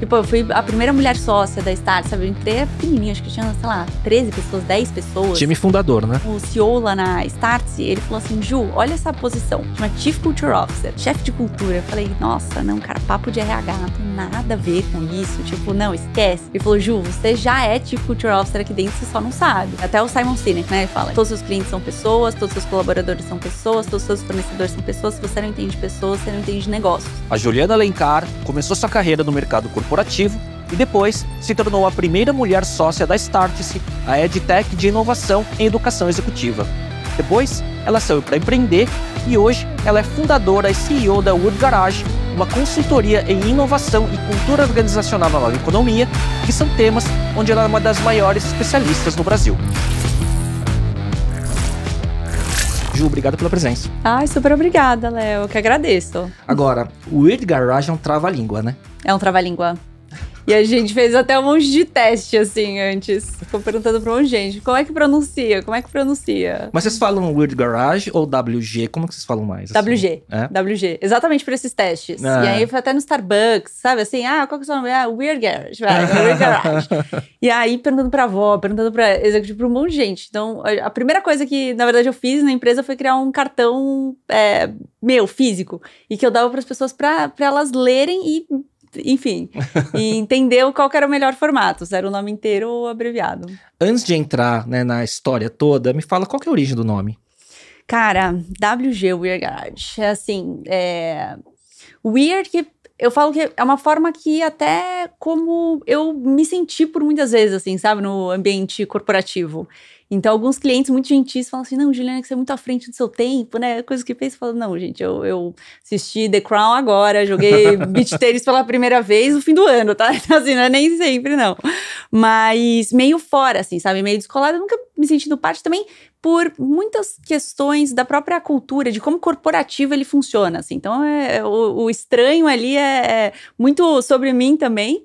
Tipo, eu fui a primeira mulher sócia da Start, sabe? Eu entrei pequenininha, acho que tinha, sei lá, 13 pessoas, 10 pessoas. Time fundador, né? O CEO lá na Start, ele falou assim, Ju, olha essa posição, chama Chief Culture Officer, chefe de cultura. Eu falei, nossa, não, cara, papo de RH, não tem nada a ver com isso. Tipo, não, esquece. Ele falou, Ju, você já é Chief Culture Officer aqui dentro, você só não sabe. Até o Simon Sinek, né, ele fala, todos os seus clientes são pessoas, todos os seus colaboradores são pessoas, todos os seus fornecedores são pessoas. Se você não entende pessoas, você não entende de negócios. A Juliana Alencar começou sua carreira no mercado corporativo e depois se tornou a primeira mulher sócia da Startse, a EdTech de inovação em educação executiva. Depois, ela saiu para empreender e hoje ela é fundadora e CEO da Word Garage, uma consultoria em inovação e cultura organizacional na nova economia, que são temas onde ela é uma das maiores especialistas no Brasil. Ju, obrigado pela presença. Ai, super obrigada, Léo, eu que agradeço. Agora, o Word Garage é um trava-língua, né? É um trava-língua. E a gente fez até um monte de teste, assim, antes. Ficou perguntando pra um monte de gente, como é que pronuncia? Como é que pronuncia? Mas vocês falam Word Garage ou WG? Como que vocês falam mais? Assim? WG. É? WG. Exatamente por esses testes. E aí foi até no Starbucks, sabe? Assim, qual que é o seu nome? Weird Garage. Weird Garage. E aí perguntando pra avó, perguntando pra executivo, pra um monte de gente. Então, a primeira coisa que, na verdade, eu fiz na empresa foi criar um cartão físico. E que eu dava pras pessoas pra elas lerem e... Enfim, e entendeu qual que era o melhor formato, se era o nome inteiro ou abreviado. Antes de entrar, né, na história toda, me fala qual que é a origem do nome. Cara, WG, Weird Garage, é assim, weird, que eu falo que é uma forma que até como eu me senti por muitas vezes, assim, sabe, no ambiente corporativo. Então, alguns clientes muito gentis falam assim, não, Juliana, que você é muito à frente do seu tempo, né? Coisa que fez, falando, não, gente, eu assisti The Crown agora, joguei beach tênis pela primeira vez no fim do ano, tá? Então, assim, não é nem sempre, não. Mas meio fora, assim, sabe? Meio descolada, eu nunca me sentindo parte também por muitas questões da própria cultura, de como corporativo ele funciona, assim. Então, o estranho ali é muito sobre mim também,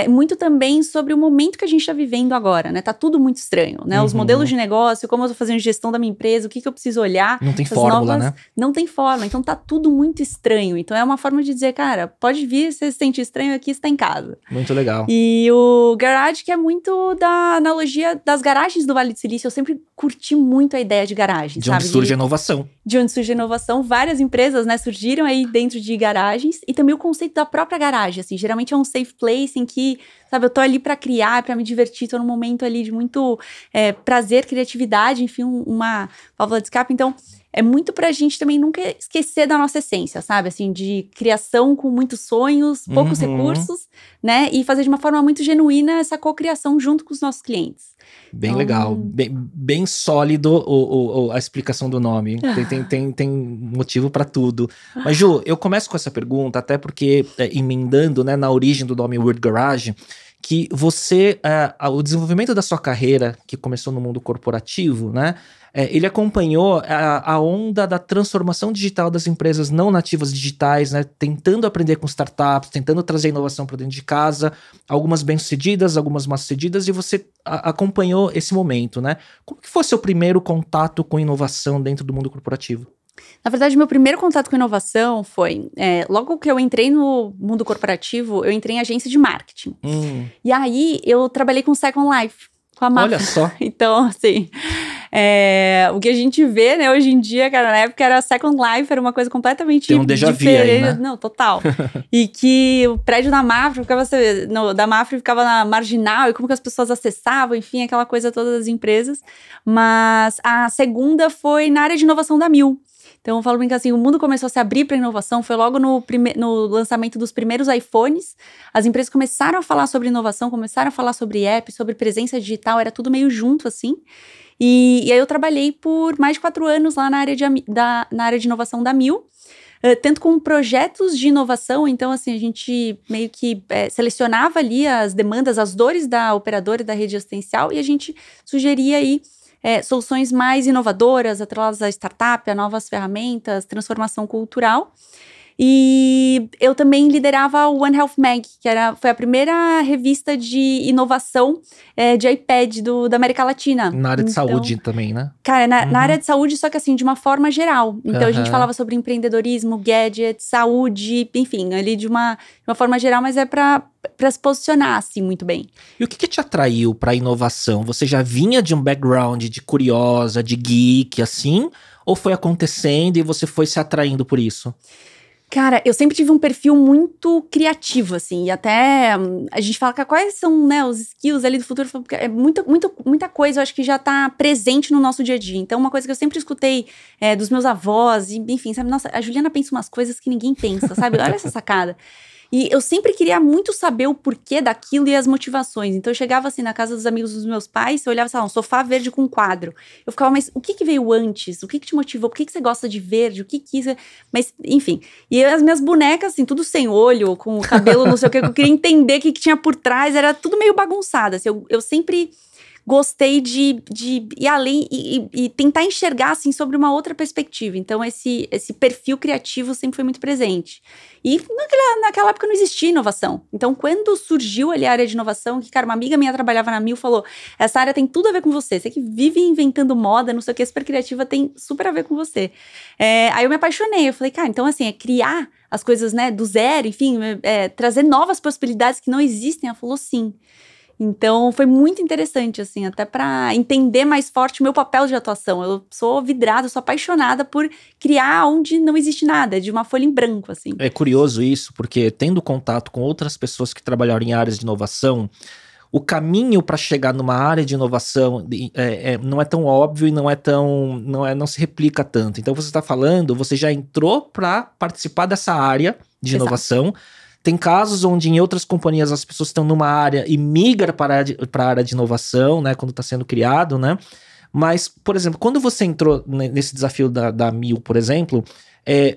muito também sobre o momento que a gente está vivendo agora, né? Tá tudo muito estranho, né? Os modelos de negócio, como eu tô fazendo gestão da minha empresa, o que eu preciso olhar. Não tem fórmula, né? Não tem fórmula, então tá tudo muito estranho. Então, é uma forma de dizer, cara, pode vir, se você se sentir estranho aqui, você tá em casa. Muito legal. E o Garage, que é muito da analogia das garagens do Vale do Silício, eu sempre curti muito a ideia de garagem, de onde surge a inovação. De onde surge a inovação. Várias empresas, né, surgiram aí dentro de garagens. E também o conceito da própria garagem, assim. Geralmente é um safe place em que, sabe, eu tô ali pra criar, pra me divertir. Tô num momento ali de muito prazer, criatividade, enfim, uma válvula de escape. Então, é muito pra gente também nunca esquecer da nossa essência, sabe? Assim, de criação com muitos sonhos, poucos recursos, né? E fazer de uma forma muito genuína essa cocriação junto com os nossos clientes. Bem então... legal, bem sólido a explicação do nome. Tem motivo pra tudo. Mas, Ju, eu começo com essa pergunta, até porque, emendando, né, na origem do nome Word Garage, que você, o desenvolvimento da sua carreira, que começou no mundo corporativo, né? Ele acompanhou a onda da transformação digital das empresas não nativas digitais, né? Tentando aprender com startups, tentando trazer inovação para dentro de casa, algumas bem-sucedidas, algumas mal-sucedidas, e você acompanhou esse momento, né? Como que foi seu primeiro contato com inovação dentro do mundo corporativo? Na verdade, meu primeiro contato com inovação foi, logo que eu entrei no mundo corporativo, eu entrei em agência de marketing. E aí, eu trabalhei com Second Life, com a Mafra. Olha só. Então, assim... o que a gente vê, né, hoje em dia, cara, na época era Second Life, era uma coisa completamente Tem um déjà vu diferente. aí, né? Não, total. E que o prédio da Mafra ficava na Marginal, e como que as pessoas acessavam, enfim, aquela coisa toda das empresas. Mas a segunda foi na área de inovação da Mil. Então, eu falo bem que assim, o mundo começou a se abrir para inovação, foi logo no lançamento dos primeiros iPhones, as empresas começaram a falar sobre inovação, começaram a falar sobre app, sobre presença digital, era tudo meio junto, assim. E aí eu trabalhei por mais de 4 anos lá na área de inovação da Mil, tanto com projetos de inovação. Então, assim, a gente meio que selecionava ali as demandas, as dores da operadora e da rede assistencial, e a gente sugeria aí soluções mais inovadoras, atreladas à startup, a novas ferramentas, transformação cultural. E eu também liderava o One Health Mag, que foi a primeira revista de inovação de iPad da América Latina. Na área de saúde também, né? Cara, na área de saúde, só que assim, de uma forma geral. Então, a gente falava sobre empreendedorismo, gadgets, saúde, enfim, ali de uma forma geral, mas é pra se posicionar, assim, muito bem. E o que te atraiu pra inovação? Você já vinha de um background de curiosa, de geek, assim? Ou foi acontecendo e você foi se atraindo por isso? Cara, eu sempre tive um perfil muito criativo, assim, e até a gente fala que quais são, né, os skills ali do futuro, é muita coisa, eu acho que já tá presente no nosso dia a dia. Então, uma coisa que eu sempre escutei dos meus avós, e, enfim, sabe, nossa, a Juliana pensa umas coisas que ninguém pensa, sabe? Olha essa sacada. E eu sempre queria muito saber o porquê daquilo e as motivações. Então eu chegava assim na casa dos amigos dos meus pais, eu olhava, sei lá, um sofá verde com um quadro. Eu ficava, mas o que veio antes? O que te motivou? Por que você gosta de verde? O que isso? Mas, enfim. E as minhas bonecas, assim, tudo sem olho, com o cabelo não sei o que, eu queria entender o que tinha por trás, era tudo meio bagunçado. Assim, eu sempre gostei de ir além e tentar enxergar, assim, sobre uma outra perspectiva. Então, esse perfil criativo sempre foi muito presente. E naquela época não existia inovação. Então, quando surgiu ali a área de inovação, que, cara, uma amiga minha trabalhava na Mil, falou, essa área tem tudo a ver com você. Você que vive inventando moda, não sei o que, super criativa, tem super a ver com você. Aí eu me apaixonei. Eu falei, cara, então, assim, criar as coisas, né, do zero, enfim, trazer novas possibilidades que não existem. Ela falou, sim. Então, foi muito interessante, assim, até para entender mais forte o meu papel de atuação. Eu sou vidrada, sou apaixonada por criar onde não existe nada, de uma folha em branco, assim. É curioso isso, porque tendo contato com outras pessoas que trabalharam em áreas de inovação, o caminho para chegar numa área de inovação não é tão óbvio e não se replica tanto. Então, você está falando, você já entrou para participar dessa área de inovação. Exato. Tem casos onde em outras companhias as pessoas estão numa área e migram para a área de inovação, né, quando está sendo criado, né? Mas, por exemplo, quando você entrou nesse desafio da Mil, por exemplo,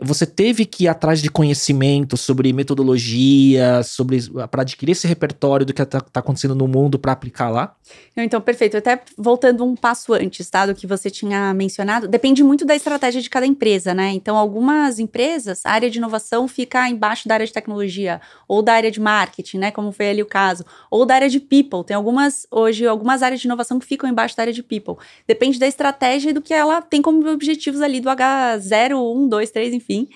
você teve que ir atrás de conhecimento sobre metodologia, para adquirir esse repertório do que tá acontecendo no mundo para aplicar lá? Então, perfeito. Até voltando um passo antes, tá, do que você tinha mencionado, depende muito da estratégia de cada empresa, né? Então, algumas empresas, a área de inovação fica embaixo da área de tecnologia, ou da área de marketing, né, como foi ali o caso, ou da área de people. Tem hoje algumas áreas de inovação que ficam embaixo da área de people. Depende da estratégia e do que ela tem como objetivos ali do H0, 1, 2, 3, enfim.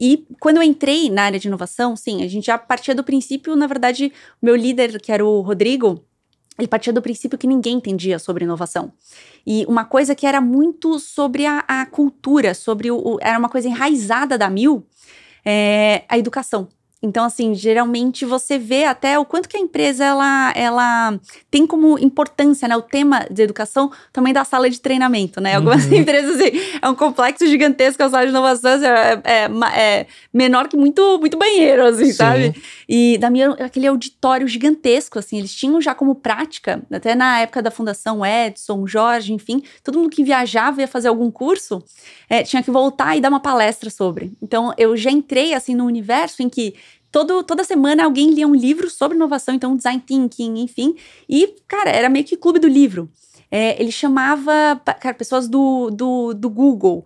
E quando eu entrei na área de inovação, sim, a gente já partia do princípio, na verdade, o meu líder, que era o Rodrigo, ele partia do princípio que ninguém entendia sobre inovação. E uma coisa que era muito sobre a cultura, era uma coisa enraizada da Mil, a educação. Então, assim, geralmente você vê até o quanto que a empresa, ela tem como importância, né, o tema de educação também da sala de treinamento, né? Algumas empresas, assim, é um complexo gigantesco, a sala de inovação é menor que muito, muito banheiro, assim, sim, sabe? E da minha, aquele auditório gigantesco, assim, eles tinham já como prática, até na época da Fundação Edson, Jorge, enfim, todo mundo que viajava ia fazer algum curso, tinha que voltar e dar uma palestra sobre. Então, eu já entrei, assim, no universo em que toda semana alguém lia um livro sobre inovação, então design thinking, enfim. E, cara, era meio que clube do livro. Ele chamava, cara, pessoas do Google,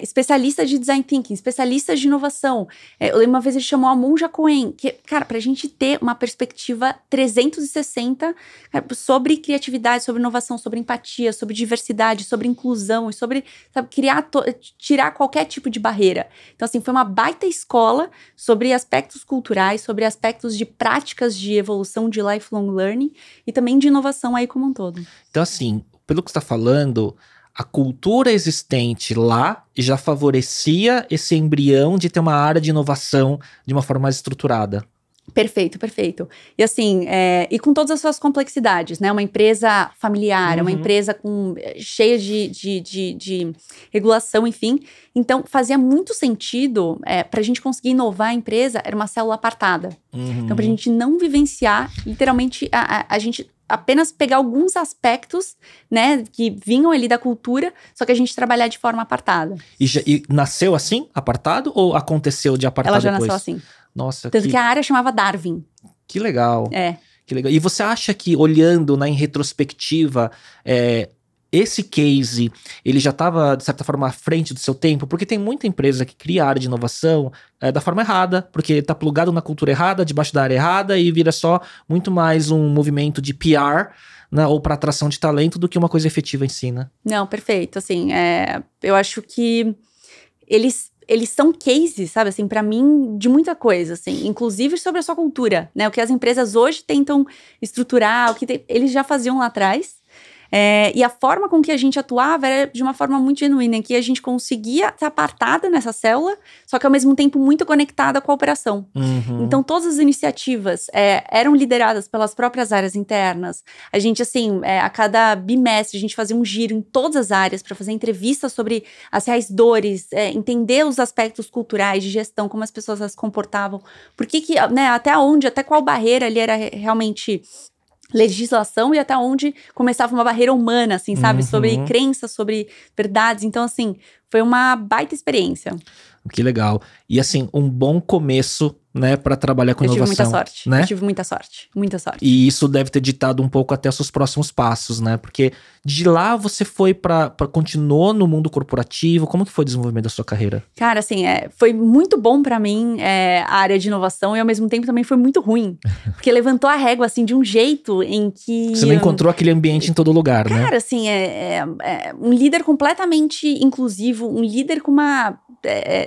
especialistas de design thinking, especialistas de inovação. Eu lembro uma vez ele chamou a Monja Cohen, que, cara, pra gente ter uma perspectiva 360, cara, sobre criatividade, sobre inovação, sobre empatia, sobre diversidade, sobre inclusão, e sobre, sabe, tirar qualquer tipo de barreira. Então, assim, foi uma baita escola sobre aspectos culturais, sobre aspectos de práticas de evolução, de lifelong learning e também de inovação aí como um todo. Então, assim, pelo que você está falando, a cultura existente lá já favorecia esse embrião de ter uma área de inovação de uma forma mais estruturada. Perfeito, perfeito. E assim, e com todas as suas complexidades, né? Uma empresa familiar, uma empresa cheia de regulação, enfim. Então, fazia muito sentido, para a gente conseguir inovar a empresa, era uma célula apartada. Então, para a gente não vivenciar, literalmente, a gente apenas pegar alguns aspectos, né, que vinham ali da cultura, só que a gente trabalhar de forma apartada. E nasceu assim, apartado, ou aconteceu de apartar depois? Ela já nasceu assim. Nossa, tanto que a área chamava Darwin. Que legal. Que legal. E você acha que, olhando em retrospectiva, esse case, ele já estava, de certa forma, à frente do seu tempo? Porque tem muita empresa que cria área de inovação da forma errada, porque está plugado na cultura errada, debaixo da área errada, e vira só muito mais um movimento de PR, né, ou para atração de talento, do que uma coisa efetiva em si, né? Não, perfeito. Assim, eu acho que eles são cases, sabe, assim, pra mim, de muita coisa, assim, inclusive sobre a sua cultura, né, o que as empresas hoje tentam estruturar, eles já faziam lá atrás, e a forma com que a gente atuava era de uma forma muito genuína, em que a gente conseguia estar apartada nessa célula, só que ao mesmo tempo muito conectada com a operação. Então, todas as iniciativas eram lideradas pelas próprias áreas internas. A gente, assim, a cada bimestre, a gente fazia um giro em todas as áreas para fazer entrevistas sobre as reais dores, entender os aspectos culturais de gestão, como as pessoas se comportavam, por que, né, até qual barreira ali era realmente legislação e até onde começava uma barreira humana, assim, sabe? Sobre crenças, sobre verdades. Então, assim, foi uma baita experiência. Que legal. E, assim, um bom começo, né, para trabalhar com inovação. Eu tive muita sorte, né? Eu tive muita sorte. E isso deve ter ditado um pouco até os seus próximos passos, né? Porque de lá você foi continuou no mundo corporativo. Como que foi o desenvolvimento da sua carreira? Cara, assim, foi muito bom pra mim a área de inovação e ao mesmo tempo também foi muito ruim. Porque levantou a régua, assim, de um jeito em que... Você não encontrou aquele ambiente em todo lugar, né? Cara, assim, um líder completamente inclusivo, um líder com uma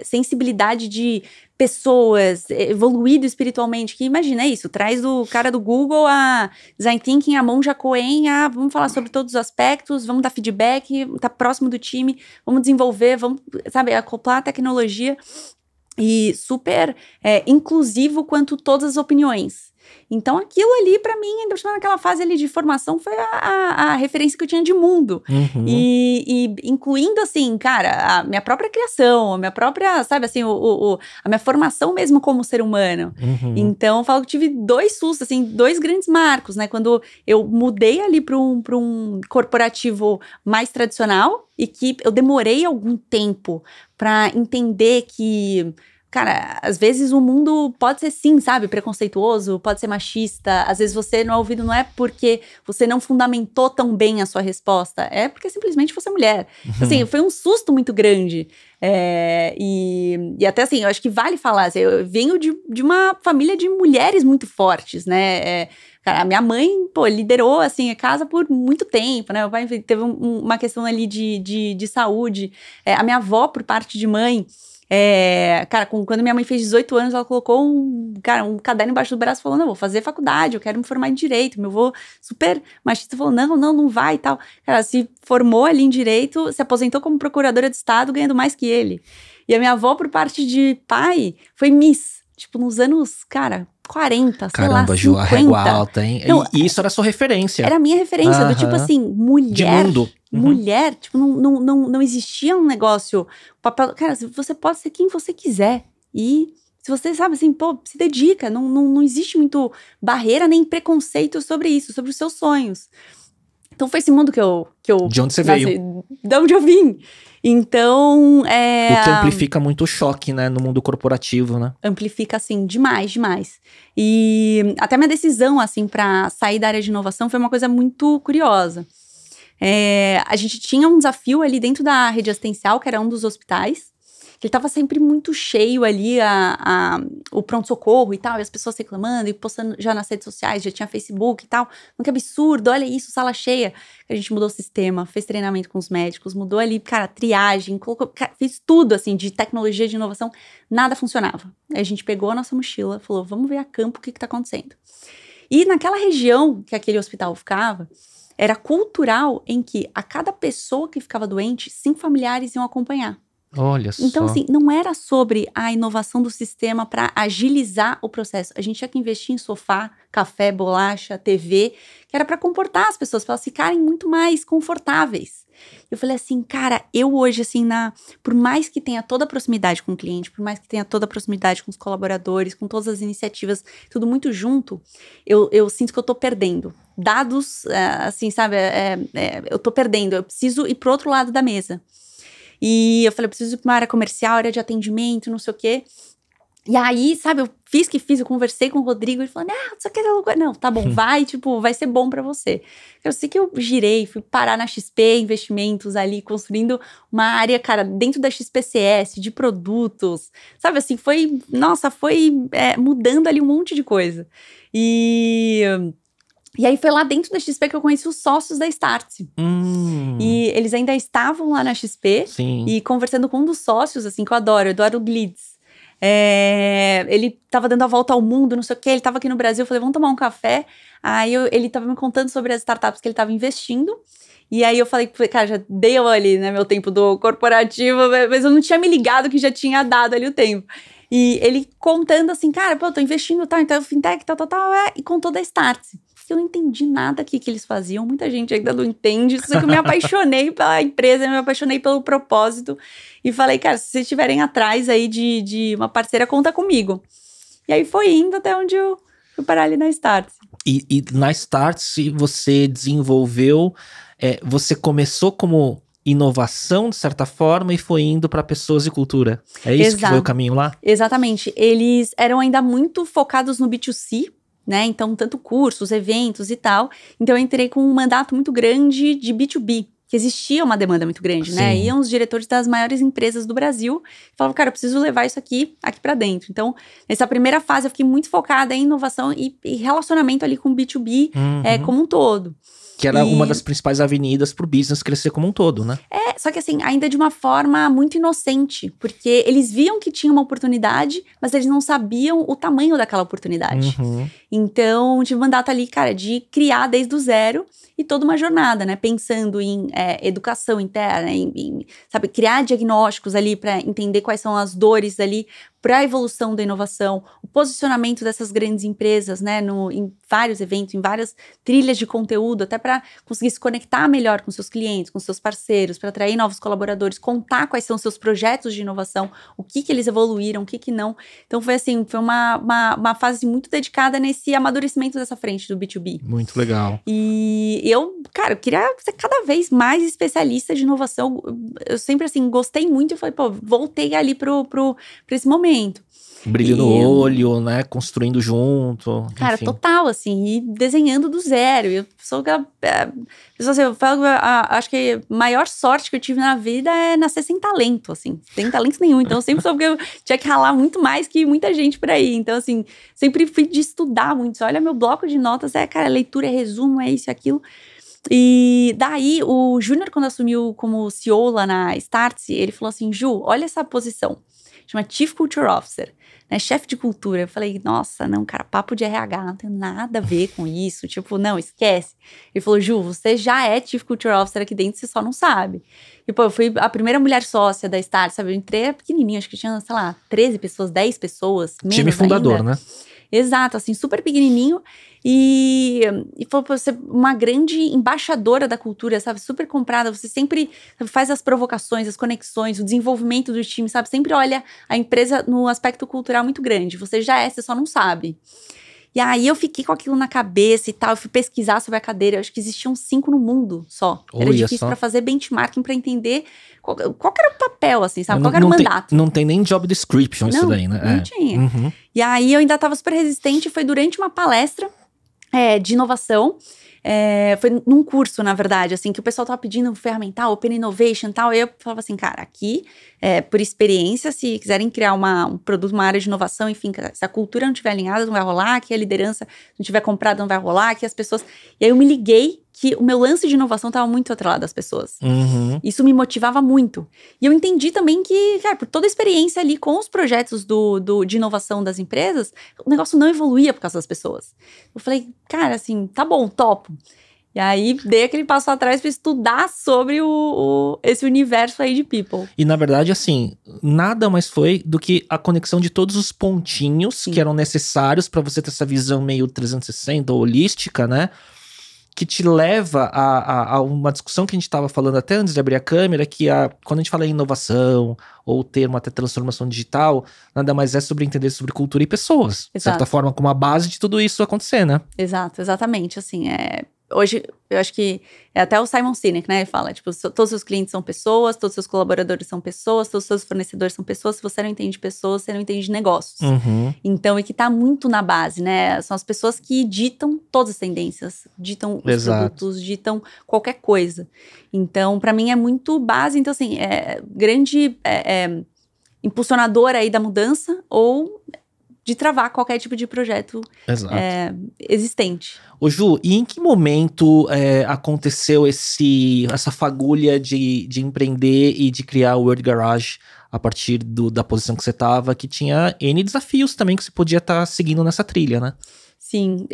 sensibilidade de pessoas, evoluído espiritualmente, que imagina isso, traz o cara do Google, a Design Thinking, a Monja Cohen, vamos falar sobre todos os aspectos, vamos dar feedback, tá próximo do time, vamos desenvolver, vamos, sabe, acoplar a tecnologia e super inclusivo quanto todas as opiniões. Então aquilo ali pra mim, ainda naquela fase ali de formação, foi a referência que eu tinha de mundo. E incluindo assim, cara, a minha própria criação, a minha própria, sabe assim, a minha formação mesmo como ser humano. Então eu falo que tive dois sustos, assim, dois grandes marcos, né? Quando eu mudei ali pra um corporativo mais tradicional e que eu demorei algum tempo pra entender que... Cara, às vezes o mundo pode ser sim, sabe, preconceituoso, pode ser machista, às vezes você não é ouvido, não é porque você não fundamentou tão bem a sua resposta, é porque simplesmente você é mulher. Assim, foi um susto muito grande. E até assim, eu acho que vale falar, assim, eu venho de uma família de mulheres muito fortes, né, cara, a minha mãe, liderou, assim, a casa por muito tempo, né, meu pai teve uma questão ali de saúde, a minha avó, por parte de mãe, cara, quando minha mãe fez 18 anos, ela colocou um caderno embaixo do braço, falou, não, vou fazer faculdade, eu quero me formar em direito. Meu avô, super machista, falou, não vai e tal. Cara, se formou ali em direito, se aposentou como procuradora de estado, ganhando mais que ele. E a minha avó, por parte de pai, foi Miss, tipo, nos anos, cara, 40, Caramba, sei Ju, lá, 50. a régua alta, hein? Não, e isso era a sua referência. Era a minha referência, do tipo assim, mulher. De mundo. Mulher, tipo, não existia um negócio, papel, cara, você pode ser quem você quiser, e se você, sabe, assim, se dedica, não existe muito barreira nem preconceito sobre isso, sobre os seus sonhos. Então foi esse mundo que eu de onde você veio? De onde eu vim. Então, O que amplifica muito o choque, né, no mundo corporativo, né? Amplifica, assim, demais. E até minha decisão, assim, pra sair da área de inovação foi uma coisa muito curiosa. A gente tinha um desafio ali dentro da rede assistencial, que era um dos hospitais, que ele tava sempre muito cheio ali, o pronto-socorro e tal, e as pessoas reclamando e postando já nas redes sociais, já tinha Facebook e tal. Que absurdo, olha isso, sala cheia. A gente mudou o sistema, fez treinamento com os médicos, mudou ali, cara, triagem, fez tudo, assim, de tecnologia, de inovação, nada funcionava. Aí a gente pegou a nossa mochila, falou, vamos ver a campo o que tá acontecendo. E naquela região que aquele hospital ficava, era cultural em que a cada pessoa que ficava doente, 5 familiares iam acompanhar. Olha só. Então, assim, não era sobre a inovação do sistema para agilizar o processo. A gente tinha que investir em sofá, café, bolacha, TV, que era para comportar as pessoas, para elas ficarem muito mais confortáveis. Eu falei assim, cara, eu hoje, assim, por mais que tenha toda a proximidade com o cliente, por mais que tenha toda a proximidade com os colaboradores, com todas as iniciativas, tudo muito junto, eu sinto que eu tô perdendo. Dados, assim, sabe, eu tô perdendo, eu preciso ir pro outro lado da mesa. E eu falei, eu preciso ir para uma área comercial, área de atendimento, não sei o quê. E aí, sabe, eu eu conversei com o Rodrigo, ele falou, não, você quer lugar? Não, tá bom, vai, tipo, vai ser bom pra você. Eu sei que eu girei, fui parar na XP Investimentos ali, construindo uma área, cara, dentro da XPCS, de produtos, sabe, assim, foi mudando ali um monte de coisa. E aí foi lá dentro da XP que eu conheci os sócios da Startse. E eles ainda estavam lá na XP, Sim. E conversando com um dos sócios, assim, que eu adoro, Eduardo Glitz. Ele tava dando a volta ao mundo, não sei o que, ele tava aqui no Brasil, eu falei, vamos tomar um café. Aí ele tava me contando sobre as startups que ele tava investindo. E aí eu falei, cara, já deu ali, né, meu tempo do corporativo, mas eu não tinha me ligado que já tinha dado ali o tempo. E ele contando assim, cara, pô, eu tô investindo, tá, então fintech, tal, e contou da Startse. Eu não entendi nada que eles faziam, muita gente ainda não entende, só que eu me apaixonei pela empresa, eu me apaixonei pelo propósito, e falei, cara, se vocês estiverem atrás aí de uma parceira, conta comigo. E aí foi indo até onde eu fui parar ali na Startse. E na Startse você desenvolveu, você começou como inovação, de certa forma, e foi indo para pessoas e cultura. É isso que foi o caminho lá? Exatamente. Eles eram ainda muito focados no B2C, né? Então, tanto cursos, eventos e tal. Então, eu entrei com um mandato muito grande de B2B, que existia uma demanda muito grande, Sim. né? Iam os diretores das maiores empresas do Brasil e falavam, cara, eu preciso levar isso aqui para dentro. Então, nessa primeira fase, eu fiquei muito focada em inovação e relacionamento ali com o B2B como um todo. Que era uma das principais avenidas pro business crescer como um todo, né? Só que assim, ainda de uma forma muito inocente, porque eles viam que tinha uma oportunidade, mas eles não sabiam o tamanho daquela oportunidade. Então, tive mandato ali, cara, de criar desde o zero e toda uma jornada, né? Pensando em educação interna, sabe, criar diagnósticos ali para entender quais são as dores ali para a evolução da inovação, o posicionamento dessas grandes empresas, né, em vários eventos, em várias trilhas de conteúdo, até para conseguir se conectar melhor com seus clientes, com seus parceiros, para atrair novos colaboradores, contar quais são seus projetos de inovação, o que eles evoluíram, o que não. Então foi assim, foi uma fase muito dedicada nesse amadurecimento dessa frente do B2B. Muito legal. E eu queria ser cada vez mais especialista de inovação. Eu sempre, assim, gostei muito e falei, pô, voltei ali pra esse momento. Brilho no olho, né? Construindo junto. Cara, enfim. total, assim, e desenhando do zero. Eu sou assim, eu falo, acho que a maior sorte que eu tive na vida é nascer sem talento, assim, sem talento nenhum. Então, eu sempre soube que eu tinha que ralar muito mais que muita gente por aí. Então, assim, sempre fui de estudar muito. Olha, meu bloco de notas cara, leitura, resumo, isso e aquilo. E daí, o Júnior, quando assumiu como CEO lá na Startse, ele falou assim, Ju, olha essa posição. Chama Chief Culture Officer, né, chefe de cultura. Eu falei, nossa, não, cara, papo de RH, não tem nada a ver com isso, tipo, não, esquece. Ele falou, Ju, você já é Chief Culture Officer aqui dentro, você só não sabe. E, pô, eu fui a primeira mulher sócia da Startse, sabe, eu entrei pequenininha, acho que tinha, sei lá, 13 pessoas, 10 pessoas, menos time fundador, ainda. né? Exato, assim, super pequenininho. E falou pra você, uma grande embaixadora da cultura, sabe? Super comprada. Você sempre faz as provocações, as conexões, o desenvolvimento do time, sabe? Sempre olha a empresa no aspecto cultural muito grande. Você já você só não sabe. E aí eu fiquei com aquilo na cabeça e tal. Eu fui pesquisar sobre a cadeira. Eu acho que existiam 5 no mundo só. Era difícil pra fazer benchmarking, pra entender qual era o papel, assim, sabe? Qual era o mandato. Não tem nem job description isso daí, né? Não tinha. E aí eu ainda tava super resistente. Foi durante uma palestra de inovação. Foi num curso, na verdade, assim, que o pessoal tava pedindo ferramental, Open Innovation e tal. E eu falava assim, cara, aqui, por experiência, se quiserem criar um produto, uma área de inovação, enfim, se a cultura não estiver alinhada, não vai rolar, que a liderança não estiver comprada, não vai rolar, que as pessoas... E aí eu me liguei que o meu lance de inovação estava muito atrelado às pessoas. Isso me motivava muito. E eu entendi também que, cara, por toda a experiência ali com os projetos de inovação das empresas, o negócio não evoluía por causa das pessoas. Eu falei, cara, assim, tá bom, topo. E aí, dei aquele passo atrás para estudar sobre esse universo aí de people. E, na verdade, assim, nada mais foi do que a conexão de todos os pontinhos que eram necessários para você ter essa visão meio 360, holística, né? Que te leva a uma discussão que a gente estava falando até antes de abrir a câmera, que quando a gente fala em inovação, ou o termo até transformação digital, nada mais é sobre entender sobre cultura e pessoas. De certa forma, como a base de tudo isso acontecer, né? Exato, exatamente, assim, hoje, eu acho que é até o Simon Sinek, né? Ele fala, tipo, todos os seus clientes são pessoas, todos os seus colaboradores são pessoas, todos os seus fornecedores são pessoas. Se você não entende pessoas, você não entende negócios. Então, e que tá muito na base, né? São as pessoas que ditam todas as tendências, ditam os produtos, ditam qualquer coisa. Então, pra mim é muito base. Então, assim, grande impulsionadora aí da mudança ou de travar qualquer tipo de projeto existente. Ô Ju, e em que momento aconteceu essa fagulha de empreender e de criar o World Garage a partir da posição que você estava, que tinha N desafios também que você podia estar seguindo nessa trilha, né? Sim,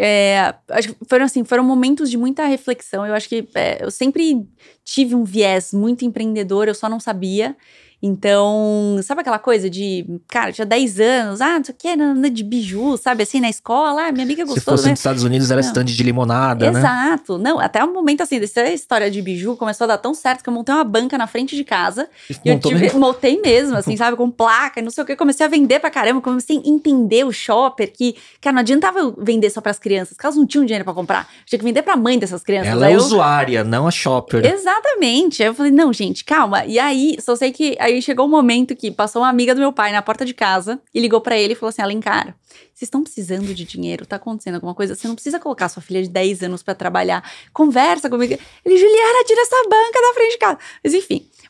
acho que foram momentos de muita reflexão. Eu acho que eu sempre tive um viés muito empreendedor, eu só não sabia. Então, sabe aquela coisa de, cara, tinha 10 anos, não sei o que, de biju, sabe, assim, na escola, minha amiga gostou. Se fosse nos Estados Unidos, era stand de limonada, né? Exato, não, até o momento, assim, dessa história de biju começou a dar tão certo que eu montei uma banca na frente de casa, e eu montei mesmo, assim, sabe, com placa e não sei o que, comecei a vender pra caramba, comecei a entender o shopper, que, cara, não adiantava eu vender só pras crianças, porque elas não tinham dinheiro pra comprar, tinha que vender pra mãe dessas crianças. Ela é usuária, não a shopper. Exatamente, aí eu falei, não, gente, calma, e aí, só sei que aí chegou um momento que passou uma amiga do meu pai na porta de casa e ligou pra ele e falou assim, Alencar, vocês estão precisando de dinheiro, tá acontecendo alguma coisa, você não precisa colocar sua filha de 10 anos pra trabalhar, conversa comigo. Ele, Juliana, tira essa banca da frente de casa.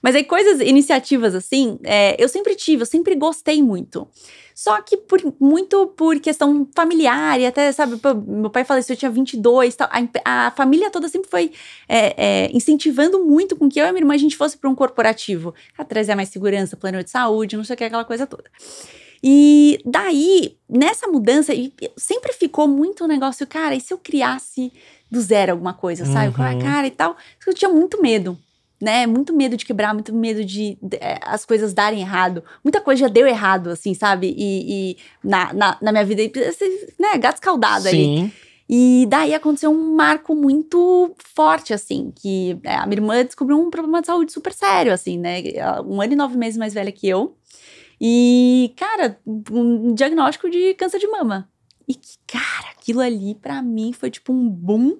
Mas enfim, iniciativas assim, eu sempre gostei muito. Só que muito por questão familiar e até, sabe, meu pai faleceu, eu tinha 22, tal, a família toda sempre foi incentivando muito com que eu e a minha irmã a gente fosse para um corporativo, a trazer mais segurança, plano de saúde, não sei o que, aquela coisa toda. E daí, nessa mudança, sempre ficou muito um negócio, cara, e se eu criasse do zero alguma coisa, sabe? Cara e tal, eu tinha muito medo. Né, muito medo de quebrar, muito medo de as coisas darem errado. Muita coisa já deu errado, assim, sabe? E na minha vida, né, gato escaldado ali. E daí aconteceu um marco muito forte, assim, que a minha irmã descobriu um problema de saúde super sério, assim, né? 1 ano e 9 meses mais velha que eu. E, cara, um diagnóstico de câncer de mama. E, cara, aquilo ali pra mim foi tipo um boom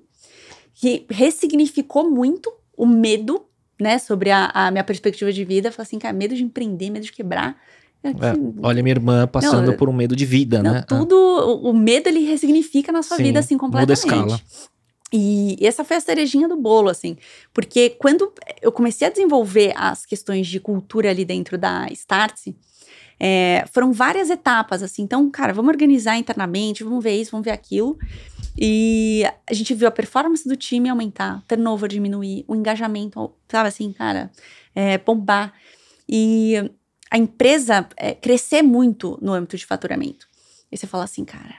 que ressignificou muito o medo, né, sobre a minha perspectiva de vida. Falei assim, cara, medo de empreender, medo de quebrar. Olha, minha irmã passando por um medo de vida, né? Tudo, o medo ele ressignifica na sua vida, assim, completamente. Muda a escala. E essa foi a cerejinha do bolo, assim, porque quando eu comecei a desenvolver as questões de cultura ali dentro da Startse, foram várias etapas, assim, então, cara, vamos organizar internamente, vamos ver isso, vamos ver aquilo. E a gente viu a performance do time aumentar, o turnover diminuir, o engajamento, sabe assim, cara, bombar. E a empresa crescer muito no âmbito de faturamento. E você fala assim, cara,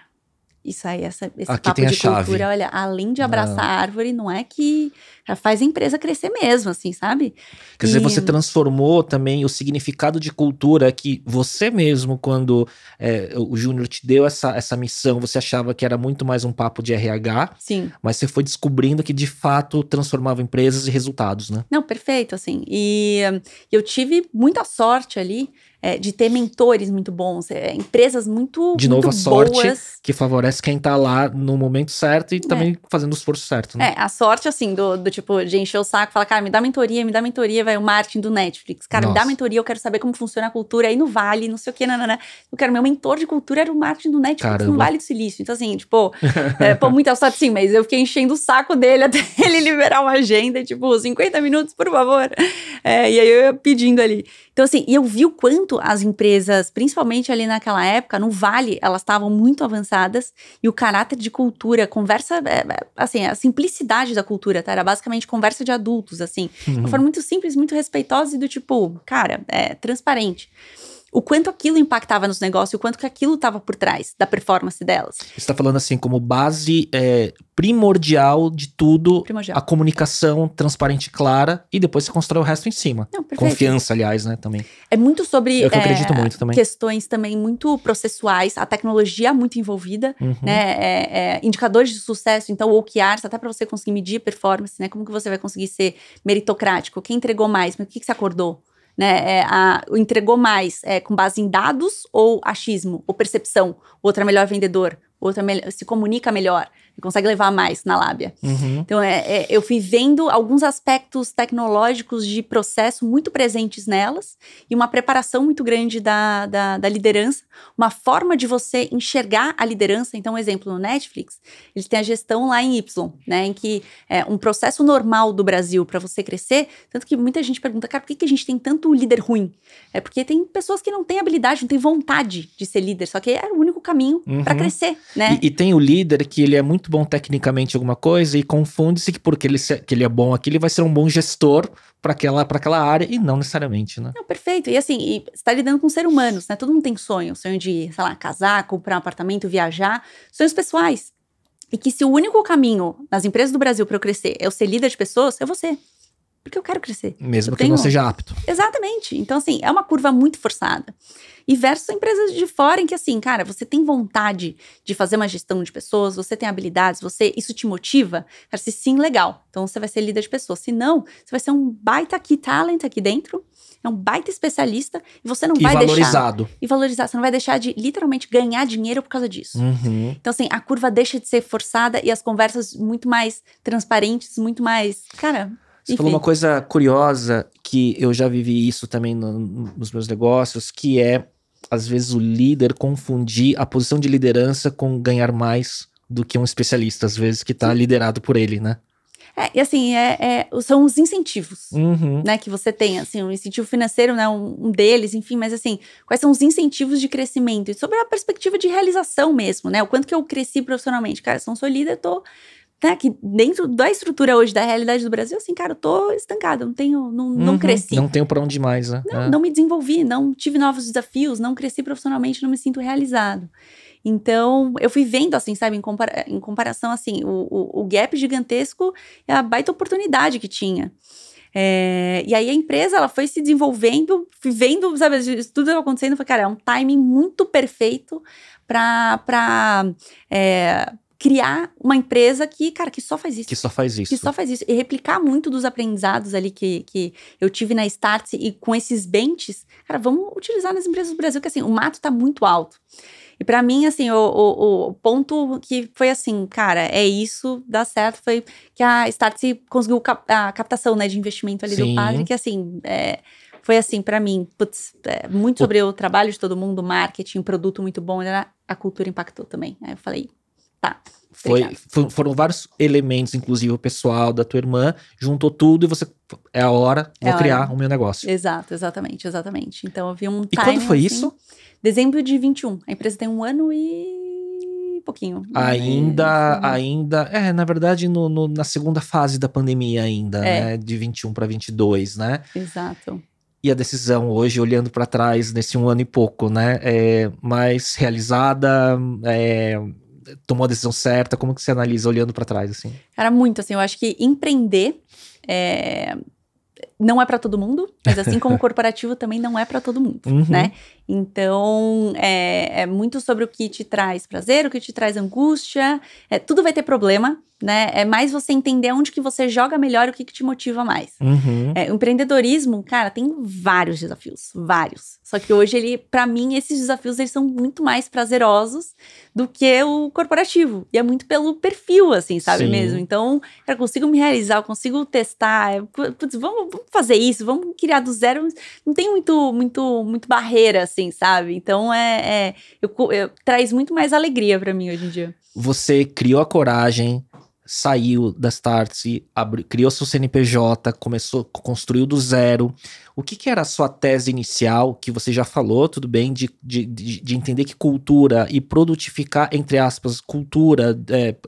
isso aí, esse papo de cultura, olha, além de abraçar a árvore, não é que faz a empresa crescer mesmo, assim, sabe? Quer dizer, você transformou também o significado de cultura que você mesmo, quando o Júnior te deu essa missão, você achava que era muito mais um papo de RH. Sim. Mas você foi descobrindo que, de fato, transformava empresas e resultados, né? Não, perfeito, assim. E eu tive muita sorte ali, de ter mentores muito bons, empresas muito de novo, muito a sorte boas. Que favorece quem tá lá no momento certo e também fazendo o esforço certo, né? A sorte, assim, do tipo, de encher o saco, falar, cara, me dá mentoria, vai o marketing do Netflix. Cara, me dá mentoria, eu quero saber como funciona a cultura aí no Vale, não sei o que, nanana. Eu quero, meu mentor de cultura era o marketing do Netflix no Vale do Silício. Então, assim, tipo, muita sorte, sim, mas eu fiquei enchendo o saco dele até ele liberar uma agenda, tipo, 50 minutos, por favor. E aí eu ia pedindo ali. Então, assim, e eu vi o quanto as empresas, principalmente ali naquela época, no Vale, elas estavam muito avançadas e o caráter de cultura, conversa, assim, a simplicidade da cultura, tá? Era basicamente conversa de adultos, assim. Uma forma muito simples, muito respeitosa e do tipo, cara, transparente. O quanto aquilo impactava nos negócios, o quanto que aquilo estava por trás da performance delas. Você está falando assim, como base primordial de tudo, a comunicação transparente e clara, e depois você constrói o resto em cima. Não, perfeito. Confiança, aliás, né, também. É muito sobre eu acredito muito também. Questões também muito processuais, a tecnologia muito envolvida, né, indicadores de sucesso, então OKRs, até para você conseguir medir performance, né, como que você vai conseguir ser meritocrático, quem entregou mais, mas o que você acordou? Né, entregou mais com base em dados ou achismo, ou percepção, o outro é melhor vendedor, o outro se comunica melhor, Ele consegue levar mais na lábia. Então, eu fui vendo alguns aspectos tecnológicos de processo muito presentes nelas e uma preparação muito grande da liderança, uma forma de você enxergar a liderança. Então, um exemplo, no Netflix, eles têm a gestão lá em Y, né, em que é um processo normal do Brasil para você crescer, tanto que muita gente pergunta, cara, por que a gente tem tanto líder ruim? É porque tem pessoas que não têm habilidade, não têm vontade de ser líder, só que é o único caminho para crescer, né? E tem o líder que ele é muito bom tecnicamente em alguma coisa e confunde-se que porque ele é bom aqui, ele vai ser um bom gestor para aquela área e não necessariamente, né? Não, perfeito. E assim, você tá lidando com seres humanos, né? Todo mundo tem sonho de, sei lá, casar, comprar um apartamento, viajar, sonhos pessoais. E que se o único caminho nas empresas do Brasil para eu crescer é eu ser líder de pessoas, eu vou ser. Porque eu quero crescer. Mesmo que eu não seja apto. Exatamente. Então, assim, é uma curva muito forçada. E versus empresas de fora em que, assim, cara, você tem vontade de fazer uma gestão de pessoas, você tem habilidades, isso te motiva? Cara, se sim, legal. Então, você vai ser líder de pessoas. Se não, você vai ser um baita key talent aqui dentro, é um baita especialista, e você não vai valorizado. deixar... E valorizado. Você não vai deixar de, literalmente, ganhar dinheiro por causa disso. Então, assim, a curva deixa de ser forçada e as conversas muito mais transparentes, muito mais... Cara... Você falou uma coisa curiosa, que eu já vivi isso também nos meus negócios, que é, às vezes, o líder confundir a posição de liderança com ganhar mais do que um especialista, às vezes, que está liderado por ele, né? E assim, são os incentivos, né, que você tem, assim, um incentivo financeiro, né, um deles, enfim, mas assim, quais são os incentivos de crescimento? E sobre a perspectiva de realização mesmo, né, o quanto que eu cresci profissionalmente. Cara, se eu não sou líder, eu tô... Né, que dentro da estrutura hoje, da realidade do Brasil, assim, cara, eu tô estancada, não cresci. Não tenho pra onde mais, né? Não me desenvolvi, não tive novos desafios, não cresci profissionalmente, não me sinto realizado. Então, eu fui vendo, assim, sabe, em comparação, assim, o gap gigantesco e a baita oportunidade que tinha. E aí a empresa, ela foi se desenvolvendo, vendo, sabe, isso tudo acontecendo, foi, cara, é um timing muito perfeito pra criar uma empresa que, cara, que só faz isso. Que só faz isso. E replicar muito dos aprendizados ali que eu tive na Startse e com esses benches, cara, vamos utilizar nas empresas do Brasil, que assim, o mato tá muito alto. E pra mim, assim, o ponto que foi assim, cara, é isso, dá certo, foi que a Startse conseguiu a captação, né, de investimento ali do padre, que assim, foi assim, pra mim, muito sobre o trabalho de todo mundo, marketing, um produto muito bom, a cultura impactou também. Aí eu falei, tá. Foram vários elementos, inclusive o pessoal da tua irmã, juntou tudo e você, é a hora, vou criar o meu negócio. Exatamente. Então eu vi um timing. E quando foi isso? Dezembro de 21. A empresa tem 1 ano e pouquinho. Ainda, na verdade, na segunda fase da pandemia ainda, né? De 21 para 22, né? Exato. E a decisão hoje, olhando para trás, nesse 1 ano e pouco, né? Mais realizada, tomou a decisão certa? Como que você analisa olhando para trás, assim? Cara, muito, assim, eu acho que empreender não é para todo mundo, mas assim como o corporativo também não é para todo mundo, né? Então, é muito sobre o que te traz prazer, o que te traz angústia, tudo vai ter problema, né? É mais você entender onde que você joga melhor e o que te motiva mais. O empreendedorismo, cara, tem vários desafios, vários. Só que hoje, pra mim, esses desafios, eles são muito mais prazerosos do que o corporativo. E é muito pelo perfil, assim, sabe? Sim. Mesmo. Então, eu consigo me realizar, eu consigo testar. Putz, vamos fazer isso, vamos criar do zero. Não tem muito barreira, assim, sabe? Então, traz muito mais alegria pra mim hoje em dia. Você criou a coragem, saiu da Startse, criou seu CNPJ, construiu do zero. O que era a sua tese inicial, que você já falou, tudo bem, de entender que cultura e produtificar, entre aspas, cultura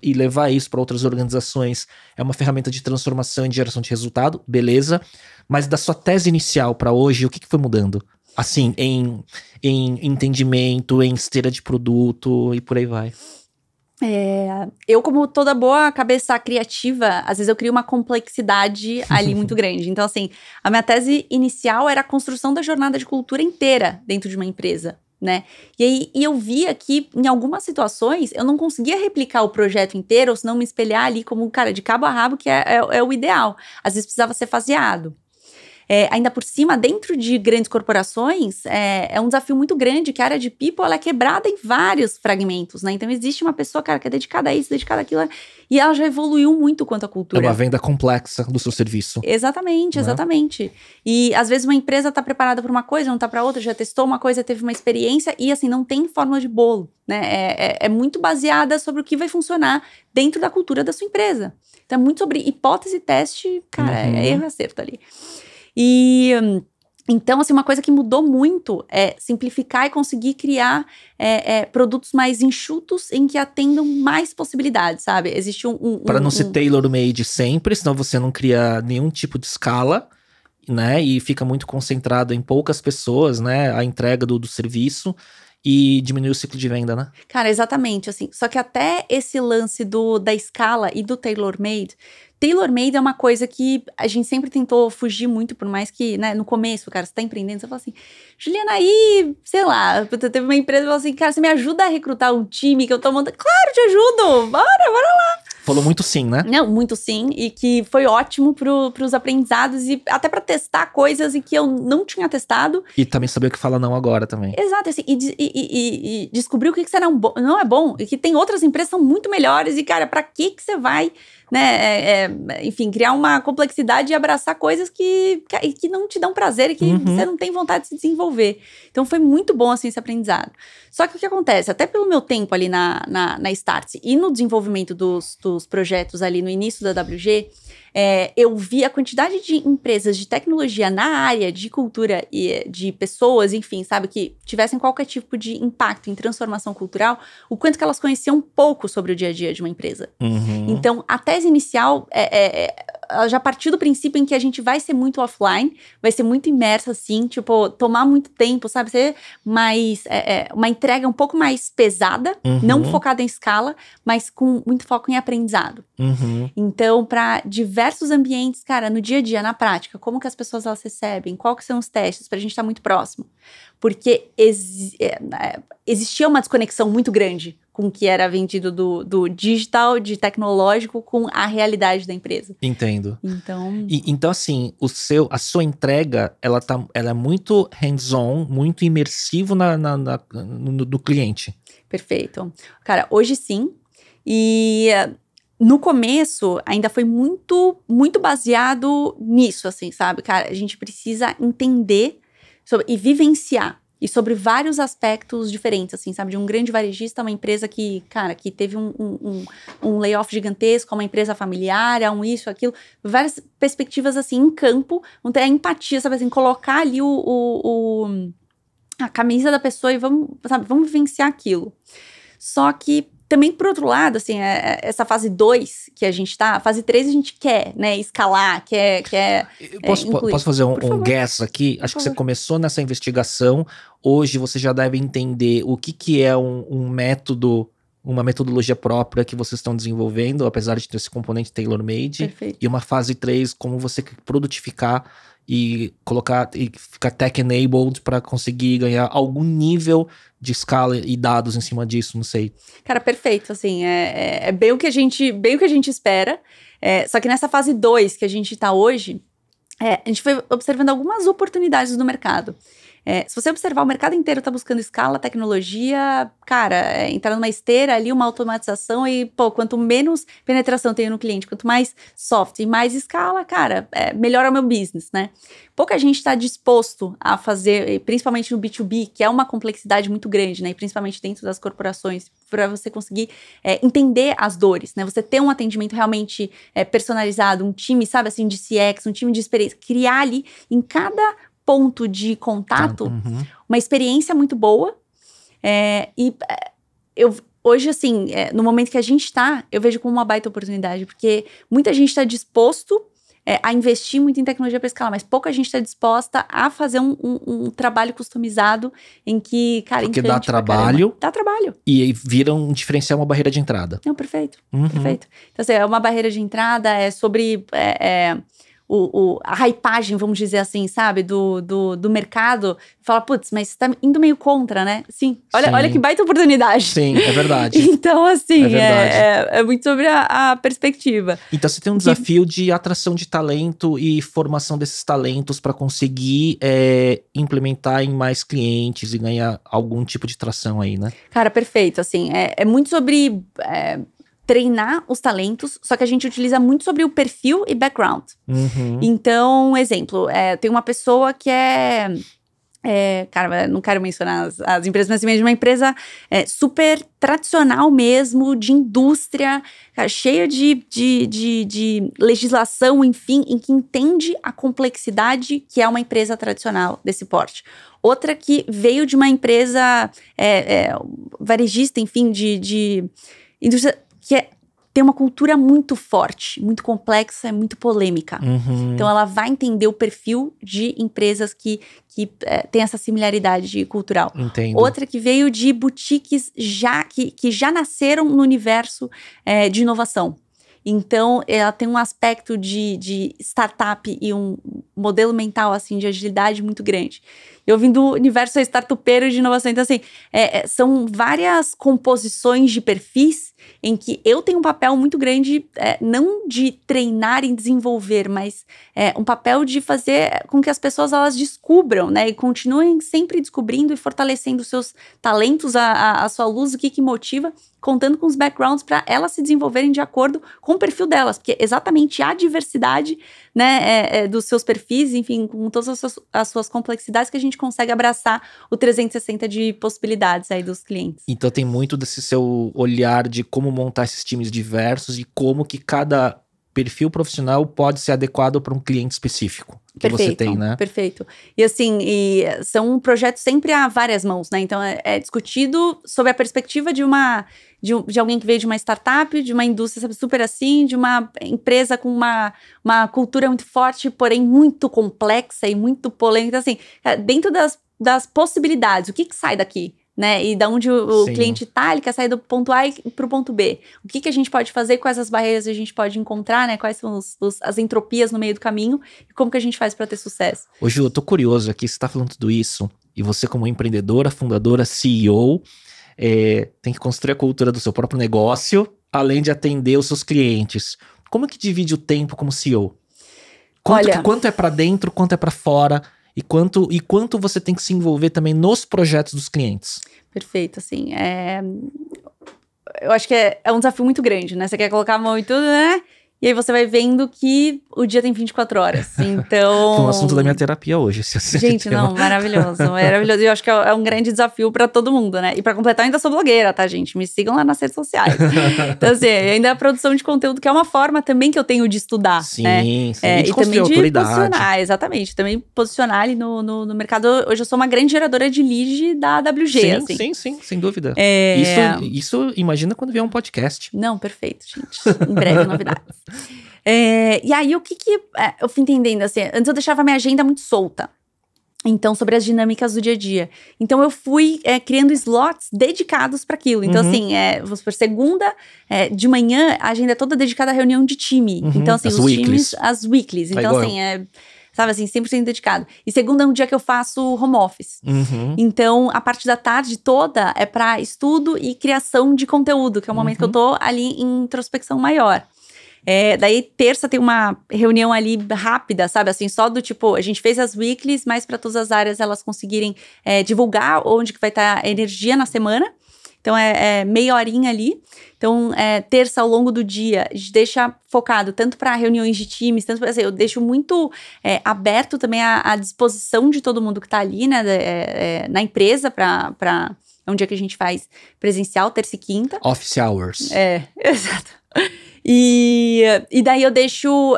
e levar isso para outras organizações é uma ferramenta de transformação e de geração de resultado, beleza. Mas da sua tese inicial para hoje, o que foi mudando? Assim, em entendimento, em esteira de produto e por aí vai. Eu, como toda boa cabeça criativa, às vezes eu crio uma complexidade ali muito grande. Então, assim, a minha tese inicial era a construção da jornada de cultura inteira dentro de uma empresa, né? E eu via que, em algumas situações, eu não conseguia replicar o projeto inteiro, ou se não me espelhar ali como, cara, de cabo a rabo, que é o ideal. Às vezes precisava ser faseado. ainda por cima, dentro de grandes corporações, é um desafio muito grande, que a área de people ela é quebrada em vários fragmentos, né? Então existe uma pessoa, cara, que é dedicada a isso, dedicada àquilo, e ela já evoluiu muito quanto à cultura. É uma venda complexa do seu serviço. Exatamente, exatamente. E às vezes uma empresa tá preparada para uma coisa, não tá para outra, já testou uma coisa, teve uma experiência, e assim, não tem fórmula de bolo, né? É muito baseada sobre o que vai funcionar dentro da cultura da sua empresa. Então é muito sobre hipótese, teste, cara, é erro e acerto ali. E então, assim, uma coisa que mudou muito é simplificar e conseguir criar produtos mais enxutos em que atendam mais possibilidades, sabe? Existe para não ser tailor-made sempre, senão você não cria nenhum tipo de escala, né? E fica muito concentrado em poucas pessoas, né? A entrega do serviço. E diminuir o ciclo de venda, né? Cara, exatamente, assim. Só que até esse lance da escala e do tailor-made... Tailor-made é uma coisa que a gente sempre tentou fugir muito, por mais que, né, no começo, cara, você tá empreendendo, você fala assim, Juliana, aí, sei lá, teve uma empresa que falou assim, cara, você me ajuda a recrutar um time que eu tô montando? Claro, te ajudo, bora lá. Falou muito sim, né? Não, muito sim, e que foi ótimo pros aprendizados e até pra testar coisas em que eu não tinha testado. E também saber o que fala não agora também. Exato, assim, e descobrir o que você não é bom, e que tem outras empresas que são muito melhores, e cara, pra que você vai, né, enfim, criar uma complexidade e abraçar coisas que não te dão prazer e que você não tem vontade de se desenvolver. Então foi muito bom, assim, esse aprendizado. Só que o que acontece, até pelo meu tempo ali na Startse e no desenvolvimento dos projetos ali no início da WG, eu vi a quantidade de empresas de tecnologia na área de cultura e de pessoas, enfim, sabe, que tivessem qualquer tipo de impacto em transformação cultural, o quanto que elas conheciam pouco sobre o dia a dia de uma empresa. Então, a tese inicial ela já partiu do princípio em que a gente vai ser muito offline, vai ser muito imersa, assim, tipo, tomar muito tempo, sabe, ser mais, uma entrega um pouco mais pesada, não focada em escala, mas com muito foco em aprendizado. Então, para diversos ambientes, cara, no dia a dia, na prática, como que as pessoas elas recebem, qual que são os testes, pra gente estar muito próximo. Porque existia uma desconexão muito grande com o que era vendido do digital, de tecnológico, com a realidade da empresa. Entendo. Então... Então, assim, a sua entrega, ela é muito hands-on, muito imersivo no cliente. Perfeito. Cara, hoje sim. E no começo, ainda foi muito, muito baseado nisso, assim, sabe? Cara, a gente precisa entender e vivenciar. E sobre vários aspectos diferentes, assim, sabe? De um grande varejista, uma empresa que, cara, que teve um layoff gigantesco, uma empresa familiar, isso, aquilo. Várias perspectivas, assim, em campo, onde a empatia, sabe? Assim, colocar ali a camisa da pessoa e vamos vivenciar aquilo. Só que também, por outro lado, assim, essa fase 2 que a gente tá, a fase 3 a gente quer, né, escalar, quer Posso fazer um guess aqui? Acho que você começou nessa investigação, hoje você já deve entender o que é um método, uma metodologia própria que vocês estão desenvolvendo, apesar de ter esse componente tailor-made. Perfeito. E uma fase 3, como você produtificar e colocar e ficar tech-enabled para conseguir ganhar algum nível de escala e dados em cima disso, não sei. Cara, perfeito, assim, é bem o que a gente espera, só que nessa fase 2 que a gente tá hoje, a gente foi observando algumas oportunidades do mercado. Se você observar, o mercado inteiro tá buscando escala, tecnologia, cara, entrar numa esteira ali, uma automatização e, quanto menos penetração eu tenho no cliente, quanto mais software e mais escala, cara, melhora o meu business, né? Pouca gente tá disposto a fazer, principalmente no B2B, que é uma complexidade muito grande, né? E principalmente dentro das corporações, para você conseguir entender as dores, né? Você ter um atendimento realmente personalizado, um time, sabe, assim, de CX, um time de experiência, criar ali em cada ponto de contato, uma experiência muito boa, hoje, assim, no momento que a gente tá, eu vejo como uma baita oportunidade, porque muita gente está disposto a investir muito em tecnologia para escalar, mas pouca gente está disposta a fazer um trabalho customizado em que, cara, porque dá trabalho. Dá trabalho. E aí vira um diferencial, uma barreira de entrada. Não, perfeito. Perfeito. Então, assim, é uma barreira de entrada, é sobre a hypagem, vamos dizer assim, sabe, do mercado, fala, putz, mas você tá indo meio contra, né? Sim, olha que baita oportunidade. Sim, é verdade. Então, assim, é muito sobre a perspectiva. Então, você tem um desafio de atração de talento e formação desses talentos para conseguir implementar em mais clientes e ganhar algum tipo de tração aí, né? Cara, perfeito, assim, é muito sobre treinar os talentos, só que a gente utiliza muito sobre o perfil e background. Então, exemplo, tem uma pessoa que cara, não quero mencionar as empresas, mas assim, de uma empresa super tradicional mesmo, de indústria, cara, cheia de legislação, enfim, em que entende a complexidade que é uma empresa tradicional desse porte. Outra que veio de uma empresa varejista, enfim, de indústria, que tem uma cultura muito forte, muito complexa, muito polêmica. Então, ela vai entender o perfil de empresas que tem essa similaridade cultural. Entendo. Outra que veio de boutiques que já nasceram no universo de inovação. Então, ela tem um aspecto de startup e um modelo mental, assim, de agilidade muito grande. Eu vim do universo startupeiro de inovação. Então, assim, são várias composições de perfis em que eu tenho um papel muito grande, não de treinar e desenvolver, mas um papel de fazer com que as pessoas elas descubram, né? E continuem sempre descobrindo e fortalecendo os seus talentos, a sua luz, o que motiva, contando com os backgrounds para elas se desenvolverem de acordo com o perfil delas, porque exatamente a diversidade, né, dos seus perfis, enfim, com todas as suas complexidades, que a gente consegue abraçar o 360 de possibilidades aí dos clientes. Então tem muito desse seu olhar de como montar esses times diversos e como que cada perfil profissional pode ser adequado para um cliente específico que você tem, né? Perfeito. E assim, são projetos sempre a várias mãos, né? Então é discutido sob a perspectiva de alguém que veio de uma startup, de uma indústria, sabe, super assim, de uma empresa com uma cultura muito forte, porém muito complexa e muito polêmica. Então, assim, dentro das possibilidades, o que sai daqui? Né? E da onde o cliente tá, ele quer sair do ponto A para o ponto B. O que a gente pode fazer, quais as barreiras a gente pode encontrar, né? Quais são as entropias no meio do caminho e como que a gente faz para ter sucesso. Ô Ju, eu tô curioso aqui, você tá falando tudo isso e você como empreendedora, fundadora, CEO, tem que construir a cultura do seu próprio negócio, além de atender os seus clientes. Como é que divide o tempo como CEO? Quanto é para dentro, quanto é para fora? E quanto você tem que se envolver também nos projetos dos clientes? Perfeito, assim, eu acho que é um desafio muito grande, né? Você quer colocar a mão e tudo, né? E aí você vai vendo que o dia tem 24 horas, então... Foi um assunto da minha terapia hoje, Gente, não, maravilhoso. E eu acho que é um grande desafio pra todo mundo, né? E pra completar, eu ainda sou blogueira, tá, gente? Me sigam lá nas redes sociais. Então, assim, ainda a produção de conteúdo, que é uma forma também que eu tenho de estudar, né? Sim, e também de posicionar, exatamente. Também posicionar ali no mercado. Hoje eu sou uma grande geradora de lead da AWG, assim. Sim, sem dúvida. Isso, imagina quando vier um podcast. Não, perfeito, gente. Em breve, novidades. E aí, o que eu fui entendendo, assim, antes eu deixava a minha agenda muito solta. Então, sobre as dinâmicas do dia a dia. Então, eu fui criando slots dedicados para aquilo. Então, assim, vamos supor, segunda de manhã, a agenda é toda dedicada à reunião de time. Então, assim, as weeklies. Então, assim, sabe assim, 100% dedicado. E segunda é um dia que eu faço home office. Então, a parte da tarde toda é para estudo e criação de conteúdo, que é o momento que eu tô ali em introspecção maior. Daí, terça tem uma reunião ali rápida, sabe? Assim, só do tipo, a gente fez as weeklies, mas para todas as áreas elas conseguirem divulgar onde que vai estar a energia na semana. Então, meia horinha ali. Então, terça, ao longo do dia, a gente deixa focado tanto para reuniões de times, tanto assim, eu deixo muito aberto também à disposição de todo mundo que está ali, né, na empresa, para é um dia que a gente faz presencial, terça e quinta. Office hours. Exato. E daí eu deixo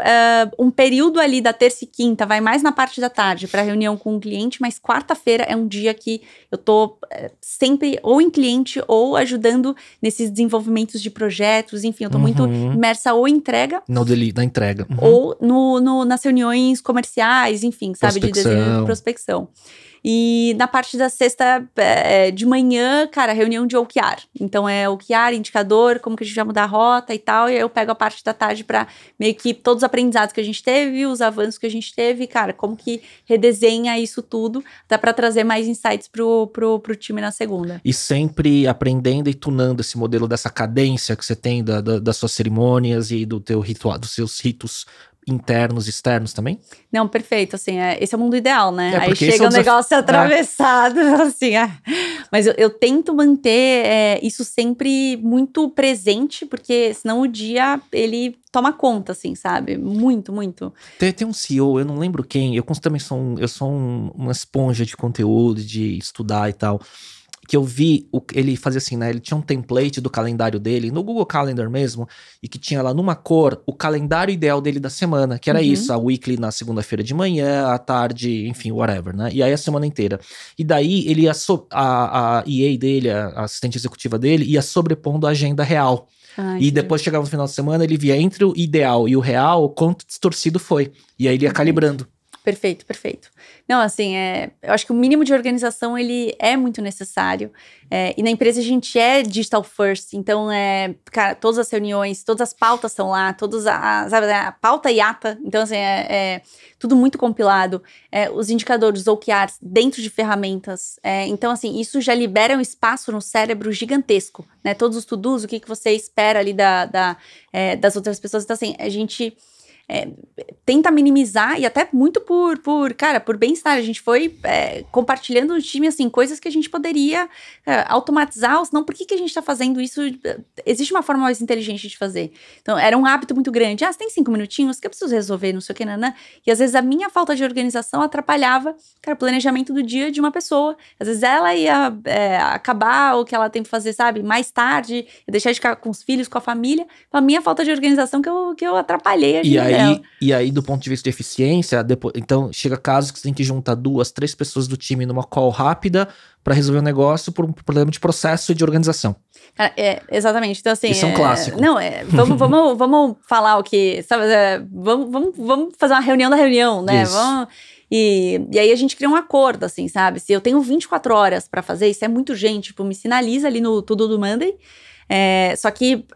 um período ali da terça e quinta, vai mais na parte da tarde para reunião com o cliente, mas quarta-feira é um dia que eu tô sempre ou em cliente ou ajudando nesses desenvolvimentos de projetos, enfim, eu tô muito imersa ou em entrega. Na entrega. Ou nas reuniões comerciais, enfim, sabe, de desenho de prospecção. E na parte da sexta de manhã, cara, reunião de OKR. Então é OKR, indicador, como que a gente vai mudar a rota e tal. E aí eu pego a parte da tarde para meio que todos os aprendizados que a gente teve, os avanços que a gente teve, cara, como que redesenha isso tudo, dá para trazer mais insights pro time na segunda. E sempre aprendendo e tunando esse modelo dessa cadência que você tem das suas cerimônias e do teu ritual, dos seus ritos internos, externos também? Não, perfeito, assim, esse é o mundo ideal, né? Aí porque chega um negócio atravessado, assim, mas eu tento manter isso sempre muito presente, porque senão o dia, ele toma conta, assim, sabe? Muito, muito. Tem um CEO, eu não lembro quem, eu também sou uma esponja de conteúdo, de estudar e tal, que eu vi, ele fazia assim, né, ele tinha um template do calendário dele, no Google Calendar mesmo, e que tinha lá numa cor, o calendário ideal dele da semana, que era isso, a weekly na segunda-feira de manhã, à tarde, enfim, whatever, né, e aí a semana inteira. E daí, ele a EA dele, a assistente executiva dele, ia sobrepondo a agenda real. E depois chegava no final de semana, ele via entre o ideal e o real, o quanto distorcido foi. E aí ele ia calibrando. Perfeito, perfeito. Não, assim, eu acho que o mínimo de organização, ele é muito necessário. E na empresa a gente é digital first, então, cara, todas as reuniões, todas as pautas estão lá, sabe, a pauta e ata, então, assim, tudo muito compilado. Os indicadores, os OKRs, dentro de ferramentas. Então, assim, isso já libera um espaço no cérebro gigantesco, né? Todos os to-dos, o que você espera ali das outras pessoas. Então, assim, a gente tenta minimizar, e até muito por bem-estar. A gente foi compartilhando no time, assim, coisas que a gente poderia automatizar, ou senão, por que a gente tá fazendo isso? Existe uma forma mais inteligente de fazer. Então, era um hábito muito grande. Você tem 5 minutinhos, que eu preciso resolver, não sei o que, nanã. E às vezes a minha falta de organização atrapalhava, cara, o planejamento do dia de uma pessoa. Às vezes ela ia acabar o que ela tem que fazer, sabe, mais tarde, deixar de ficar com os filhos, com a família. A minha falta de organização que eu atrapalhei a vida. E aí, do ponto de vista de eficiência, então chega casos que você tem que juntar 2, 3 pessoas do time numa call rápida para resolver um negócio por um problema de processo e de organização. Exatamente. Então, assim. Isso é um clássico. Não, vamos falar o que. Sabe, vamos fazer uma reunião da reunião, né? E aí a gente cria um acordo, assim, sabe? Se eu tenho 24 horas para fazer, isso é muito gente, tipo, me sinaliza ali no To-Do do Monday. Só que.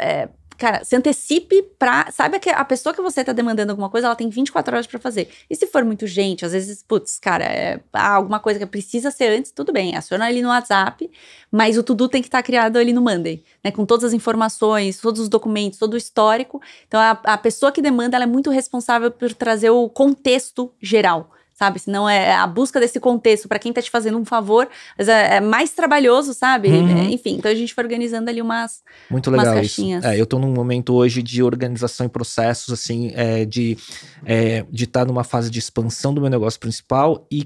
Cara, se antecipe sabe que a pessoa que você tá demandando alguma coisa, ela tem 24 horas pra fazer. E se for muito gente, às vezes, putz, cara, alguma coisa que precisa ser antes, tudo bem, aciona ali no WhatsApp, mas o to-do tem que estar criado ali no Monday, né? Com todas as informações, todos os documentos, todo o histórico. Então, a pessoa que demanda, ela é muito responsável por trazer o contexto geral, sabe? Senão a busca desse contexto para quem tá te fazendo um favor, mas é mais trabalhoso, sabe? Enfim, então a gente foi organizando ali umas caixinhas. Eu tô num momento hoje de organização e processos, assim, de estar numa fase de expansão do meu negócio principal e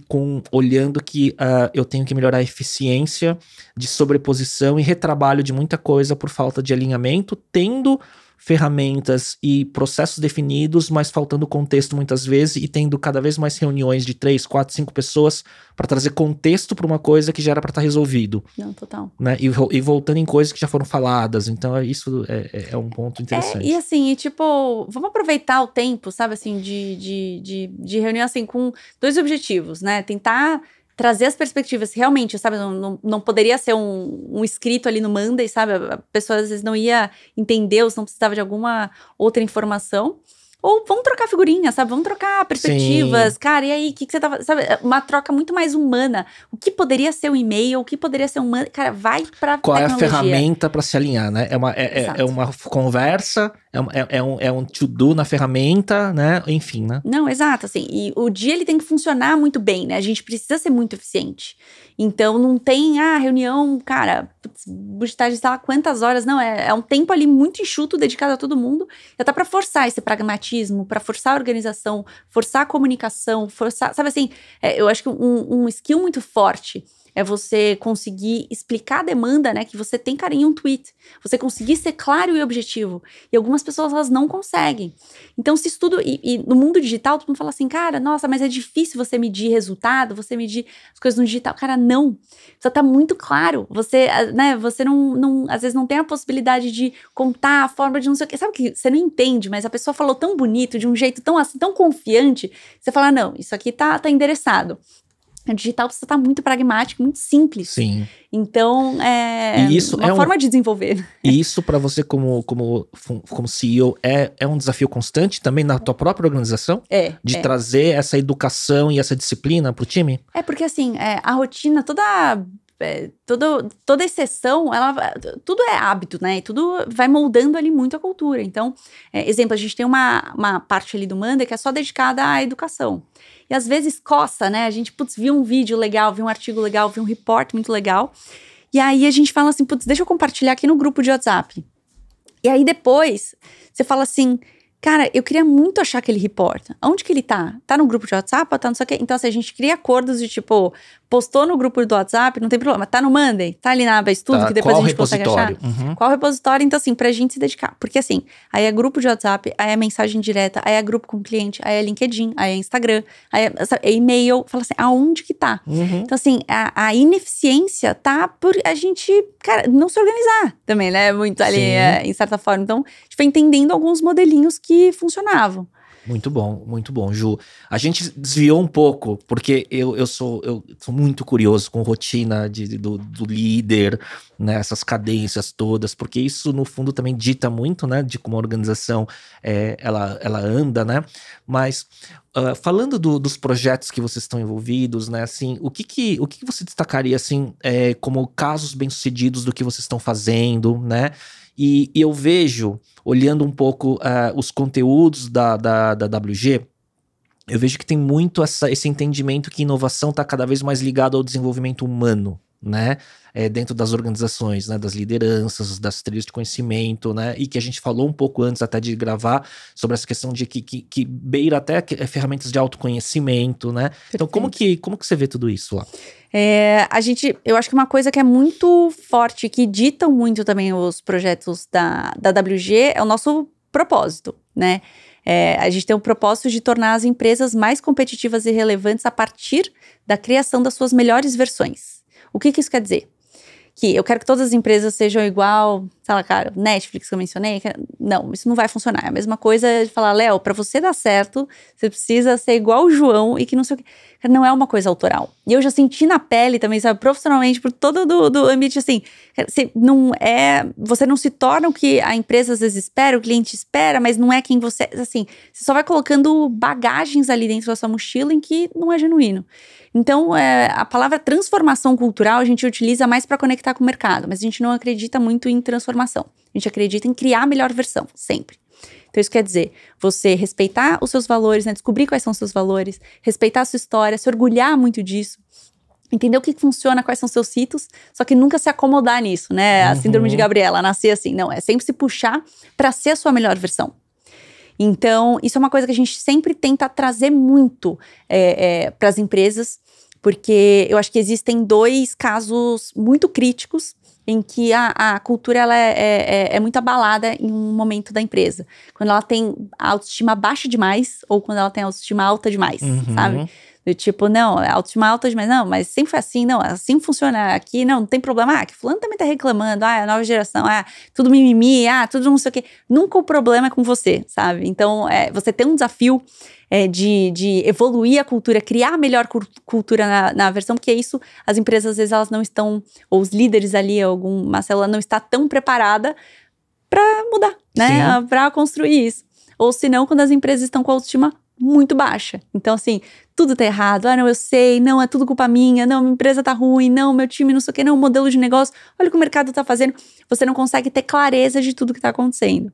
olhando que eu tenho que melhorar a eficiência de sobreposição e retrabalho de muita coisa por falta de alinhamento, tendo ferramentas e processos definidos, mas faltando contexto muitas vezes e tendo cada vez mais reuniões de 3, 4, 5 pessoas para trazer contexto para uma coisa que já era para estar resolvido. Não, total. Né? E voltando em coisas que já foram faladas, então isso é um ponto interessante. E assim, tipo, vamos aproveitar o tempo, sabe, assim, de reunião, assim, com 2 objetivos, né? Tentar trazer as perspectivas, realmente, sabe, não poderia ser um escrito ali no Monday, sabe, a pessoa às vezes não ia entender ou se não precisava de alguma outra informação, ou vamos trocar figurinha, sabe, vamos trocar perspectivas. Sim. Cara, e aí, o que você tava, sabe, uma troca muito mais humana, o que poderia ser um e-mail, o que poderia ser cara, vai pra qual tecnologia. É a ferramenta para se alinhar, né, é uma conversa, é um to-do na ferramenta, né, enfim, né. Não, exato, assim, e o dia ele tem que funcionar muito bem, né, a gente precisa ser muito eficiente, então não tem, reunião, cara, budgetar sei lá quantas horas, não, é um tempo ali muito enxuto, dedicado a todo mundo, até pra forçar esse pragmatismo, pra forçar a organização, forçar a comunicação, sabe assim, eu acho que um skill muito forte é você conseguir explicar a demanda, né, que você tem, cara, em um tweet. Você conseguir ser claro e objetivo. E algumas pessoas, elas não conseguem. Então, se estuda, e no mundo digital, todo mundo fala assim, cara, nossa, mas é difícil você medir resultado, você medir as coisas no digital. Cara, não. Só tá muito claro. Você, né, você não às vezes não tem a possibilidade de contar a forma de não sei o quê. Sabe que você não entende, mas a pessoa falou tão bonito, de um jeito tão assim, tão confiante, você fala, não, isso aqui tá endereçado. O digital precisa estar muito pragmático, muito simples. Sim. Então, E isso uma forma de desenvolver. E isso para você como CEO é um desafio constante também na tua própria organização? De trazer essa educação e essa disciplina pro time? Porque assim, a rotina, toda exceção, tudo é hábito, né? E tudo vai moldando ali muito a cultura. Então, exemplo, a gente tem uma parte ali do Monday que é só dedicada à educação. E às vezes coça, né? A gente, viu um vídeo legal, viu um artigo legal, viu um report muito legal. E aí a gente fala assim, deixa eu compartilhar aqui no grupo de WhatsApp. E aí depois, você fala assim, cara, eu queria muito achar aquele report. Onde que ele tá? Tá no grupo de WhatsApp ou tá não sei o quê? Então, assim, a gente cria acordos de tipo, postou no grupo do WhatsApp, não tem problema. Tá no Monday? Tá ali na aba estudo, que depois a gente consegue achar? Qual repositório? Então, assim, pra gente se dedicar. Porque assim, aí é grupo de WhatsApp, aí é mensagem direta, aí é grupo com cliente, aí é LinkedIn, aí é Instagram, aí é e-mail. Fala assim, aonde que tá? Então, assim, a ineficiência tá por a gente, cara, não se organizar também, né? Muito ali, em certa forma. Então, a gente foi entendendo alguns modelinhos que funcionavam. Muito bom, Ju. A gente desviou um pouco, porque eu sou muito curioso com rotina do líder, né, essas cadências todas, porque isso no fundo também dita muito, né, de como a organização ela anda, né, mas falando dos projetos que vocês estão envolvidos, né, assim, o que você destacaria, assim, como casos bem-sucedidos do que vocês estão fazendo, né? E eu vejo, olhando um pouco os conteúdos da WG, eu vejo que tem muito esse entendimento que inovação está cada vez mais ligado ao desenvolvimento humano, né? Dentro das organizações, né? Das lideranças, das trilhas de conhecimento, né? E que a gente falou um pouco antes até de gravar sobre essa questão de que beira até ferramentas de autoconhecimento, né? Perfeito. Então, como que você vê tudo isso lá? Eu acho que uma coisa que é muito forte, que ditam muito também os projetos da WG, é o nosso propósito, né? A gente tem o propósito de tornar as empresas mais competitivas e relevantes a partir da criação das suas melhores versões. O que isso quer dizer? Que eu quero que todas as empresas sejam igual, sei lá, cara, Netflix que eu mencionei. Não, isso não vai funcionar. É a mesma coisa de falar, Léo, pra você dar certo, você precisa ser igual o João e que não sei o que. Não é uma coisa autoral. E eu já senti na pele também, sabe, profissionalmente, por todo do ambiente, assim, você não se torna o que a empresa às vezes espera, o cliente espera, mas não é quem você, assim, você só vai colocando bagagens ali dentro da sua mochila em que não é genuíno. Então, a palavra transformação cultural a gente utiliza mais para conectar com o mercado, mas a gente não acredita muito em transformação. A gente acredita em criar a melhor versão, sempre. Então, isso quer dizer, você respeitar os seus valores, né? Descobrir quais são os seus valores, respeitar a sua história, se orgulhar muito disso, entender o que funciona, quais são os seus ritos, só que nunca se acomodar nisso, né? A síndrome de Gabriela, nascer assim. Não, é sempre se puxar para ser a sua melhor versão. Então, isso é uma coisa que a gente sempre tenta trazer muito para as empresas, porque eu acho que existem 2 casos muito críticos em que a cultura ela é muito abalada em um momento da empresa. Quando ela tem a autoestima baixa demais ou quando ela tem a autoestima alta demais, sabe? Do tipo, não, a autoestima alta demais, não, mas sempre foi assim, não, assim funciona aqui, não tem problema, que fulano também tá reclamando, a nova geração, tudo mimimi, tudo não sei o quê. Nunca o problema é com você, sabe? Então, você tem um desafio de evoluir a cultura, criar a melhor cultura na versão, porque isso, as empresas, às vezes, elas não estão, ou os líderes ali, alguma célula não está tão preparada para mudar, né? Para construir isso. Ou se não, quando as empresas estão com a autoestima muito baixa. Então, assim, tudo tá errado. Não, eu sei, não, é tudo culpa minha, não, minha empresa tá ruim, não, meu time não sei o que, não, o modelo de negócio, olha o que o mercado tá fazendo. Você não consegue ter clareza de tudo que tá acontecendo.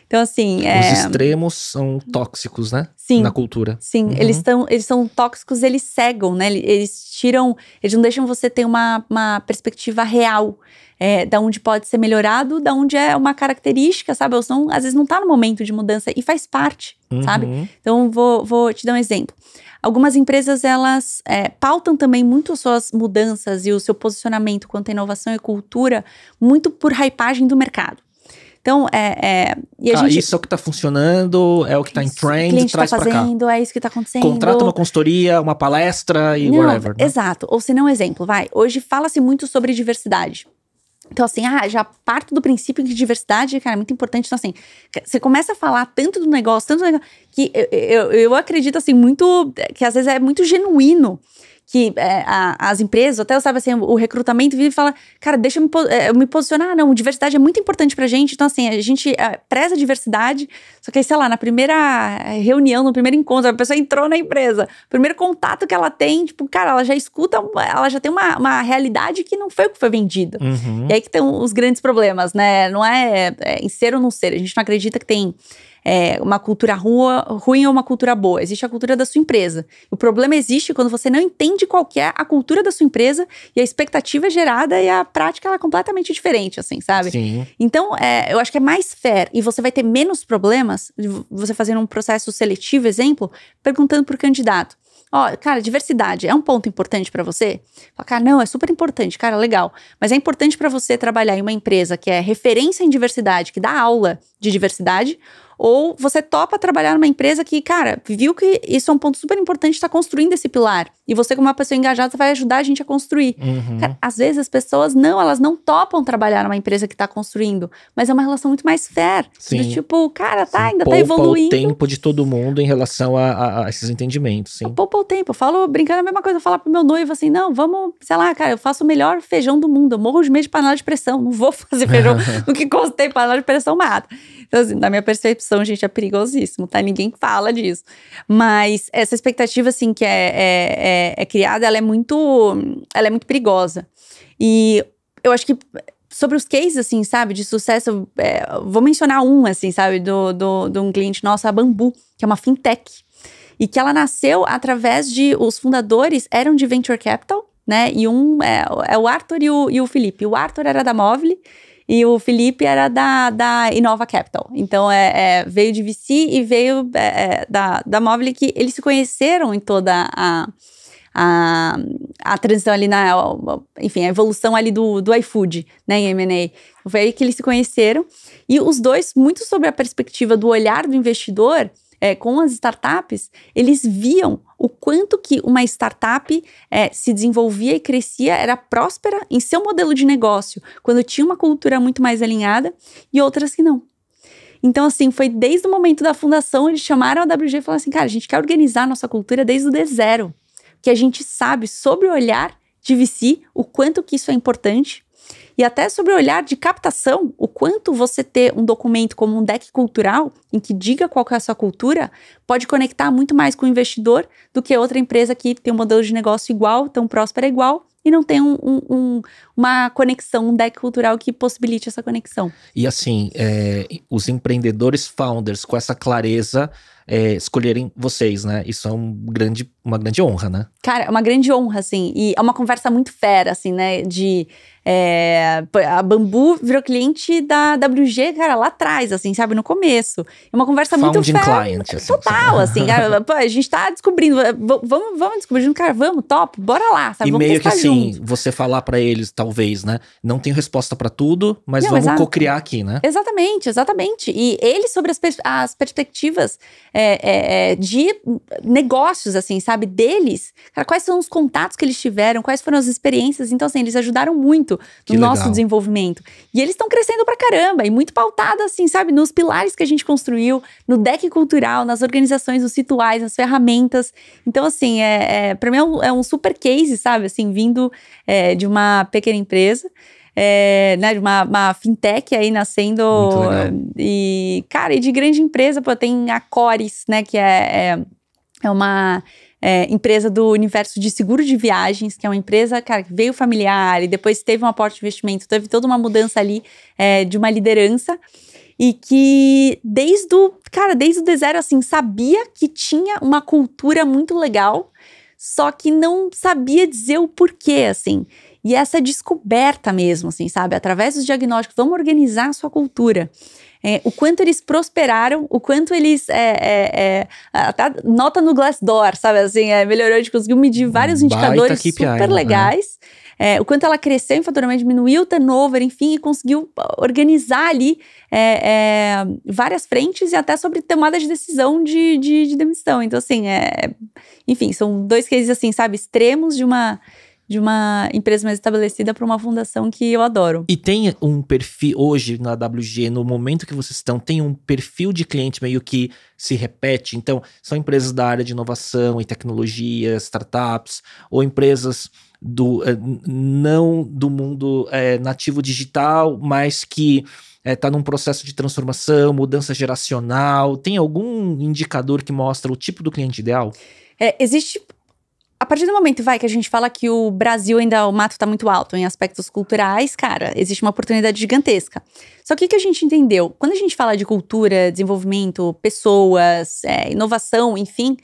Então, assim, os extremos são tóxicos, né? Sim. Na cultura. Sim, eles são tóxicos, eles cegam, né? Eles não deixam você ter uma perspectiva real da onde pode ser melhorado, da onde é uma característica, sabe? Ou senão, às vezes não tá no momento de mudança e faz parte, sabe? Então, vou te dar um exemplo. Algumas empresas, elas pautam também muito as suas mudanças e o seu posicionamento quanto a inovação e cultura muito por hypagem do mercado. Então, isso é o que tá funcionando, é o que tá em trend, traz pra cá. É isso que tá acontecendo. Contrata uma consultoria, uma palestra e whatever. Né? Exato. Ou se não, exemplo, hoje fala-se muito sobre diversidade. Então, assim, já parto do princípio que diversidade, cara, é muito importante. Então, assim, você começa a falar tanto do negócio, que eu acredito, assim, muito, que às vezes é muito genuíno, que as empresas, até sabe assim, o recrutamento vive e fala, cara, deixa eu me posicionar, não, diversidade é muito importante pra gente, então assim, a gente preza a diversidade, só que aí, sei lá, na primeira reunião, no primeiro encontro, a pessoa entrou na empresa, o primeiro contato que ela tem, tipo, cara, ela já escuta, ela já tem uma realidade que não foi o que foi vendido. E aí que tem os grandes problemas, né, não é em ser ou não ser, a gente não acredita que tem uma cultura ruim ou uma cultura boa. Existe a cultura da sua empresa. O problema existe quando você não entende qual que é a cultura da sua empresa e a expectativa é gerada e a prática ela é completamente diferente, assim, sabe? Sim. Então, eu acho que é mais fair e você vai ter menos problemas você fazendo um processo seletivo, exemplo, perguntando pro candidato. Cara, diversidade é um ponto importante pra você? Fala, cara, não, é super importante, cara, legal. Mas é importante pra você trabalhar em uma empresa que é referência em diversidade, que dá aula de diversidade, ou você topa trabalhar numa empresa que, cara, viu que isso é um ponto super importante, está construindo esse pilar. E você, como uma pessoa engajada, vai ajudar a gente a construir. Cara, às vezes as pessoas elas não topam trabalhar numa empresa que está construindo, mas é uma relação muito mais fair. Sim. Do tipo, cara, ainda poupa tá evoluindo. O tempo de todo mundo em relação a esses entendimentos, sim. Poupa o tempo. Eu falo, brincando a mesma coisa, eu falo pro meu noivo assim, não, vamos, sei lá, cara, eu faço o melhor feijão do mundo, eu morro de medo de panela de pressão, não vou fazer feijão do que gostei, panela de pressão mata. Então, assim, na minha percepção, gente, é perigosíssimo, tá? Ninguém fala disso. Mas essa expectativa, assim, que é criada, ela é muito perigosa. E eu acho que sobre os cases, assim, sabe, de sucesso, vou mencionar um, assim, sabe, de um cliente nosso, a Bambu, que é uma fintech. E que ela nasceu através os fundadores eram de Venture Capital, né? E é o Arthur e o Felipe. O Arthur era da Movile e o Felipe era da Innova Capital. Então, veio de VC e veio da Movile, que eles se conheceram em toda a transição ali, enfim, a evolução ali do iFood, né, em M&A. Foi aí que eles se conheceram. E os dois, muito sobre a perspectiva do olhar do investidor, com as startups, eles viam o quanto que uma startup se desenvolvia e crescia, era próspera em seu modelo de negócio, quando tinha uma cultura muito mais alinhada, e outras que não. Então, assim, foi desde o momento da fundação, eles chamaram a WG e falaram assim, cara, a gente quer organizar a nossa cultura desde o D0, que a gente sabe sobre o olhar de VC, o quanto que isso é importante, e até sobre o olhar de captação, o quanto você ter um documento como um deck cultural, em que diga qual que é a sua cultura, pode conectar muito mais com o investidor do que outra empresa que tem um modelo de negócio igual, tão próspera igual, e não tem uma conexão, um deck cultural que possibilite essa conexão. E assim, os empreendedores founders com essa clareza escolherem vocês, né? Isso é uma grande honra, né? Cara, é uma grande honra, assim, e é uma conversa muito fera, assim, né, a Bambu virou cliente da WG, cara, lá atrás, assim, sabe, no começo. É uma conversa muito fera. Client, assim, total, assim, cara, pô, a gente tá descobrindo, vamos descobrindo, cara, vamos, top, bora lá, sabe, e vamos meio que assim, junto. você falar pra eles, talvez, né, não tenho resposta pra tudo, mas vamos co-criar aqui, né? Exatamente. E eles sobre as perspectivas de negócios, assim, sabe, deles, cara, quais são os contatos que eles tiveram, quais foram as experiências, então assim, eles ajudaram muito no nosso desenvolvimento. E eles estão crescendo pra caramba, e muito pautado, assim, sabe, nos pilares que a gente construiu, no deck cultural, nas organizações, nos rituais, nas ferramentas. Então, assim, pra mim é um super case, sabe, assim, vindo de uma pequena empresa, né, de uma fintech aí nascendo. Muito legal. E, cara, e de grande empresa, pô, tem a Cores, né, que é uma empresa do universo de seguro de viagens, que é uma empresa, cara, que veio familiar e depois teve um aporte de investimento, teve toda uma mudança ali de uma liderança e que desde o D0, assim, sabia que tinha uma cultura muito legal, só que não sabia dizer o porquê, assim. E essa descoberta mesmo, assim, sabe? Através dos diagnósticos, vamos organizar a sua cultura. O quanto eles prosperaram, o quanto eles até nota no Glassdoor, sabe, assim, melhorou, a gente conseguiu medir vários indicadores KPI, super legais, o quanto ela cresceu em faturamento, diminuiu o turnover, enfim, e conseguiu organizar ali várias frentes e até sobre tomada de decisão de demissão. Então, assim, enfim, são dois cases, assim, sabe, extremos de uma uma empresa mais estabelecida para uma fundação que eu adoro. E tem um perfil, hoje na WG, no momento que vocês estão, tem um perfil de cliente meio que se repete? Então, são empresas da área de inovação e tecnologia, startups, ou empresas não do mundo nativo digital, mas que está num processo de transformação, mudança geracional? Tem algum indicador que mostra o tipo do cliente ideal? Existe... A partir do momento, que a gente fala que o Brasil ainda, o mato tá muito alto em aspectos culturais, cara, existe uma oportunidade gigantesca. Só que o que a gente entendeu? Quando a gente fala de cultura, desenvolvimento, pessoas, inovação, enfim,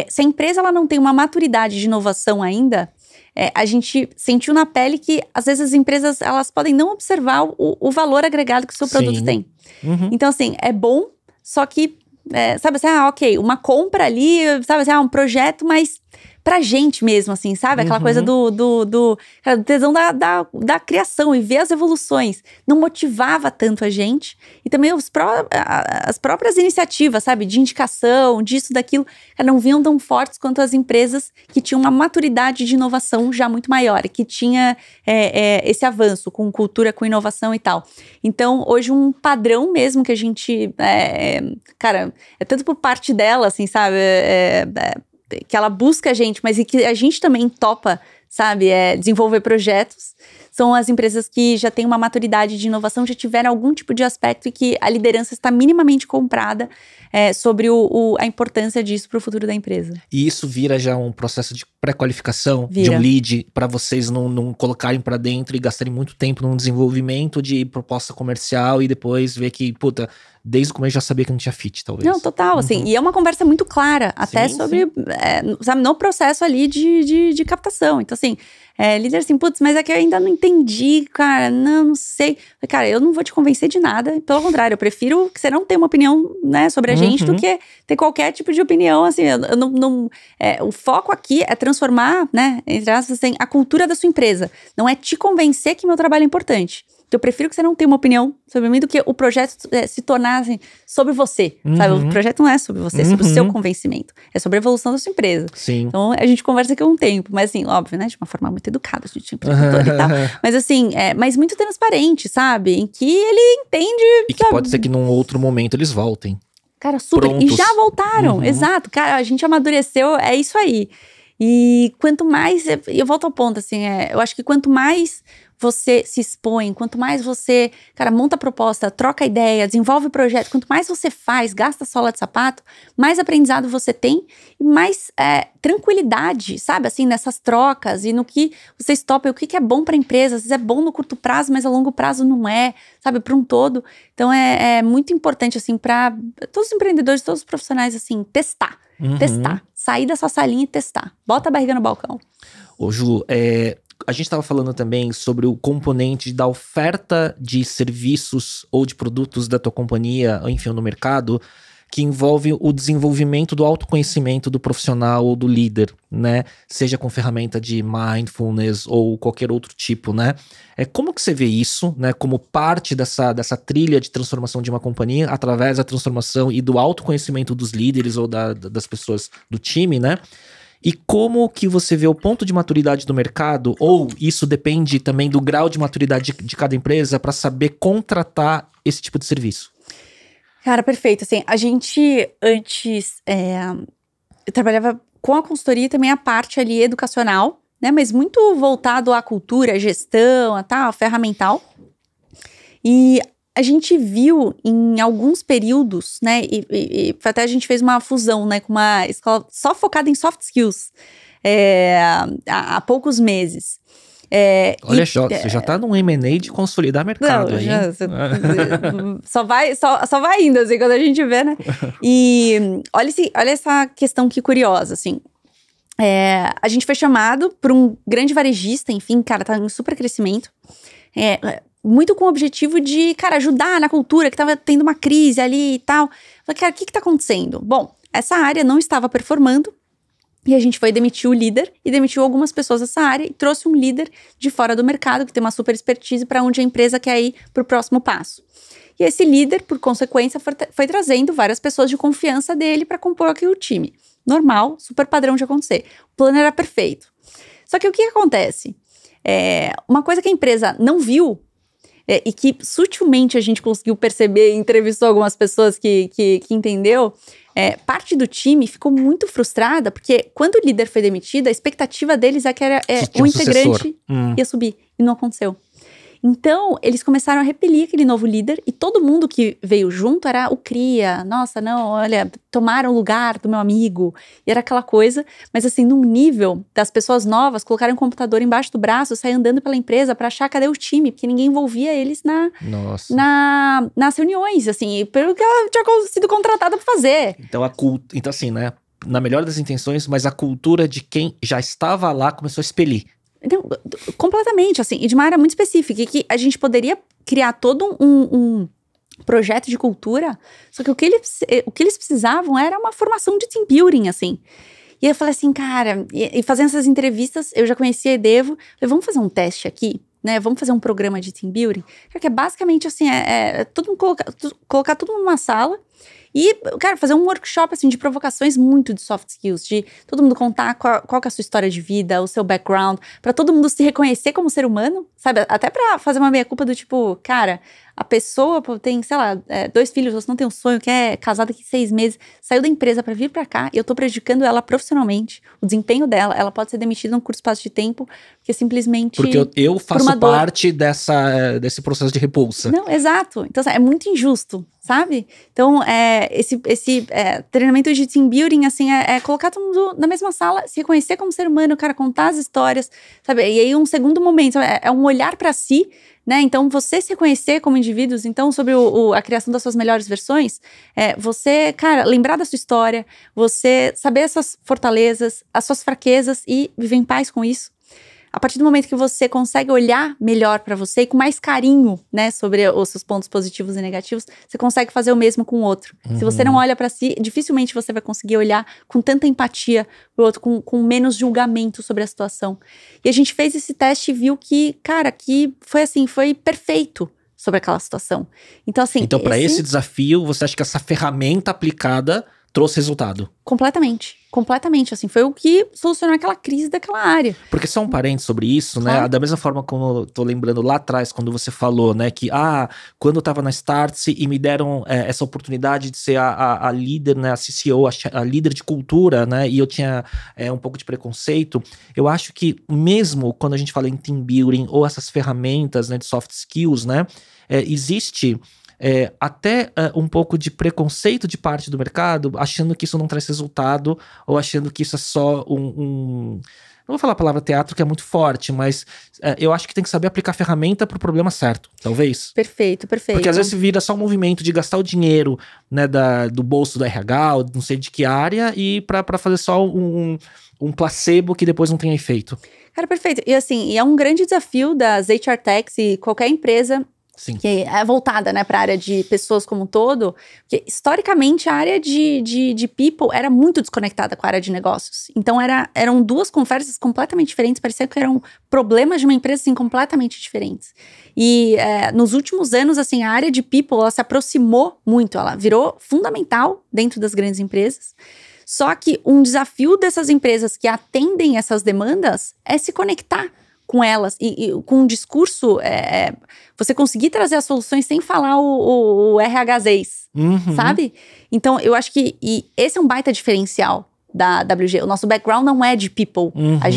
se a empresa ela não tem uma maturidade de inovação ainda, a gente sentiu na pele que, às vezes, as empresas elas podem não observar o valor agregado que o seu produto tem. Uhum. Então, assim, é bom, só que, sabe assim, ok, uma compra ali, sabe assim, um projeto, mas... pra gente mesmo, assim, sabe? Aquela coisa do tesão da criação e ver as evoluções. Não motivava tanto a gente. E também as próprias iniciativas, sabe? De indicação, disso, daquilo, não vinham tão fortes quanto as empresas que tinham uma maturidade de inovação já muito maior. Que tinha esse avanço com cultura, com inovação e tal. Então, hoje, um padrão mesmo que a gente... cara, é tanto por parte dela, assim, sabe? Que ela busca a gente, mas e que a gente também topa, sabe, desenvolver projetos, são as empresas que já têm uma maturidade de inovação, já tiveram algum tipo de aspecto e que a liderança está minimamente comprada sobre a importância disso para o futuro da empresa. E isso vira já um processo de pré-qualificação, de um lead, para vocês não colocarem para dentro e gastarem muito tempo num desenvolvimento de proposta comercial e depois ver que, puta, desde o começo já sabia que não tinha fit, talvez. Não, total, assim, e é uma conversa muito clara, até sobre, sabe, no processo ali de captação. Então, assim, líder assim, putz, mas é que eu ainda não entendi, cara, não sei. Cara, eu não vou te convencer de nada, pelo contrário, eu prefiro que você não tenha uma opinião, né, sobre a gente do que ter qualquer tipo de opinião, assim, o foco aqui é transformar, né, entre aspas, assim, a cultura da sua empresa, não é te convencer que meu trabalho é importante. Então, eu prefiro que você não tenha uma opinião sobre mim do que o projeto se tornar assim, sobre você, sabe? O projeto não é sobre você, é sobre o seu convencimento. É sobre a evolução da sua empresa. Sim. Então, a gente conversa aqui há um tempo, mas assim, óbvio, né? De uma forma muito educada, a gente empreendedor e tal. Mas assim, mas muito transparente, sabe? Em que ele entende... E que pode ser que num outro momento eles voltem. Cara, super. Prontos. E já voltaram, exato. Cara, a gente amadureceu, é isso aí. E quanto mais... Eu volto ao ponto, assim, eu acho que quanto mais... você se expõe, quanto mais você, cara, monta a proposta, troca ideia, desenvolve o projeto, quanto mais você faz, gasta sola de sapato, mais aprendizado você tem e mais tranquilidade, sabe, assim, nessas trocas e no que vocês topam, o que é bom para a empresa, às vezes é bom no curto prazo, mas a longo prazo não é, sabe, para um todo. Então é muito importante, assim, para todos os empreendedores, todos os profissionais, assim, testar, sair da sua salinha e testar, bota a barriga no balcão. Ô Ju, a gente estava falando também sobre o componente da oferta de serviços ou de produtos da tua companhia, enfim, no mercado, que envolve o desenvolvimento do autoconhecimento do profissional ou do líder, né? Seja com ferramenta de mindfulness ou qualquer outro tipo, né? Como que você vê isso, né? Como parte dessa trilha de transformação de uma companhia, através da transformação e do autoconhecimento dos líderes ou das pessoas do time, né? E como que você vê o ponto de maturidade do mercado, ou isso depende também do grau de maturidade de cada empresa para saber contratar esse tipo de serviço? Cara, perfeito. Assim, a gente antes eu trabalhava com a consultoria e também a parte ali educacional, né? Mas muito voltado à cultura, gestão, tal, ferramental. E a gente viu em alguns períodos, né, e até a gente fez uma fusão, né, com uma escola só focada em soft skills há poucos meses. Olha só, você já tá num M&A de consolidar mercado aí. Só vai indo, assim, quando a gente vê, né? E olha essa questão que curiosa, assim. A gente foi chamado por um grande varejista, enfim, cara, tá em super crescimento. Muito com o objetivo de, cara, ajudar na cultura, que tava tendo uma crise ali e tal. Falei, cara, o que tá acontecendo? Bom, essa área não estava performando e a gente foi demitir o líder e demitiu algumas pessoas dessa área e trouxe um líder de fora do mercado que tem uma super expertise para onde a empresa quer ir pro próximo passo. E esse líder, por consequência, foi trazendo várias pessoas de confiança dele para compor aqui o time. Normal, super padrão de acontecer. O plano era perfeito. Só que o que acontece? Uma coisa que a empresa não viu, e que sutilmente a gente conseguiu perceber, entrevistou algumas pessoas que entendeu, parte do time ficou muito frustrada, porque quando o líder foi demitido, a expectativa deles é que o integrante ia subir, e não aconteceu. Então, eles começaram a repelir aquele novo líder, e todo mundo que veio junto era o cria. Nossa, não, olha, tomaram o lugar do meu amigo. E era aquela coisa, mas assim, num nível das pessoas novas, colocaram um computador embaixo do braço, saíram andando pela empresa pra achar cadê o time, porque ninguém envolvia eles nas reuniões, assim, pelo que ela tinha sido contratada pra fazer. Então, então assim, né, na melhor das intenções, mas a cultura de quem já estava lá começou a expelir. Então, completamente, assim, e de uma área muito específica, e que a gente poderia criar todo um projeto de cultura, só que o que eles precisavam era uma formação de team building, assim. E aí eu falei assim, cara, e fazendo essas entrevistas, eu já conhecia a Edevo, falei, vamos fazer um teste aqui, né, vamos fazer um programa de team building, que é basicamente assim, todo mundo colocar tudo numa sala, e, cara, fazer um workshop, assim, de provocações muito de soft skills, de todo mundo contar qual que é a sua história de vida, o seu background, pra todo mundo se reconhecer como ser humano, sabe? Até pra fazer uma meia-culpa do tipo, cara, a pessoa tem, sei lá, 2 filhos, você não tem um sonho, que é casada aqui 6 meses, saiu da empresa pra vir pra cá, e eu tô prejudicando ela profissionalmente, o desempenho dela, ela pode ser demitida num curto espaço de tempo, porque simplesmente... Porque eu faço parte desse processo de repulsa. Não, exato. Então, é muito injusto, sabe? Então, esse treinamento de team building, assim, colocar todo mundo na mesma sala, se reconhecer como ser humano, cara, contar as histórias, sabe? E aí, um segundo momento, sabe? É um olhar pra si, né? Então, você se reconhecer como indivíduos, então, sobre a criação das suas melhores versões, você, cara, lembrar da sua história, você saber as suas fortalezas, as suas fraquezas e viver em paz com isso. A partir do momento que você consegue olhar melhor pra você e com mais carinho, né, sobre os seus pontos positivos e negativos, você consegue fazer o mesmo com o outro. Se você não olha pra si, dificilmente você vai conseguir olhar com tanta empatia pro outro, com menos julgamento sobre a situação. E a gente fez esse teste e viu que, cara, que foi assim, foi perfeito sobre aquela situação. Então, assim... Então, pra esse desafio, você acha que essa ferramenta aplicada trouxe resultado? Completamente, assim, foi o que solucionou aquela crise daquela área. Porque só um parênteses sobre isso, né, da mesma forma como eu tô lembrando lá atrás, quando você falou, né, que, quando eu tava na Startse e me deram essa oportunidade de ser a líder, né, a CCO, a líder de cultura, né, e eu tinha um pouco de preconceito, eu acho que mesmo quando a gente fala em team building ou essas ferramentas, né, de soft skills, né, existe... até um pouco de preconceito de parte do mercado, achando que isso não traz resultado, ou achando que isso é só não vou falar a palavra teatro, que é muito forte, mas eu acho que tem que saber aplicar a ferramenta pro problema certo, talvez. Perfeito. Porque às vezes vira só um movimento de gastar o dinheiro, né, do bolso do RH, ou não sei de que área, e pra fazer só um placebo que depois não tem efeito. Cara, perfeito. E assim, é um grande desafio das HR Techs e qualquer empresa... Sim. Que é voltada, né, para a área de pessoas como um todo, porque historicamente a área de people era muito desconectada com a área de negócios. Então eram 2 conversas completamente diferentes, parecia que eram problemas de uma empresa assim, completamente diferentes. E nos últimos anos, assim, a área de people ela se aproximou muito, ela virou fundamental dentro das grandes empresas. Só que um desafio dessas empresas que atendem essas demandas é se conectar com elas, e com um discurso, você conseguir trazer as soluções sem falar o RHZs, sabe? Então, eu acho que esse é um baita diferencial da WG. O nosso background não é de people. A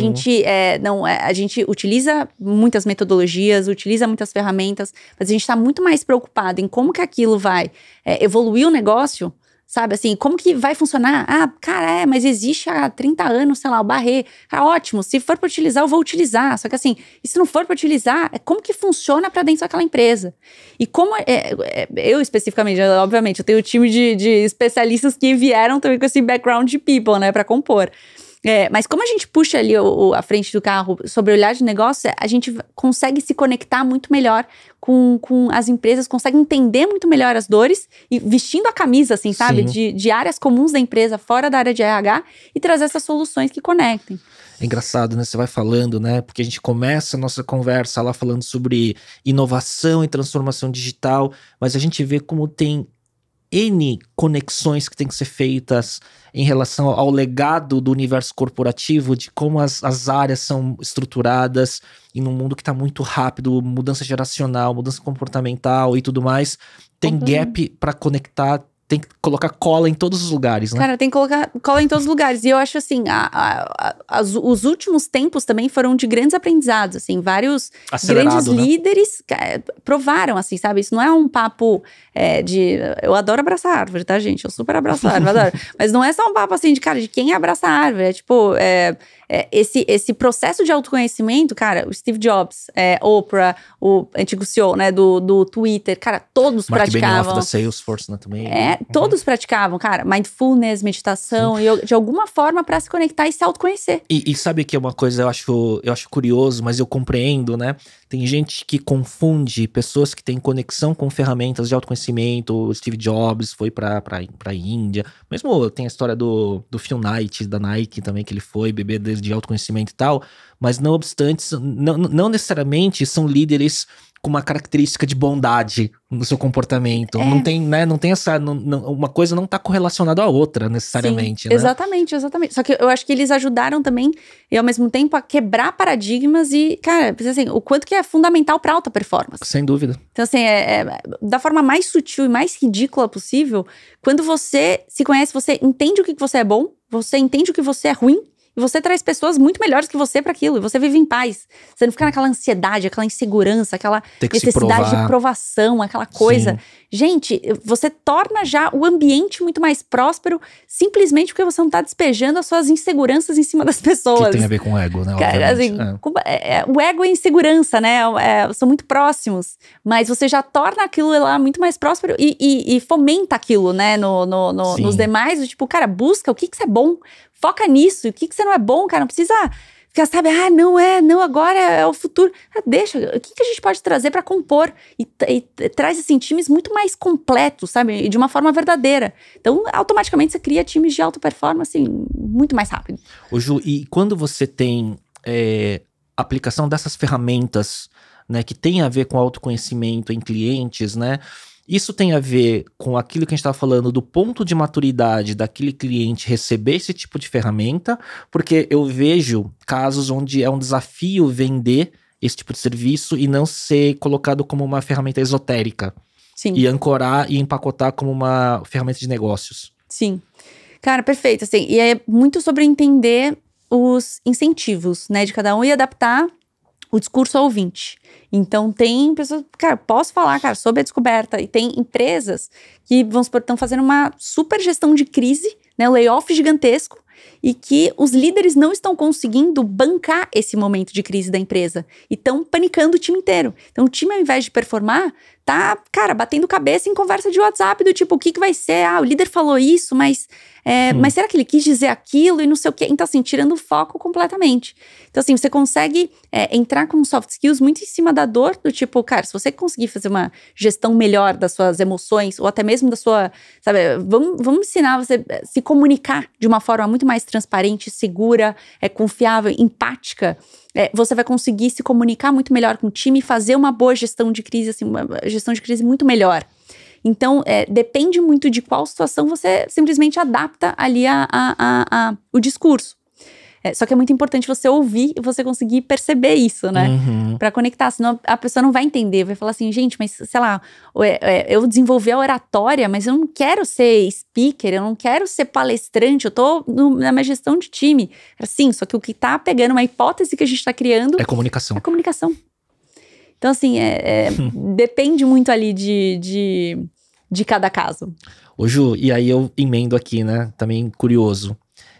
gente utiliza muitas metodologias, utiliza muitas ferramentas, mas a gente está muito mais preocupado em como que aquilo vai evoluir o negócio, sabe, assim, como que vai funcionar? Cara, mas existe há 30 anos, sei lá, o Barré. Ótimo, se for para utilizar, eu vou utilizar. Só que assim, e se não for para utilizar, como que funciona para dentro daquela empresa? E como, eu especificamente, obviamente, eu tenho um time de especialistas que vieram também com esse background de people, né, para compor. Mas como a gente puxa ali a frente do carro sobre o olhar de negócio, a gente consegue se conectar muito melhor com as empresas, consegue entender muito melhor as dores e vestindo a camisa, assim, sabe? De áreas comuns da empresa, fora da área de RH, e trazer essas soluções que conectem. É engraçado, né? Você vai falando, né? Porque a gente começa a nossa conversa lá falando sobre inovação e transformação digital, mas a gente vê como tem N conexões que tem que ser feitas em relação ao legado do universo corporativo, de como as áreas são estruturadas e num mundo que está muito rápido, mudança geracional, mudança comportamental e tudo mais. Tem gap para conectar, tem que colocar cola em todos os lugares, né? Cara, tem que colocar cola em todos os lugares. E eu acho assim, os últimos tempos também foram de grandes aprendizados, assim, vários grandes líderes provaram, assim, sabe? Isso não é um papo eu adoro abraçar a árvore, tá, gente? Eu super abraço a árvore, adoro. Mas não é só um papo, assim, de cara, de quem abraça a árvore. É tipo, esse processo de autoconhecimento, cara, o Steve Jobs, Oprah, o antigo CEO, né, do Twitter, cara, todos praticavam. Mark Benioff da Salesforce, né, também. Todos praticavam, cara, mindfulness, meditação, e de alguma forma para se conectar e se autoconhecer. E sabe que é uma coisa eu acho curioso, mas eu compreendo, né? Tem gente que confunde pessoas que têm conexão com ferramentas de autoconhecimento. O Steve Jobs foi pra Índia. Mesmo tem a história do Phil Knight, da Nike também, que ele foi beber de autoconhecimento e tal. Mas não obstante, não necessariamente são líderes com uma característica de bondade no seu comportamento. Não tem, né? Não tem essa... uma coisa não tá correlacionada à outra, necessariamente. Sim, né? Exatamente. Só que eu acho que eles ajudaram também, e ao mesmo tempo, a quebrar paradigmas e, cara, assim, o quanto que é fundamental pra alta performance. Sem dúvida. Então, assim, da forma mais sutil e mais ridícula possível, quando você se conhece, você entende o que você é bom, você entende o que você é ruim, e você traz pessoas muito melhores que você para aquilo. E você vive em paz. Você não fica naquela ansiedade, aquela insegurança, aquela necessidade de aprovação, aquela coisa. Sim. Gente, você torna já o ambiente muito mais próspero simplesmente porque você não tá despejando as suas inseguranças em cima das pessoas. Que tem a ver com o ego, né? Cara, assim, o ego e a insegurança, né? São muito próximos. Mas você já torna aquilo lá muito mais próspero e fomenta aquilo, né? Nos demais. Tipo, cara, busca o que você é bom. Foca nisso, o que você não é bom, cara, não precisa ficar, sabe, não, agora é o futuro. Deixa, o que a gente pode trazer pra compor e traz, assim, times muito mais completos, sabe, e de uma forma verdadeira. Então, automaticamente você cria times de alta performance, assim, muito mais rápido. Ô Ju, e quando você tem aplicação dessas ferramentas, né, que tem a ver com autoconhecimento em clientes, né, isso tem a ver com aquilo que a gente estava falando do ponto de maturidade daquele cliente receber esse tipo de ferramenta, porque eu vejo casos onde é um desafio vender esse tipo de serviço e não ser colocado como uma ferramenta esotérica. Sim. E ancorar e empacotar como uma ferramenta de negócios. Sim. Cara, perfeito. Assim, e é muito sobre entender os incentivos, né, de cada um e adaptar o discurso ao ouvinte. Então, tem pessoas... Cara, posso falar, cara, sobre a descoberta. E tem empresas que, vamos supor, estão fazendo uma super gestão de crise, né? Um layoff gigantesco. E que os líderes não estão conseguindo bancar esse momento de crise da empresa. E estão panicando o time inteiro. Então, o time, ao invés de performar, tá, cara, batendo cabeça em conversa de WhatsApp do tipo, o que vai ser? O líder falou isso, mas será que ele quis dizer aquilo e não sei o quê? Então, assim, tirando o foco completamente. Então, assim, você consegue entrar com soft skills muito em cima da dor, do tipo, cara, se você conseguir fazer uma gestão melhor das suas emoções, ou até mesmo da sua, sabe, vamos ensinar você a se comunicar de uma forma muito mais transparente, segura, confiável, empática. Você vai conseguir se comunicar muito melhor com o time e fazer uma boa gestão de crise, assim, uma gestão de crise muito melhor. Então, depende muito de qual situação você simplesmente adapta ali o discurso. Só que é muito importante você ouvir e você conseguir perceber isso, né? Uhum. Pra conectar, senão a pessoa não vai entender. Vai falar assim, gente, mas sei lá, eu desenvolvi a oratória, mas eu não quero ser speaker, eu não quero ser palestrante, eu tô na minha gestão de time. Sim, só que o que tá pegando uma hipótese que a gente tá criando... É comunicação. É comunicação. Então, assim, depende muito ali de cada caso. Ô Ju, e aí eu emendo aqui, né? Também curioso.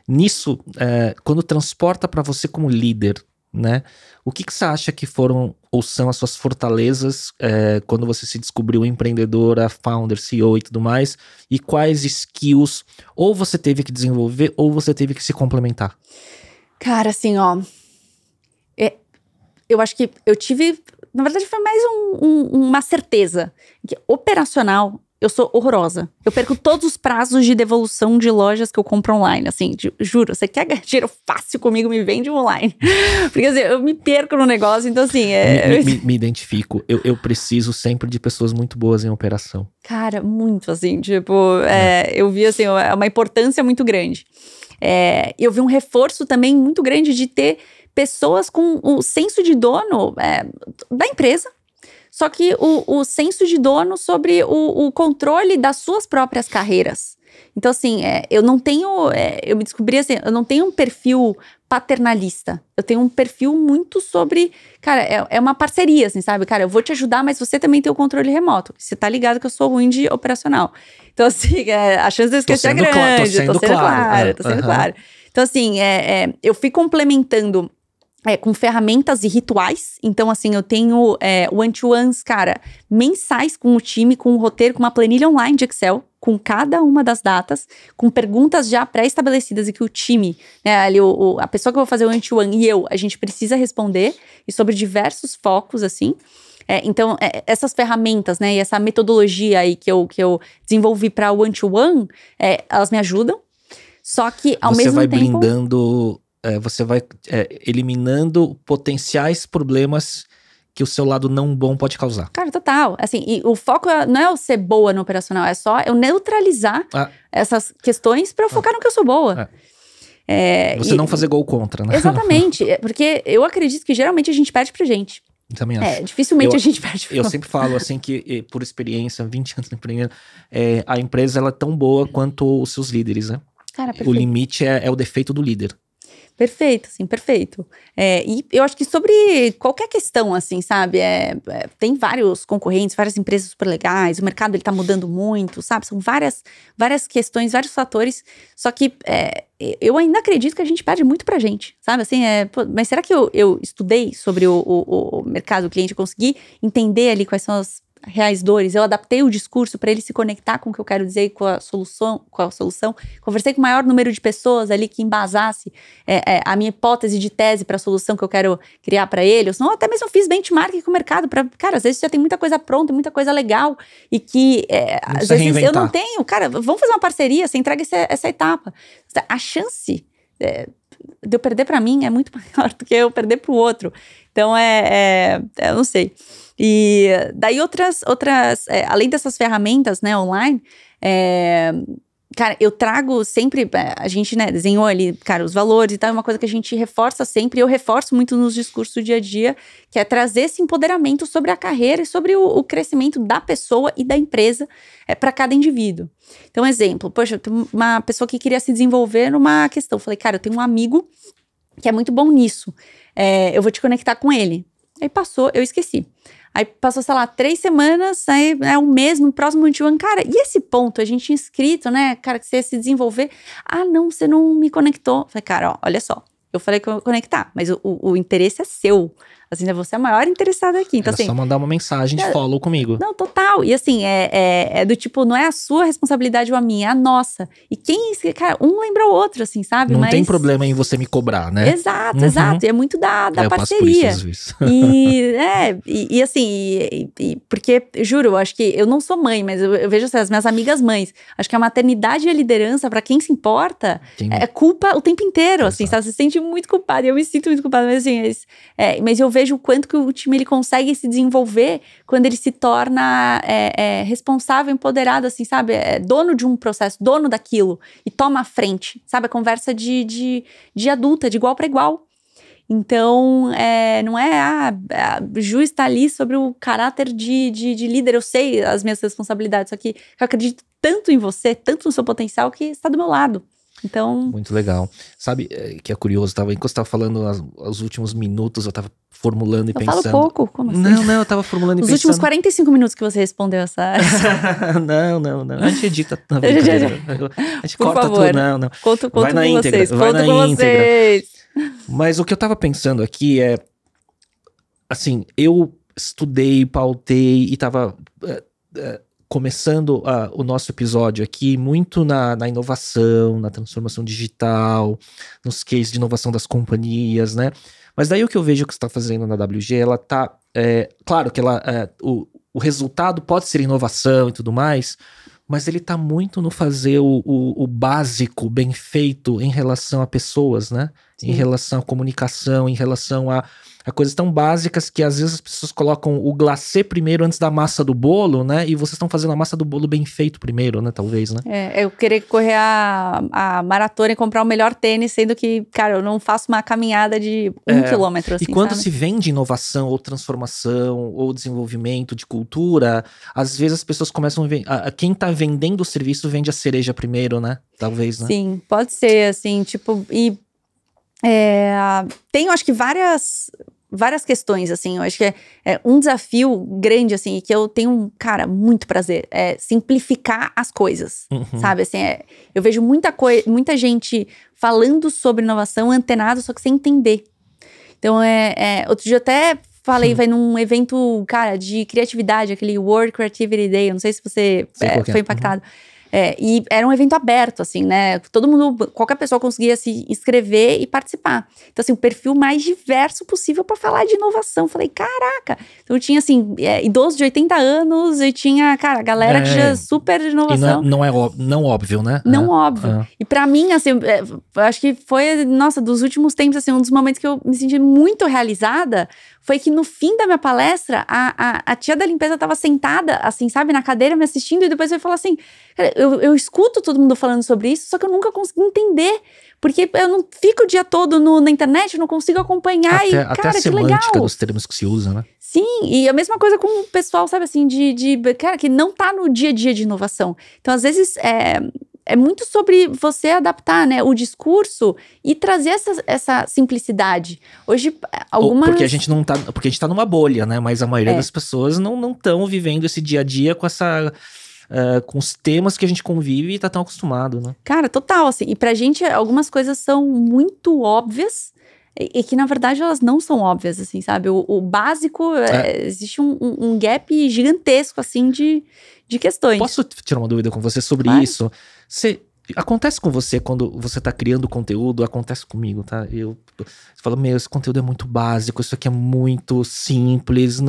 Nisso, quando transporta para você como líder, né? O que você acha que foram ou são as suas fortalezas quando você se descobriu empreendedora, founder, CEO e tudo mais? E quais skills ou você teve que desenvolver ou você teve que se complementar? Cara, assim, ó... eu acho que eu tive... Na verdade, foi mais uma certeza. Que operacional eu sou horrorosa. Eu perco todos os prazos de devolução de lojas que eu compro online, assim, juro. Você quer ganhar dinheiro fácil comigo, me vende online. Porque assim, eu me perco no negócio, então assim... Me identifico. Eu preciso sempre de pessoas muito boas em operação. Cara, muito assim, tipo... eu vi assim, uma importância muito grande. Eu vi um reforço também muito grande de ter pessoas com o senso de dono da empresa. Só que o senso de dono sobre o controle das suas próprias carreiras. Então, assim, eu não tenho... eu me descobri assim, eu não tenho um perfil paternalista. Eu tenho um perfil muito sobre... Cara, é uma parceria, assim, sabe? Cara, eu vou te ajudar, mas você também tem o controle remoto. Você tá ligado que eu sou ruim de operacional. Então, assim, a chance de eu esquecer é grande. Tô sendo claro. Então, assim, eu fui complementando... com ferramentas e rituais. Então, assim, eu tenho one-to-ones, cara, mensais com o time, com um roteiro, com uma planilha online de Excel, com cada uma das datas, com perguntas já pré-estabelecidas e que o time, né, ali, a pessoa que eu vou fazer o one-to-one e a gente precisa responder, e sobre diversos focos, assim. Então, essas ferramentas, né, e essa metodologia aí que eu desenvolvi para one-to-one, elas me ajudam. Só que, ao mesmo tempo... Você vai blindando... você vai eliminando potenciais problemas que o seu lado não bom pode causar. Cara, total. Assim, e o foco não é eu ser boa no operacional, é só eu neutralizar essas questões para eu focar no que eu sou boa. Você não fazer gol contra, né? Exatamente. Porque eu acredito que geralmente a gente perde pra gente. Também acho. Dificilmente a gente perde pra Eu sempre falo assim que, por experiência, 20 anos na empresa, a empresa ela é tão boa quanto os seus líderes, né? Cara, o limite é o defeito do líder. Perfeito, assim, perfeito. E eu acho que sobre qualquer questão, assim, sabe? Tem vários concorrentes, várias empresas super legais, o mercado ele tá mudando muito, sabe? São várias questões, vários fatores, só que eu ainda acredito que a gente perde muito pra gente, sabe? Assim, mas será que eu estudei sobre o mercado do cliente, eu consegui entender ali quais são as reais dores, eu adaptei o discurso para ele se conectar com o que eu quero dizer, com a solução, conversei com o maior número de pessoas ali que embasasse a minha hipótese de tese para a solução que eu quero criar para ele, ou senão até mesmo fiz benchmark com o mercado, cara, às vezes já tem muita coisa pronta, muita coisa legal, e que às vezes eu não tenho, cara, vamos fazer uma parceria, você entrega essa etapa, a chance de eu perder para mim é muito maior do que eu perder para o outro, então eu não sei. E daí outras além dessas ferramentas, né, online, cara, eu trago sempre, a gente, né, desenhou ali, cara, os valores e tal, é uma coisa que a gente reforça sempre, eu reforço muito nos discursos do dia a dia, que é trazer esse empoderamento sobre a carreira e sobre o crescimento da pessoa e da empresa para cada indivíduo. Então, exemplo, poxa, eu tenho uma pessoa que queria se desenvolver numa questão, eu falei, cara, eu tenho um amigo que é muito bom nisso, eu vou te conectar com ele. Aí passou, eu esqueci. Aí passou, sei lá, 3 semanas, aí um mês, no próximo one-to-one, cara, e esse ponto, a gente tinha escrito, né, cara, que você ia se desenvolver, não, você não me conectou. Falei, cara, olha só, eu falei que eu ia conectar, mas o interesse é seu, assim, você é a maior interessada aqui. Então, assim, só mandar uma mensagem de follow comigo. Não, total, e assim, do tipo, não é a sua responsabilidade ou a minha, é a nossa. E cara, um lembra o outro, assim, sabe? Não tem problema em você me cobrar, né? Exato, exato, e é muito da parceria. Passo por isso, às vezes. E assim, porque, juro, eu acho que, eu não sou mãe, mas eu vejo assim, as minhas amigas mães, acho que a maternidade e a liderança, pra quem se importa, é culpa o tempo inteiro, assim, sabe? Você se sente muito culpada, eu me sinto muito culpada, mas assim, mas eu vejo o quanto que o time ele consegue se desenvolver quando ele se torna responsável, empoderado, assim, sabe? Dono de um processo, dono daquilo e toma a frente, sabe? A conversa de adulta, de igual para igual. Então, não a Ju está ali sobre o caráter de líder, eu sei as minhas responsabilidades, só que eu acredito tanto em você, tanto no seu potencial, que está do meu lado. Então... Muito legal. Sabe que é curioso, enquanto você estava falando os últimos minutos, eu estava formulando e pensando... Eu falo pouco, como assim? Não, eu estava formulando e pensando... Os últimos 45 minutos que você respondeu essa... Não. A gente edita na brincadeira. A gente corta favor. Tudo. Não. Conto vai na com íntegra. vocês. Vai na com íntegra. Vocês. Mas o que eu estava pensando aqui assim, eu estudei, pautei e estava... começando o nosso episódio aqui muito na inovação, na transformação digital, nos cases de inovação das companhias, né? Mas daí o que eu vejo que você está fazendo na WG, ela tá... claro que ela... o resultado pode ser inovação e tudo mais, mas ele tá muito no fazer o básico bem feito em relação a pessoas, né? Sim. Em relação à comunicação, em relação a coisas tão básicas que às vezes as pessoas colocam o glacê primeiro antes da massa do bolo, né? E vocês estão fazendo a massa do bolo bem feito primeiro, né? Talvez, né? Eu querer correr a maratona e comprar o melhor tênis, sendo que, cara, eu não faço uma caminhada de 1 quilômetro, assim, e quando sabe? se vende inovação ou transformação ou desenvolvimento de cultura, às vezes as pessoas começam a ver... Quem tá vendendo o serviço vende a cereja primeiro, né? Talvez, né? Sim, pode ser, assim, tipo... Tenho, acho que, várias questões, assim, eu acho que é um desafio grande, assim, e que eu tenho, cara, muito prazer, é simplificar as coisas, sabe, assim, eu vejo muita gente falando sobre inovação, antenado, só que sem entender. Então, outro dia eu até falei, vai num evento, cara, de criatividade, aquele World Creativity Day, eu não sei se você foi impactado. E era um evento aberto, assim, né? Todo mundo, qualquer pessoa conseguia se inscrever e participar. Então, assim, o perfil mais diverso possível para falar de inovação. Falei, caraca! Então, tinha, assim, idosos de 80 anos e tinha, cara, galera que já super de inovação. E não óbvio, né? Não óbvio. E pra mim, assim, eu acho que foi, nossa, dos últimos tempos, assim, um dos momentos que eu me senti muito realizada foi que no fim da minha palestra, a tia da limpeza tava sentada, assim, sabe, na cadeira me assistindo, e depois veio falar assim, cara, eu escuto todo mundo falando sobre isso, só que eu nunca consegui entender, porque eu não fico o dia todo na internet, eu não consigo acompanhar, cara, até a semântica dos termos que se usa, né? Sim, e a mesma coisa com o pessoal, sabe, assim, cara, que não tá no dia a dia de inovação. Então, às vezes, é muito sobre você adaptar, né, o discurso e trazer essa simplicidade. Hoje, algumas... Porque a gente tá numa bolha, né? Mas a maioria das pessoas não estão vivendo esse dia a dia com com os temas que a gente convive e tá tão acostumado, né? Cara, total, assim. E pra gente, algumas coisas são muito óbvias e que, na verdade, elas não são óbvias, assim, sabe? O básico, existe um gap gigantesco, assim, de questões. Posso tirar uma dúvida com você sobre isso? Acontece com você quando você tá criando conteúdo, acontece comigo, tá? Você fala, esse conteúdo é muito básico, isso aqui é muito simples,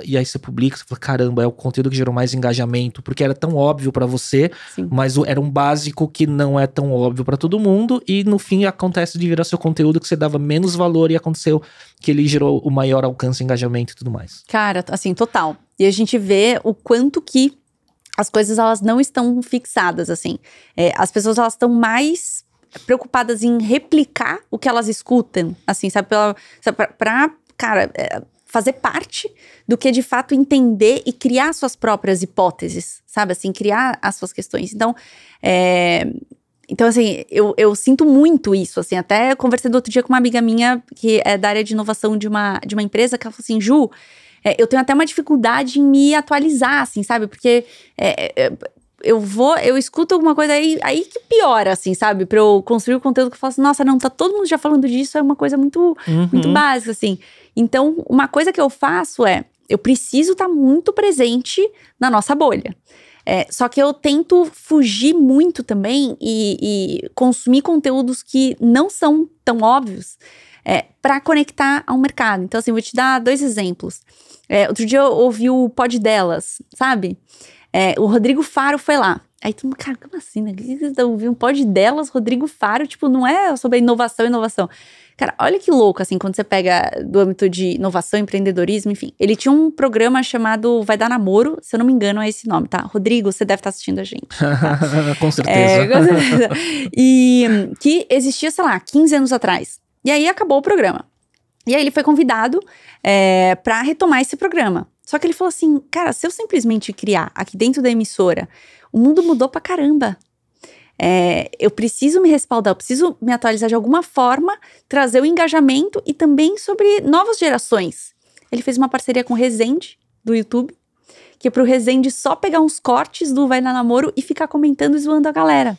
e aí você publica, você fala, caramba, é o conteúdo que gerou mais engajamento, porque era tão óbvio pra você, Sim. Mas era um básico que não é tão óbvio pra todo mundo, e no fim acontece de virar seu conteúdo que você dava menos valor e aconteceu que ele gerou o maior alcance, engajamento e tudo mais. Cara, assim, total. E a gente vê o quanto que as coisas, elas não estão fixadas, assim. As pessoas, elas estão mais preocupadas em replicar o que elas escutam, assim, sabe? Cara, fazer parte do que, de fato, entender e criar suas próprias hipóteses, sabe? Assim, criar as suas questões. Então, assim, eu sinto muito isso, assim. Até conversei do outro dia com uma amiga minha, que é da área de inovação de uma empresa, que ela falou assim, Ju... eu tenho até uma dificuldade em me atualizar, assim, sabe? Porque eu escuto alguma coisa aí que piora, assim, sabe? Pra eu construir o conteúdo que eu falo assim, nossa, não, tá todo mundo já falando disso, é uma coisa muito, muito básica, assim. Então, uma coisa que eu faço eu preciso estar muito presente na nossa bolha. Só que eu tento fugir muito também e consumir conteúdos que não são tão óbvios, para conectar ao mercado. Então, assim, vou te dar 2 exemplos. Outro dia eu ouvi o Pod Delas, sabe? O Rodrigo Faro foi lá. Aí todo mundo, cara, como assim, né? Eu ouvi um Pod Delas, Rodrigo Faro, tipo, não é sobre inovação. Cara, olha que louco, assim, quando você pega do âmbito de inovação, empreendedorismo, enfim. Ele tinha um programa chamado Vai Dar Namoro, se eu não me engano é esse nome, tá? Rodrigo, você deve estar assistindo a gente. Tá? Com certeza. Com certeza. E que existia, sei lá, 15 anos atrás. E aí acabou o programa. E aí ele foi convidado pra retomar esse programa. Só que ele falou assim, cara, se eu simplesmente criar aqui dentro da emissora, o mundo mudou pra caramba. Eu preciso me respaldar, eu preciso me atualizar de alguma forma, trazer o engajamento e também sobre novas gerações. Ele fez uma parceria com o Resende, do YouTube, que é pro Resende só pegar uns cortes do Vai Dar Namoro e ficar comentando e zoando a galera.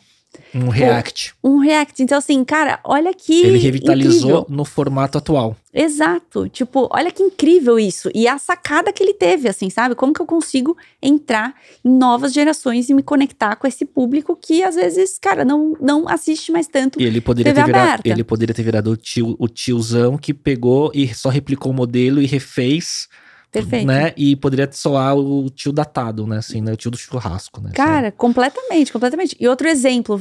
Um react. Um react. Então, assim, cara, olha que ele revitalizou incrível. No formato atual. Exato. Tipo, olha que incrível isso. E a sacada que ele teve, assim, sabe? Como que eu consigo entrar em novas gerações e me conectar com esse público que, às vezes, cara, não assiste mais tanto. E ele poderia ter virado o tiozão que pegou e só replicou o modelo e refez Perfeito. Né? E poderia soar o tio datado, né? Assim, né? O tio do churrasco, né? Cara, completamente. E outro exemplo,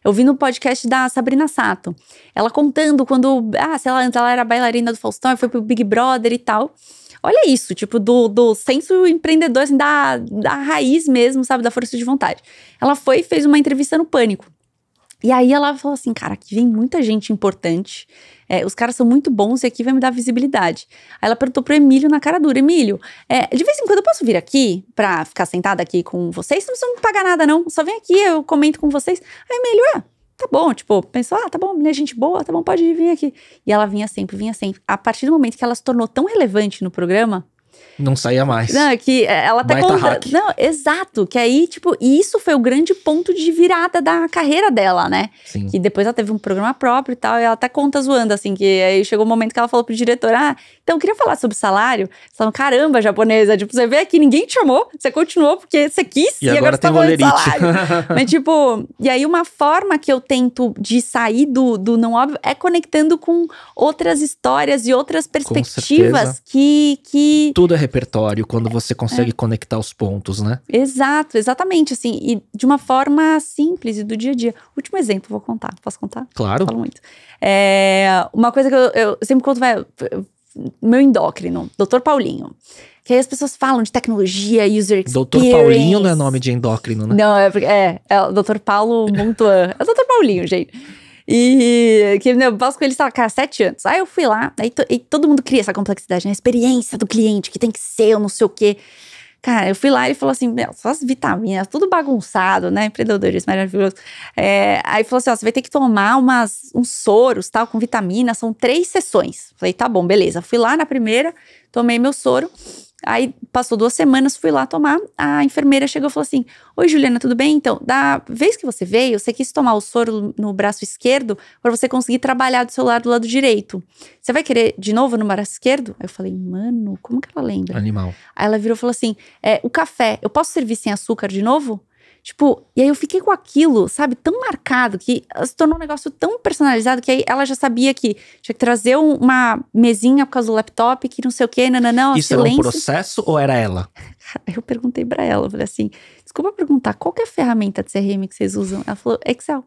eu vi no podcast da Sabrina Sato. Ela contando quando, sei lá, antes ela era bailarina do Faustão, foi pro Big Brother e tal. Olha isso, tipo, do senso empreendedor, assim, da raiz mesmo, sabe? Da força de vontade. Ela foi e fez uma entrevista no Pânico. E aí ela falou assim, cara, aqui vem muita gente importante, os caras são muito bons e aqui vai me dar visibilidade. Aí ela perguntou pro Emílio na cara dura, Emílio, de vez em quando eu posso vir aqui pra ficar sentada aqui com vocês? Vocês não precisam me pagar nada não, só vem aqui, eu comento com vocês. Aí Emílio, tá bom, tipo, pensou, tá bom, mulher gente boa, tá bom, pode vir aqui. E ela vinha sempre. A partir do momento que ela se tornou tão relevante no programa, não saía mais. Não, que ela até conta. Não, exato. Que aí, tipo, isso foi o grande ponto de virada da carreira dela, né? Sim. Que depois ela teve um programa próprio e tal. E ela até conta zoando, assim, que aí chegou um momento que ela falou pro diretor: então eu queria falar sobre salário. Eles falaram, caramba, japonesa, tipo, você veio aqui, ninguém te chamou, você continuou porque você quis e agora você tá tem falando de salário. Mas, tipo, e aí uma forma que eu tento de sair do não óbvio é conectando com outras histórias e outras perspectivas que tudo é repertório quando você consegue conectar os pontos, né? Exato, exatamente, assim, e de uma forma simples e do dia a dia. Último exemplo, vou contar, posso contar? Claro. Eu falo muito. Uma coisa que eu sempre conto, meu endócrino, Dr. Paulinho, que aí as pessoas falam de tecnologia, user experience. Dr. Paulinho não é nome de endócrino, né? Não, é o Dr. Paulo Montuan, é o Dr. Paulinho, gente. E que eu passo com ele, cara, 7 anos. Aí eu fui lá, aí todo mundo cria essa complexidade, né? A experiência do cliente, que tem que ser, eu não sei o quê. Cara, eu fui lá e ele falou assim, só as vitaminas, tudo bagunçado, né? Empreendedorismo maravilhoso. Aí falou assim, você vai ter que tomar uns soros, tal, com vitamina, são 3 sessões. Falei, tá bom, beleza. Fui lá na primeira, tomei meu soro. Aí passou 2 semanas, fui lá tomar, a enfermeira chegou e falou assim, oi Juliana, tudo bem? Então, da vez que você veio, você quis tomar o soro no braço esquerdo para você conseguir trabalhar do celular do lado direito. Você vai querer de novo no braço esquerdo? Aí eu falei, mano, como que ela lembra? Animal. Aí ela virou e falou assim, o café, eu posso servir sem açúcar de novo? Tipo, e aí eu fiquei com aquilo, sabe, tão marcado, que se tornou um negócio tão personalizado, que aí ela já sabia que tinha que trazer uma mesinha por causa do laptop, que não sei o quê, não, isso silêncio. Era um processo ou era ela? Aí eu perguntei pra ela, eu falei assim, desculpa perguntar, qual que é a ferramenta de CRM que vocês usam? Ela falou, Excel.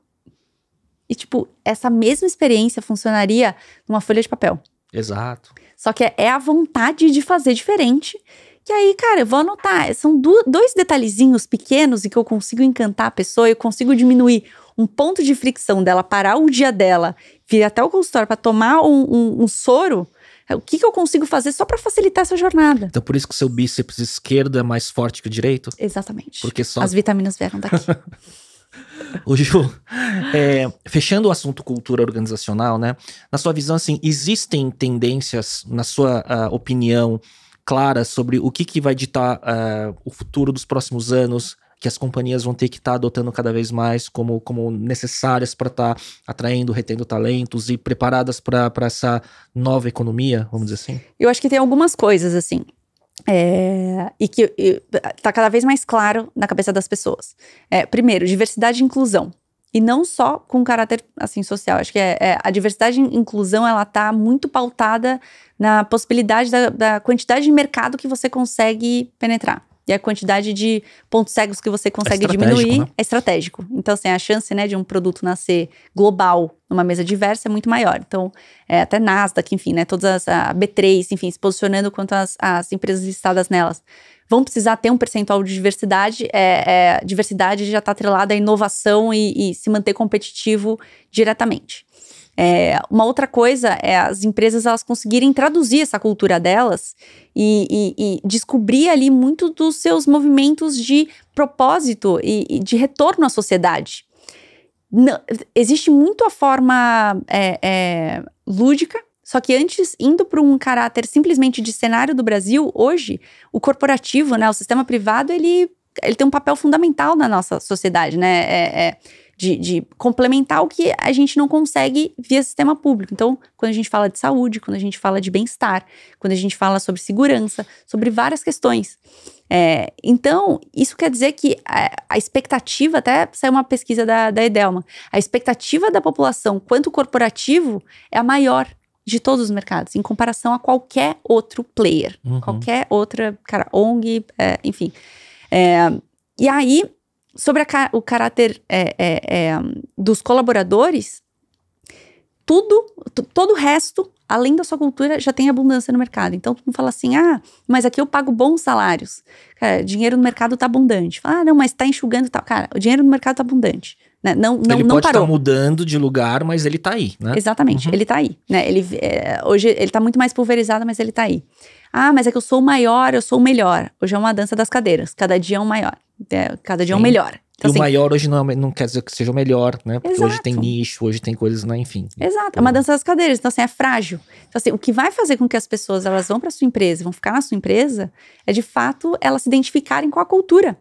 E tipo, essa mesma experiência funcionaria numa folha de papel. Exato. Só que é a vontade de fazer diferente. E aí, cara, eu vou anotar. São 2 detalhezinhos pequenos em que eu consigo encantar a pessoa, eu consigo diminuir um ponto de fricção dela, parar o dia dela, vir até o consultório para tomar um soro. O que eu consigo fazer só para facilitar essa jornada? Então, por isso que o seu bíceps esquerdo é mais forte que o direito? Exatamente. Porque só as vitaminas vieram daqui. Ô Ju, fechando o assunto cultura organizacional, né? Na sua visão, assim, existem tendências, na sua opinião, claras sobre o que vai ditar o futuro dos próximos anos, que as companhias vão ter que estar adotando cada vez mais como necessárias para estar atraindo, retendo talentos e preparadas para essa nova economia, vamos dizer assim? Eu acho que tem algumas coisas, assim, e que tá cada vez mais claro na cabeça das pessoas. Primeiro, diversidade e inclusão. E não só com caráter, assim, social. Acho que a diversidade e inclusão, ela tá muito pautada na possibilidade da quantidade de mercado que você consegue penetrar. E a quantidade de pontos cegos que você consegue diminuir, né? É estratégico. Então, assim, a chance, né, de um produto nascer global numa mesa diversa é muito maior. Então, até Nasdaq, enfim, né, todas a B3, enfim, se posicionando quanto as empresas listadas nelas, vão precisar ter um percentual de diversidade. Diversidade já está atrelada à inovação e se manter competitivo diretamente. Uma outra coisa é as empresas elas conseguirem traduzir essa cultura delas e descobrir ali muito dos seus movimentos de propósito e de retorno à sociedade. Existe muito a forma lúdica, só que antes, indo para um caráter simplesmente de cenário do Brasil, hoje, o corporativo, né, o sistema privado, ele tem um papel fundamental na nossa sociedade, né, de complementar o que a gente não consegue via sistema público. Então, quando a gente fala de saúde, quando a gente fala de bem-estar, quando a gente fala sobre segurança, sobre várias questões. Então, isso quer dizer que a expectativa, até saiu uma pesquisa da Edelman, a expectativa da população quanto corporativo é a maior de todos os mercados, em comparação a qualquer outro player, qualquer outra, cara, ONG, enfim. E aí, sobre o caráter dos colaboradores, todo o resto, além da sua cultura, já tem abundância no mercado. Então, tu não fala assim, mas aqui eu pago bons salários. Cara, dinheiro no mercado tá abundante. Fala, não, mas tá enxugando e tal. Cara, o dinheiro no mercado tá abundante. Né? Ele pode parou. estar mudando de lugar, mas ele tá aí, né? Exatamente, ele tá aí. Né? Hoje ele tá muito mais pulverizado, mas ele tá aí. Mas é que eu sou o maior, eu sou o melhor. Hoje é uma dança das cadeiras. Cada dia é um maior. Cada dia é um melhor. Então, e assim, o maior hoje não quer dizer que seja o melhor, né? Porque exato. hoje tem nicho, hoje tem coisas, né? Enfim. Exato, é uma dança das cadeiras. Então, assim, é frágil. Então, assim, o que vai fazer com que as pessoas elas vão para sua empresa, vão ficar na sua empresa, é de fato elas se identificarem com a cultura.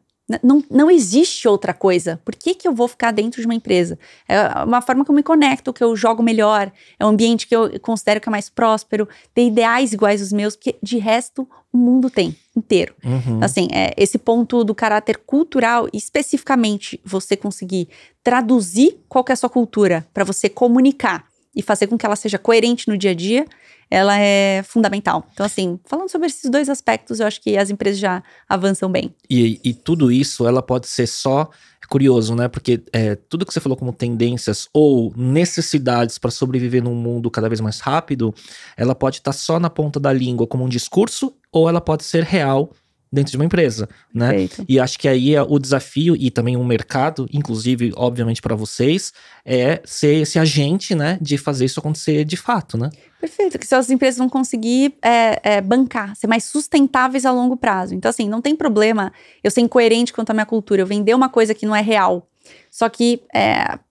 Não existe outra coisa. Por que eu vou ficar dentro de uma empresa? É uma forma que eu me conecto, que eu jogo melhor, é um ambiente que eu considero que é mais próspero, tem ideais iguais aos meus, porque de resto o mundo tem inteiro. Assim, esse ponto do caráter cultural, especificamente você conseguir traduzir qual que é a sua cultura para você comunicar e fazer com que ela seja coerente no dia a dia, ela é fundamental. Então, assim, falando sobre esses dois aspectos, eu acho que as empresas já avançam bem. E tudo isso, ela pode ser só curioso, né? Porque tudo que você falou como tendências ou necessidades para sobreviver num mundo cada vez mais rápido, ela pode estar só na ponta da língua como um discurso, ou ela pode ser real dentro de uma empresa, né? Perfeito. E acho que aí o desafio e também o mercado, inclusive, obviamente, para vocês, é ser esse agente, né? De fazer isso acontecer de fato, né? Perfeito, que só as empresas vão conseguir bancar, ser mais sustentáveis a longo prazo. Então, assim, não tem problema eu ser incoerente quanto à minha cultura, eu vender uma coisa que não é real. Só que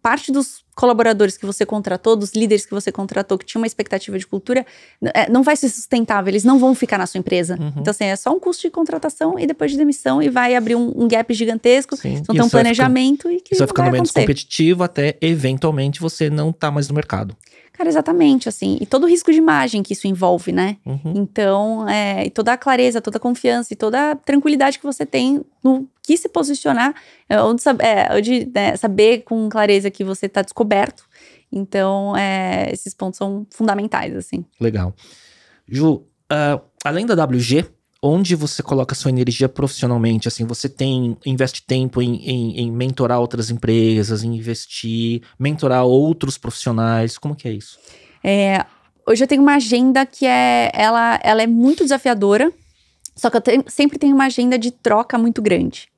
parte dos colaboradores que você contratou, dos líderes que você contratou, que tinha uma expectativa de cultura, não vai ser sustentável, eles não vão ficar na sua empresa. Então, assim, é só um custo de contratação e depois de demissão, e vai abrir um gap gigantesco, então tem um planejamento e que isso vai ficando menos acontecer. competitivo até, eventualmente, você não tá mais no mercado. Cara, exatamente, assim, e todo o risco de imagem que isso envolve, né? Então, e toda a clareza, toda a confiança e toda a tranquilidade que você tem no que se posicionar, onde saber com clareza que você está descoberto. Então, esses pontos são fundamentais, assim. Legal. Ju, além da WG, onde você coloca sua energia profissionalmente? Assim, você investe tempo em mentorar outras empresas, em mentorar outros profissionais? Como que é isso? Hoje eu tenho uma agenda que ela é muito desafiadora, só que eu sempre tenho uma agenda de troca muito grande.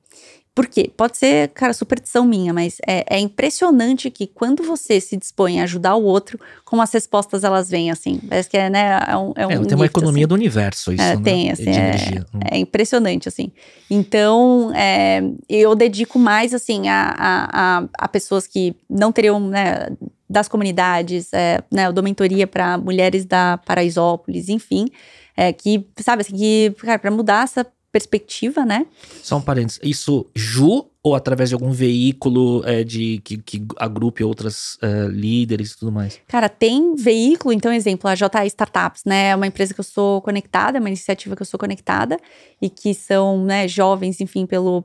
Por quê? Pode ser, cara, superstição minha, mas é impressionante que quando você se dispõe a ajudar o outro, como as respostas elas vêm, assim. Parece que tem uma economia do universo isso, né? Tem, assim, de energia. É impressionante, assim. Então, eu dedico mais, assim, a pessoas que não teriam, né, das comunidades, eu dou mentoria para mulheres da Paraisópolis, enfim, que, sabe, assim, que, cara, para mudar essa perspectiva, né? Só um parênteses, isso Ju ou através de algum veículo que agrupe outras líderes e tudo mais? Cara, tem veículo, então, exemplo, a JA Startups, né? É uma empresa que eu sou conectada, é uma iniciativa que eu sou conectada e que são, né, jovens, enfim, pelo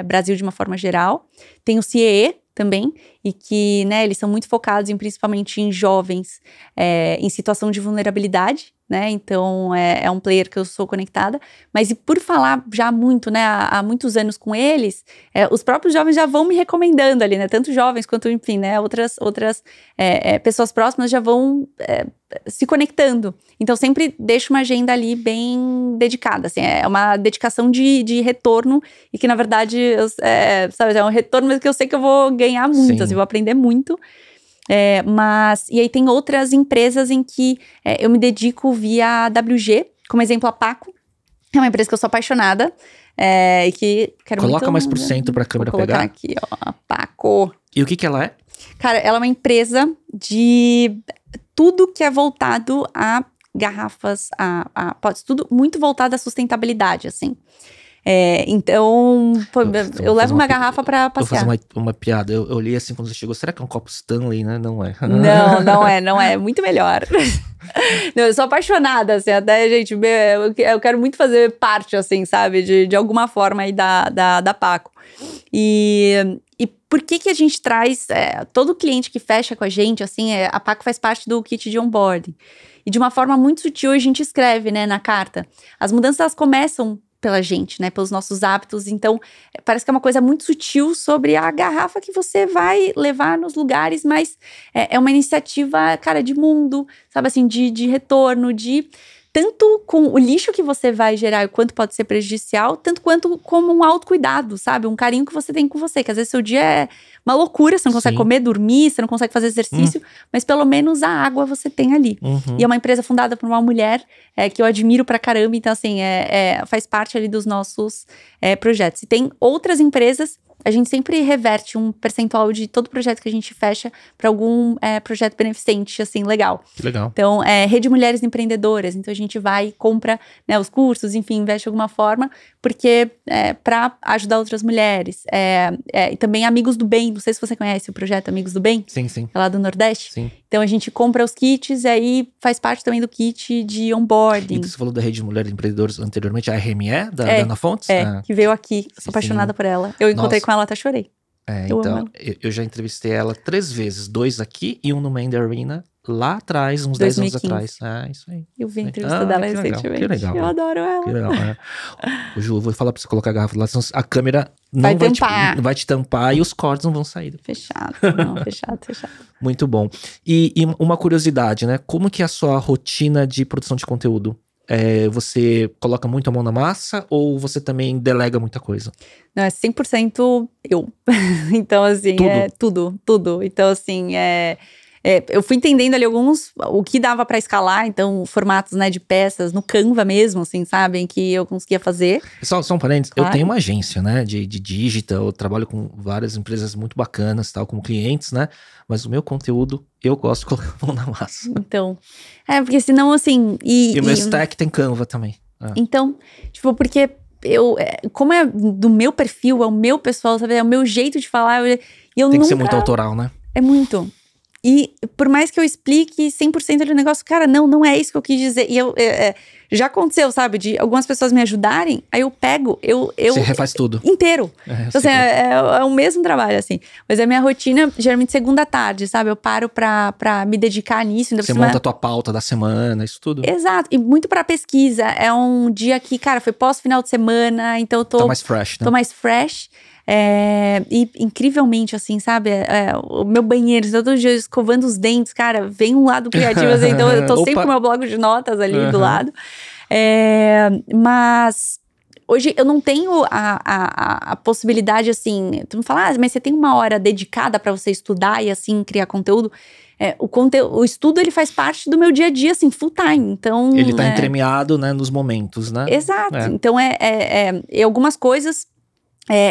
Brasil de uma forma geral. Tem o CIEE também, e que, né, eles são muito focados principalmente em jovens em situação de vulnerabilidade, né, então é um player que eu sou conectada, mas e por falar já muito, né, há muitos anos com eles, os próprios jovens já vão me recomendando ali, né, tanto jovens quanto, enfim, né, outras pessoas próximas já vão se conectando, então sempre deixo uma agenda ali bem dedicada, assim, é uma dedicação de retorno, e que na verdade, sabe, é um retorno mas que eu sei que eu vou ganhar muito, assim, vou aprender muito. E aí tem outras empresas em que eu me dedico via WG, como exemplo a Paco, é uma empresa que eu sou apaixonada, e que quero Coloca muito... mais pro centro pra câmera pegar. Vou colocar aqui, ó, a Paco. E o que ela é? Cara, ela é uma empresa de tudo que é voltado a garrafas, potes, tudo muito voltado à sustentabilidade, assim. Então, eu levo uma garrafa pra passear. Eu vou fazer uma piada. Eu olhei assim quando você chegou. Será que é um copo Stanley, né? Não é. Não é. Muito melhor. Não, eu sou apaixonada, assim, até, gente, eu quero muito fazer parte, assim, sabe? De alguma forma aí da Paco. E E por que a gente traz todo cliente que fecha com a gente, assim, a Paco faz parte do kit de onboarding. E de uma forma muito sutil a gente escreve, né, na carta. As mudanças, elas começam pela gente, né, pelos nossos hábitos. Então, parece que é uma coisa muito sutil sobre a garrafa que você vai levar nos lugares, mas é uma iniciativa, cara, de mundo, sabe assim, de retorno, tanto com o lixo que você vai gerar e o quanto pode ser prejudicial, tanto quanto como um autocuidado, sabe? Um carinho que você tem com você, que às vezes seu dia é uma loucura, você não consegue comer, dormir, você não consegue fazer exercício, mas pelo menos a água você tem ali. E é uma empresa fundada por uma mulher que eu admiro pra caramba, então assim, faz parte ali dos nossos projetos. E tem outras empresas, a gente sempre reverte um percentual de todo projeto que a gente fecha para algum projeto beneficente, assim, legal. Que legal. Então, Rede Mulheres Empreendedoras, então a gente vai e compra, né, os cursos, enfim, investe de alguma forma, porque para ajudar outras mulheres. E também Amigos do Bem, não sei se você conhece o projeto Amigos do Bem. Sim, sim. É lá do Nordeste. Sim. Então a gente compra os kits e aí faz parte também do kit de onboarding. E você falou da Rede de Mulheres Empreendedoras anteriormente, a RME, da Ana Fontes? Que veio aqui, sou apaixonada por ela. Eu encontrei com ela, até chorei. Então, eu já entrevistei ela 3 vezes, 2 aqui e um no Mandy Arena, lá atrás, uns 10 anos atrás. Isso aí. Eu vi a entrevista dela recentemente. Que legal. Eu adoro ela. Que legal, Ju, eu vou falar pra você colocar a garrafa lá, senão a câmera não vai te tampar e os cortes não vão sair. Fechado, fechado. Muito bom. E uma curiosidade, né? Como que é a sua rotina de produção de conteúdo? Você coloca muito a mão na massa ou você também delega muita coisa? Não, é 100% eu. Então, assim, tudo. Então, assim, eu fui entendendo ali o que dava pra escalar, então, formatos, né, de peças no Canva mesmo, assim, sabem, que eu conseguia fazer. Só um parênteses, claro. Eu tenho uma agência, né, de digital, eu trabalho com várias empresas muito bacanas, tal, como clientes, né, mas o meu conteúdo, eu gosto de colocar a mão na massa. Então, porque senão, assim... E o meu stack tem Canva também. Então, tipo, porque como é do meu perfil, é o meu pessoal, sabe, é o meu jeito de falar, tem que ser muito autoral, né? É muito. E por mais que eu explique 100% do negócio, cara, não é isso que eu quis dizer. E já aconteceu, sabe, de algumas pessoas me ajudarem, aí eu pego, Você refaz tudo. Inteiro. Então, assim, é o mesmo trabalho, assim. Mas a minha rotina, geralmente segunda tarde, sabe? Eu paro pra me dedicar nisso. Você monta a tua pauta da semana, isso tudo. Exato. E muito pra pesquisa. É um dia que, cara, foi pós-final de semana, então eu tô... Tá mais fresh, né? Tô mais fresh. E incrivelmente, assim, sabe? O meu banheiro, todo dia escovando os dentes, cara, vem um lado criativo, assim, então eu tô sempre com o meu bloco de notas ali do lado. Mas hoje eu não tenho a possibilidade, assim, tu me fala, mas você tem uma hora dedicada pra você estudar e, assim, criar conteúdo. O estudo, ele faz parte do meu dia a dia, assim, full time, então... Ele tá entremeado, né, nos momentos, né? Exato. Então, algumas coisas...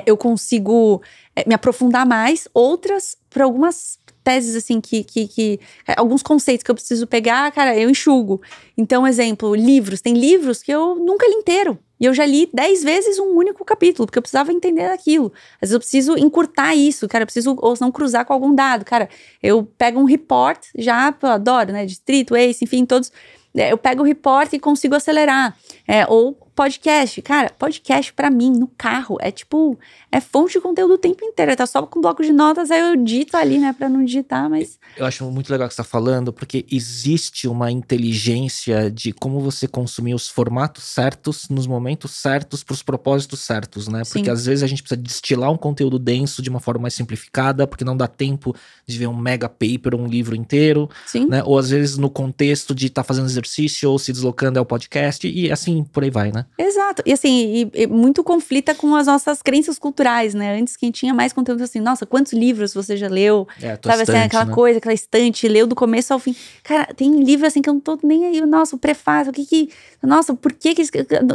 eu consigo me aprofundar mais, outras, por algumas teses, assim, alguns conceitos que eu preciso pegar, cara, eu enxugo. Então, exemplo, livros. Tem livros que eu nunca li inteiro. E eu já li 10 vezes um único capítulo, porque eu precisava entender aquilo. Às vezes eu preciso encurtar isso, cara, eu preciso, ou não cruzar com algum dado. Cara, eu pego um report, eu adoro, né, Distrito, Ace, enfim, todos... eu pego o report e consigo acelerar. Ou podcast. Cara, podcast pra mim, no carro, é fonte de conteúdo o tempo inteiro. Tá só com bloco de notas, aí eu dito ali, né, pra não digitar, mas... Eu acho muito legal o que você tá falando, porque existe uma inteligência de como você consumir os formatos certos, nos momentos certos, pros propósitos certos, né? Porque Sim. às vezes a gente precisa destilar um conteúdo denso de uma forma mais simplificada, porque não dá tempo de ver um mega paper ou um livro inteiro, Sim. né? Ou às vezes no contexto de estar fazendo exercício ou se deslocando ao podcast, e assim, por aí vai, né? Exato. E assim, muito conflita com as nossas crenças culturais, né? Antes quem tinha mais conteúdo assim, nossa, quantos livros você já leu? Sabe, estante, assim, aquela coisa, aquela estante, leu do começo ao fim. Cara, tem livro assim que eu não tô nem aí, nossa, o prefácio, nossa, por que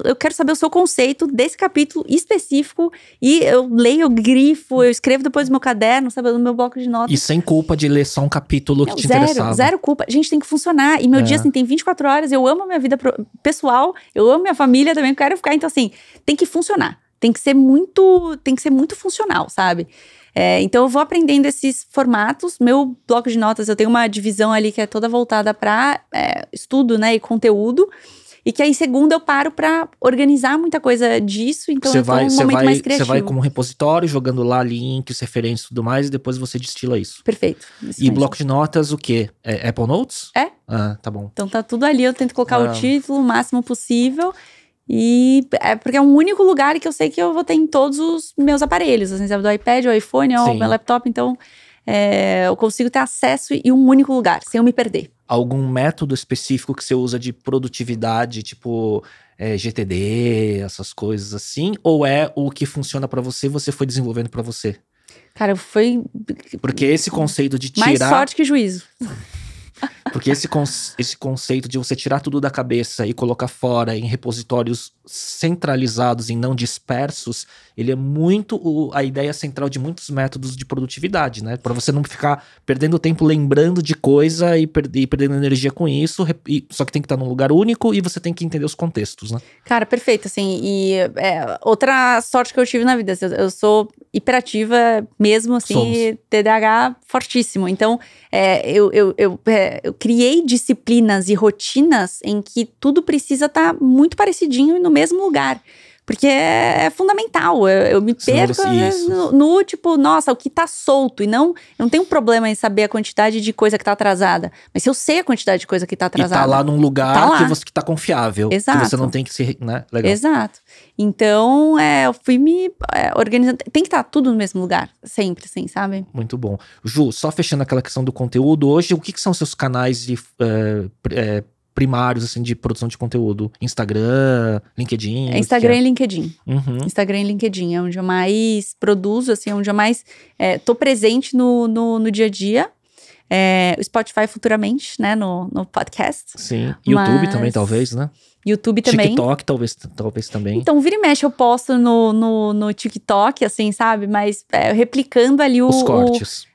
eu quero saber o seu conceito desse capítulo específico e eu leio, eu grifo, eu escrevo depois no meu caderno, sabe, no meu bloco de notas. E sem culpa de ler só um capítulo que te interessava. Zero culpa. Gente, tem que funcionar. E meu dia, assim, tem 24 horas, eu amo a minha vida pessoal, eu amo minha família também, quero ficar, então assim, tem que funcionar. Tem que ser muito funcional, sabe? Então eu vou aprendendo esses formatos. Meu bloco de notas, eu tenho uma divisão ali que é toda voltada para estudo, né, e conteúdo. E que aí, segunda, eu paro pra organizar muita coisa disso. Então, eu tô num momento mais criativo. Você vai como repositório, jogando lá links, referências e tudo mais, e depois você destila isso. Perfeito. E bloco de notas, o quê? É Apple Notes? É. Ah, tá bom. Então, tá tudo ali. Eu tento colocar o título o máximo possível. E é porque é um único lugar que eu sei que eu vou ter em todos os meus aparelhos. Assim, sabe, do iPad, o iPhone, o meu laptop. Então, eu consigo ter acesso em um único lugar, sem eu me perder. Algum método específico que você usa de produtividade, tipo GTD, essas coisas assim? Ou é o que funciona pra você, você foi desenvolvendo pra você? Cara, foi... Porque esse conceito de tirar... Mais sorte que juízo. Porque esse conceito de você tirar tudo da cabeça e colocar fora em repositórios centralizados e não dispersos, ele é muito a ideia central de muitos métodos de produtividade, né? Para você não ficar perdendo tempo lembrando de coisa e perdendo energia com isso, só que tem que estar num lugar único e você tem que entender os contextos, né? Cara, perfeito, assim, e outra sorte que eu tive na vida, assim, eu sou hiperativa mesmo, assim, TDAH fortíssimo, então eu criei disciplinas e rotinas em que tudo precisa estar muito parecidinho e no mesmo lugar. Porque é fundamental, eu me perco no tipo, nossa, o que tá solto. E eu não tenho problema em saber a quantidade de coisa que tá atrasada. Mas se eu sei a quantidade de coisa que tá atrasada... E tá lá num lugar que tá confiável. Exato. Que você não tem que ser, né? Legal. Exato. Então, eu fui me organizando. Tem que estar tudo no mesmo lugar, sempre, assim, sabe? Muito bom. Ju, só fechando aquela questão do conteúdo, hoje, o que são seus canais de... primários, assim, de produção de conteúdo? Instagram, LinkedIn? Instagram e LinkedIn. Uhum. Instagram e LinkedIn é onde eu mais produzo, assim, é onde eu mais tô presente no dia a dia. O Spotify futuramente, né, no podcast. Sim, YouTube também, talvez, né? YouTube também. TikTok, talvez também. Então, vira e mexe, eu posto no TikTok, assim, sabe? Mas replicando ali os cortes.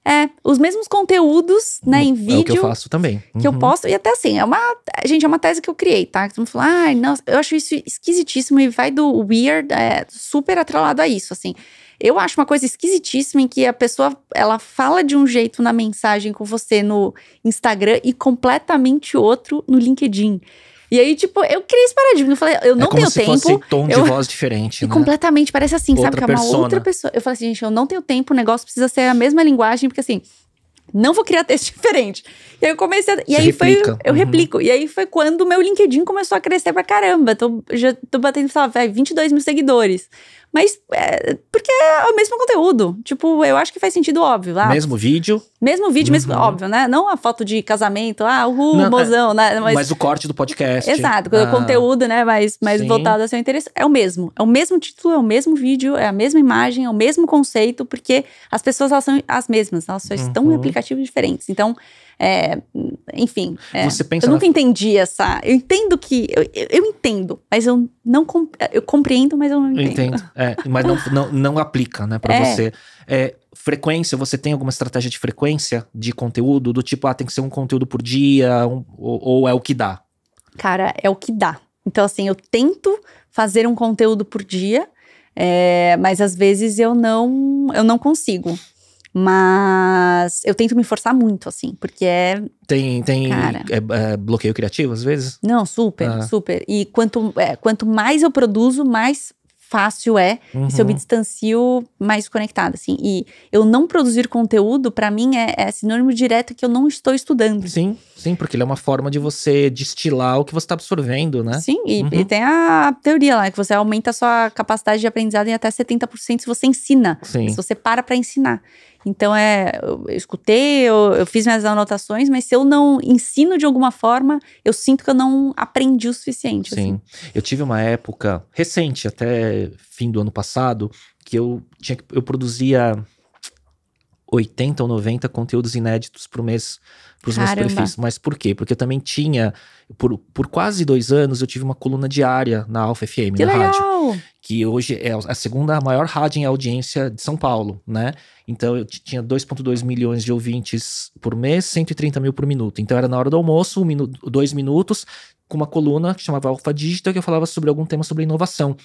Os mesmos conteúdos, né, em vídeo. É o que eu faço também. Que eu posto, e até assim, é uma tese que eu criei, tá? Que você me fala, nossa, eu acho isso esquisitíssimo, e vai do weird, super atrelado a isso, assim. Eu acho uma coisa esquisitíssima em que a pessoa, ela fala de um jeito na mensagem com você no Instagram e completamente outro no LinkedIn. E aí, tipo, eu criei esse paradigma. Eu falei, eu não tenho tempo. É como se fosse tom de voz diferente, né? Completamente, parece assim, sabe? Que é uma outra pessoa. Eu falei assim, gente, eu não tenho tempo, o negócio precisa ser a mesma linguagem, porque assim, não vou criar texto diferente. E aí eu comecei a... E aí eu replico. E aí foi quando o meu LinkedIn começou a crescer pra caramba. Já tô batendo, sei lá, 22 mil seguidores. Mas, porque é o mesmo conteúdo. Tipo, eu acho que faz sentido, óbvio. Mesmo vídeo. Mesmo vídeo, mesmo, óbvio, né? Não a foto de casamento, mozão, né? Mas o corte do podcast. Exato, o conteúdo, né? Mais voltado ao seu interesse. É o mesmo. É o mesmo título, é o mesmo vídeo, é a mesma imagem, é o mesmo conceito, porque as pessoas, elas são as mesmas. Elas só estão em aplicativos diferentes. Então, enfim, Você pensa eu nunca entendi essa... Eu entendo que... Eu entendo, mas eu não... Eu compreendo, mas eu não entendo. Mas não aplica, né, pra você. Frequência, você tem alguma estratégia de frequência de conteúdo? Do tipo, tem que ser um conteúdo por dia, ou é o que dá? Cara, é o que dá. Então, assim, eu tento fazer um conteúdo por dia, mas às vezes eu não consigo. Mas eu tento me forçar muito, assim, porque Tem bloqueio criativo, às vezes? Não, super. E quanto mais eu produzo, mais fácil se eu me distancio, mais conectada, assim. E eu não produzir conteúdo, pra mim, é sinônimo direto que eu não estou estudando. Sim, porque ele é uma forma de você destilar o que você está absorvendo, né? Sim, e tem a teoria lá, que você aumenta a sua capacidade de aprendizado em até 70% se você ensina. Sim. Se você para ensinar. Então, eu escutei, eu fiz minhas anotações, mas se eu não ensino de alguma forma, eu sinto que eu não aprendi o suficiente. Sim, assim. Eu tive uma época recente, até fim do ano passado, que eu produzia 80 ou 90 conteúdos inéditos por mês para os meus perfis. Mas por quê? Porque eu também tinha, por quase 2 anos, eu tive uma coluna diária na Alfa FM, que na legal! Rádio. Que hoje é a segunda maior rádio em audiência de São Paulo, né? Então eu tinha 2,2 milhões de ouvintes por mês, 130 mil por minuto. Então era na hora do almoço, 2 minutos, com uma coluna que chamava Alfa Digital, que eu falava sobre algum tema sobre inovação.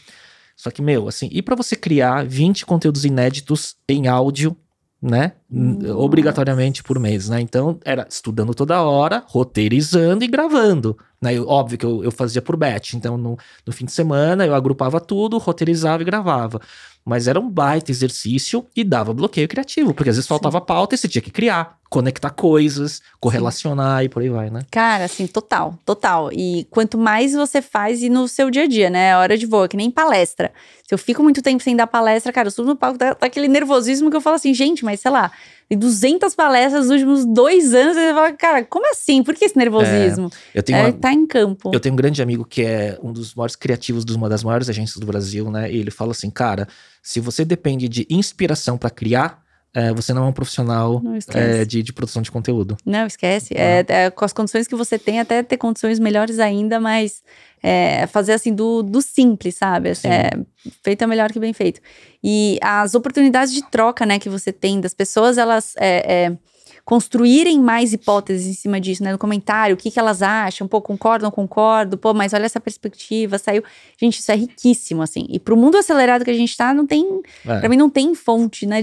Só que, assim, e para você criar 20 conteúdos inéditos em áudio, né? Obrigatoriamente por mês, né? Então, era estudando toda hora, roteirizando e gravando. Né? Óbvio que eu fazia por batch. Então, no fim de semana, eu agrupava tudo, roteirizava e gravava. Mas era um baita exercício e dava bloqueio criativo. Porque às vezes faltava pauta e você tinha que criar, conectar coisas, correlacionar e por aí vai, né? Cara, assim, total. E quanto mais você faz e no seu dia a dia, né? Hora de voo, que nem palestra. Se eu fico muito tempo sem dar palestra, cara, eu subo no palco, tá aquele nervosismo que eu falo assim, gente, mas sei lá, tem 200 palestras nos últimos 2 anos, e você fala, cara, como assim? Por que esse nervosismo? Tá em campo. Eu tenho um grande amigo que é um dos maiores criativos de uma das maiores agências do Brasil, né? E ele fala assim, cara, se você depende de inspiração pra criar, você não é um profissional de produção de conteúdo. Não, esquece. Com as condições que você tem, até ter condições melhores ainda, mas fazer assim do simples, sabe? Feito é melhor que bem feito. E as oportunidades de troca, né, que você tem das pessoas, elas construírem mais hipóteses em cima disso, né? No comentário, o que elas acham, pô, concordo, não concordo, pô, mas olha essa perspectiva, saiu. Gente, isso é riquíssimo, assim. E pro mundo acelerado que a gente tá, não tem, pra mim não tem fonte, né,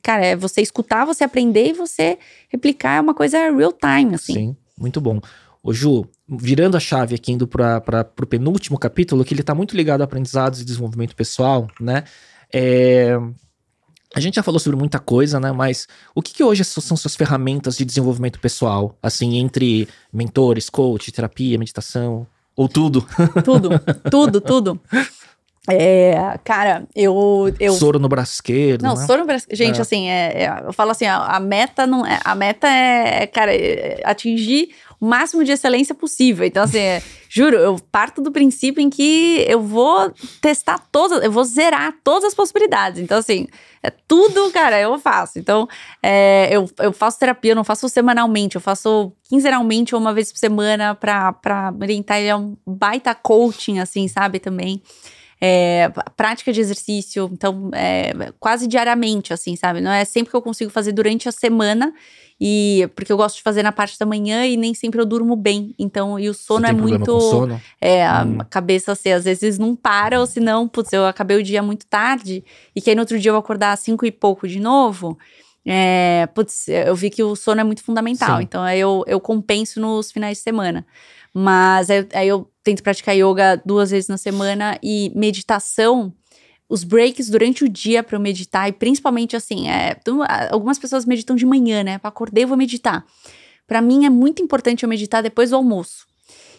cara, é você escutar, você aprender e você replicar, é uma coisa real time, assim. Sim, muito bom. Ô Ju, virando a chave aqui, indo pro penúltimo capítulo, que ele tá muito ligado a aprendizados e desenvolvimento pessoal, né? A gente já falou sobre muita coisa, né? Mas o que hoje são suas ferramentas de desenvolvimento pessoal? Assim, entre mentores, coach, terapia, meditação, ou tudo? Tudo. Cara, eu... Soro no braço esquerdo, Não, né? soro no braço... Gente, assim, eu falo assim, a meta não é... A meta cara, atingir o máximo de excelência possível. Então, assim, juro, eu parto do princípio em que eu vou testar eu vou zerar todas as possibilidades. Então, assim, tudo, cara, eu faço. Então, eu faço terapia, eu não faço semanalmente, eu faço quinzenalmente ou uma vez por semana pra orientar. Ele é um baita coaching, assim, sabe, também. Prática de exercício, então quase diariamente, assim, sabe? Não é sempre que eu consigo fazer durante a semana, porque eu gosto de fazer na parte da manhã e nem sempre eu durmo bem, então, e o sono Você tem problema com sono? A cabeça, assim, às vezes não para, ou senão, putz, eu acabei o dia muito tarde, e que aí no outro dia eu vou acordar às 5 e pouco de novo, eu vi que o sono é muito fundamental. Sim. Então aí eu compenso nos finais de semana. Mas aí eu tento praticar yoga 2 vezes na semana e meditação, os breaks durante o dia pra eu meditar, e principalmente assim, algumas pessoas meditam de manhã, né? Acordei, eu vou meditar. Pra mim é muito importante eu meditar depois do almoço,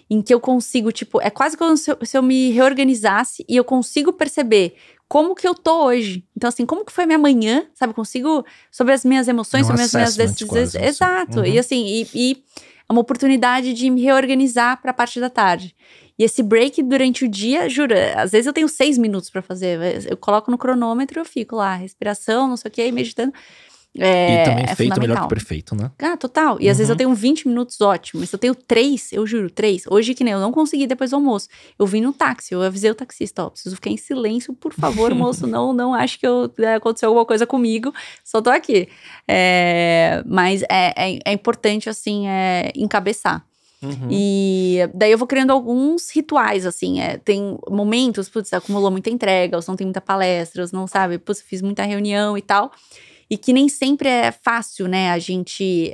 em que eu consigo, tipo, é quase como se eu me reorganizasse e eu consigo perceber como que eu tô hoje. Então, assim, como que foi minha manhã, sabe? Eu consigo, sobre as minhas emoções, sobre as minhas decisões. Exato. Uhum. E assim, é uma oportunidade de me reorganizar pra parte da tarde. E esse break durante o dia, juro, às vezes eu tenho 6 minutos pra fazer. Eu coloco no cronômetro e eu fico lá, respiração, não sei o que, meditando. E também feito melhor que perfeito, né? Total. E às vezes eu tenho 20 minutos, ótimo. Mas se eu tenho 3, eu juro, 3. Hoje, que nem eu não consegui depois do almoço. Eu vim no táxi, eu avisei o taxista, preciso ficar em silêncio, por favor, moço. Não acho que aconteceu alguma coisa comigo. Só tô aqui. Mas é importante, assim, encabeçar. Uhum. E daí eu vou criando alguns rituais, assim, tem momentos, putz, acumulou muita entrega, ou não tem muita palestra, não sabe, putz, fiz muita reunião e tal. E que nem sempre é fácil, né, a gente,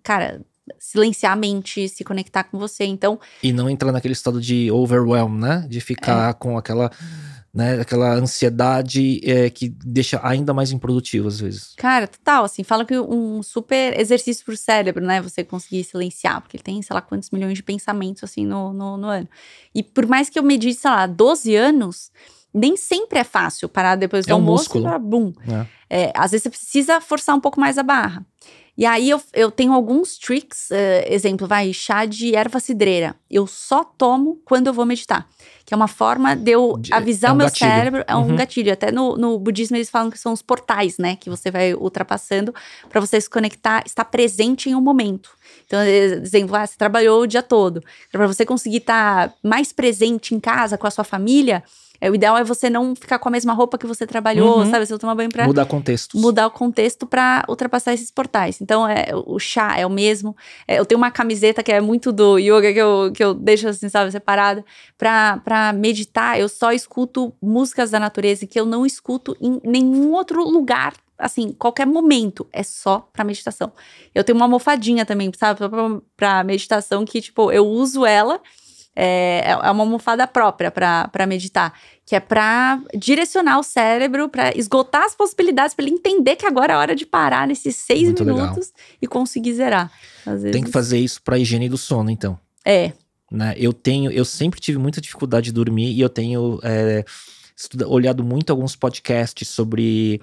cara, silenciar a mente, se conectar com você, então... E não entrar naquele estado de overwhelm, né, de ficar com aquela ansiedade que deixa ainda mais improdutivo, às vezes. Cara, total, assim, fala que um super exercício pro cérebro, né, você conseguir silenciar, porque ele tem, sei lá, quantos milhões de pensamentos, assim, no ano. E por mais que eu medite, sei lá, 12 anos... Nem sempre é fácil parar depois do almoço e falar, bum. Às vezes você precisa forçar um pouco mais a barra. E aí eu tenho alguns tricks, exemplo, chá de erva cidreira. Eu só tomo quando eu vou meditar. Que é uma forma de eu avisar o meu cérebro. É um gatilho. Até no budismo eles falam que são os portais, né? Que você vai ultrapassando para você se conectar, estar presente em um momento. Então, exemplo, você trabalhou o dia todo. Para você conseguir estar mais presente em casa com a sua família... O ideal é você não ficar com a mesma roupa que você trabalhou, sabe? Você tomar banho pra... Mudar contextos. Mudar o contexto pra ultrapassar esses portais. Então, o chá é o mesmo. Eu tenho uma camiseta que é muito do yoga, que eu deixo assim, sabe, separada. Pra meditar, eu só escuto músicas da natureza que eu não escuto em nenhum outro lugar assim, qualquer momento, é só pra meditação. Eu tenho uma almofadinha também, sabe, pra meditação, que, tipo, eu uso ela, é uma almofada própria pra meditar, que é pra direcionar o cérebro, pra esgotar as possibilidades, pra ele entender que agora é hora de parar nesses 6 Muito minutos legal. E conseguir zerar. Às vezes, Tem que fazer isso pra higiene do sono, então. Né? Eu sempre tive muita dificuldade de dormir e eu tenho olhado muito alguns podcasts sobre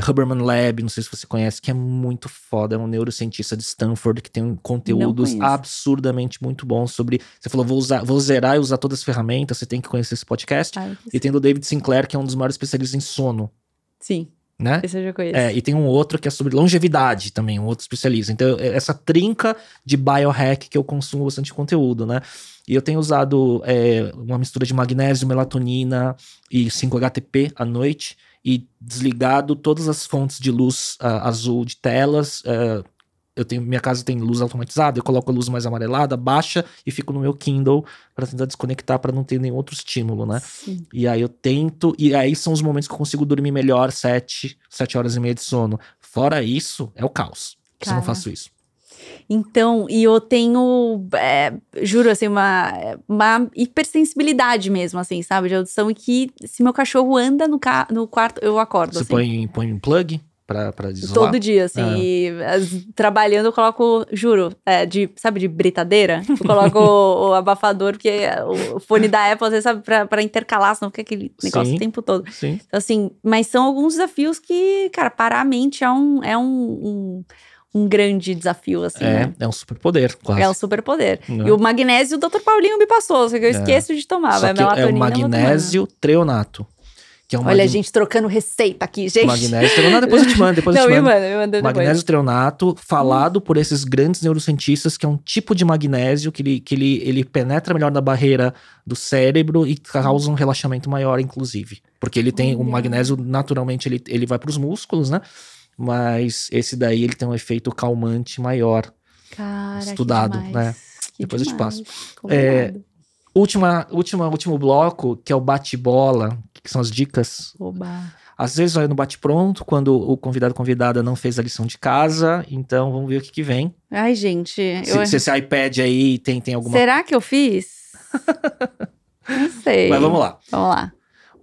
Huberman Lab, não sei se você conhece, que é muito foda, é um neurocientista de Stanford que tem conteúdos absurdamente muito bons sobre, você falou, vou zerar e usar todas as ferramentas, você tem que conhecer esse podcast. E tem do David Sinclair, que é um dos maiores especialistas em sono. Sim. Né? Esse eu já conheço. E tem um outro que é sobre longevidade também, um outro especialista. Então, essa trinca de biohack que eu consumo bastante conteúdo, né? E eu tenho usado uma mistura de magnésio, melatonina e 5-HTP à noite e desligado todas as fontes de luz azul de telas. Minha casa tem luz automatizada, eu coloco a luz mais amarelada, baixa e fico no meu Kindle para tentar desconectar, para não ter nenhum outro estímulo, né? Sim. E aí eu tento, e aí são os momentos que eu consigo dormir melhor, 7 horas e meia de sono. Fora isso, é o caos. Se eu não faço isso. Então, e eu tenho, juro, assim, uma hipersensibilidade mesmo, assim, sabe, de audição, e que se meu cachorro anda no quarto, eu acordo, Você assim. põe um plug pra isolar? Todo dia, assim, e trabalhando eu coloco, juro, sabe, de britadeira? Eu coloco o abafador, porque o fone da Apple, às vezes, sabe, pra intercalar, senão fica aquele negócio o tempo todo. Sim. Então, assim, mas são alguns desafios que, cara, parar a mente é um grande desafio, assim, né? É um superpoder, quase. É um superpoder. Não. E o magnésio, o Dr. Paulinho me passou, só que eu esqueço de tomar. Só que é o magnésio treonato. Que é Olha, a gente trocando receita aqui, gente. Magnésio treonato, depois eu te mando. Me manda Magnésio treonato, falado por esses grandes neurocientistas, que é um tipo de magnésio que ele penetra melhor na barreira do cérebro e causa um relaxamento maior, inclusive. Porque ele tem, o magnésio, naturalmente, ele vai para os músculos, né? Mas esse daí, ele tem um efeito calmante maior. Cara, estudado, né? Depois eu te passo. Combinado. Último bloco, que é o bate-bola, que são as dicas. Oba. Às vezes vai no bate-pronto, quando o convidada não fez a lição de casa, então vamos ver o que vem. Ai, gente. Se esse iPad aí tem alguma... Será que eu fiz? Não sei. Mas vamos lá. Vamos lá.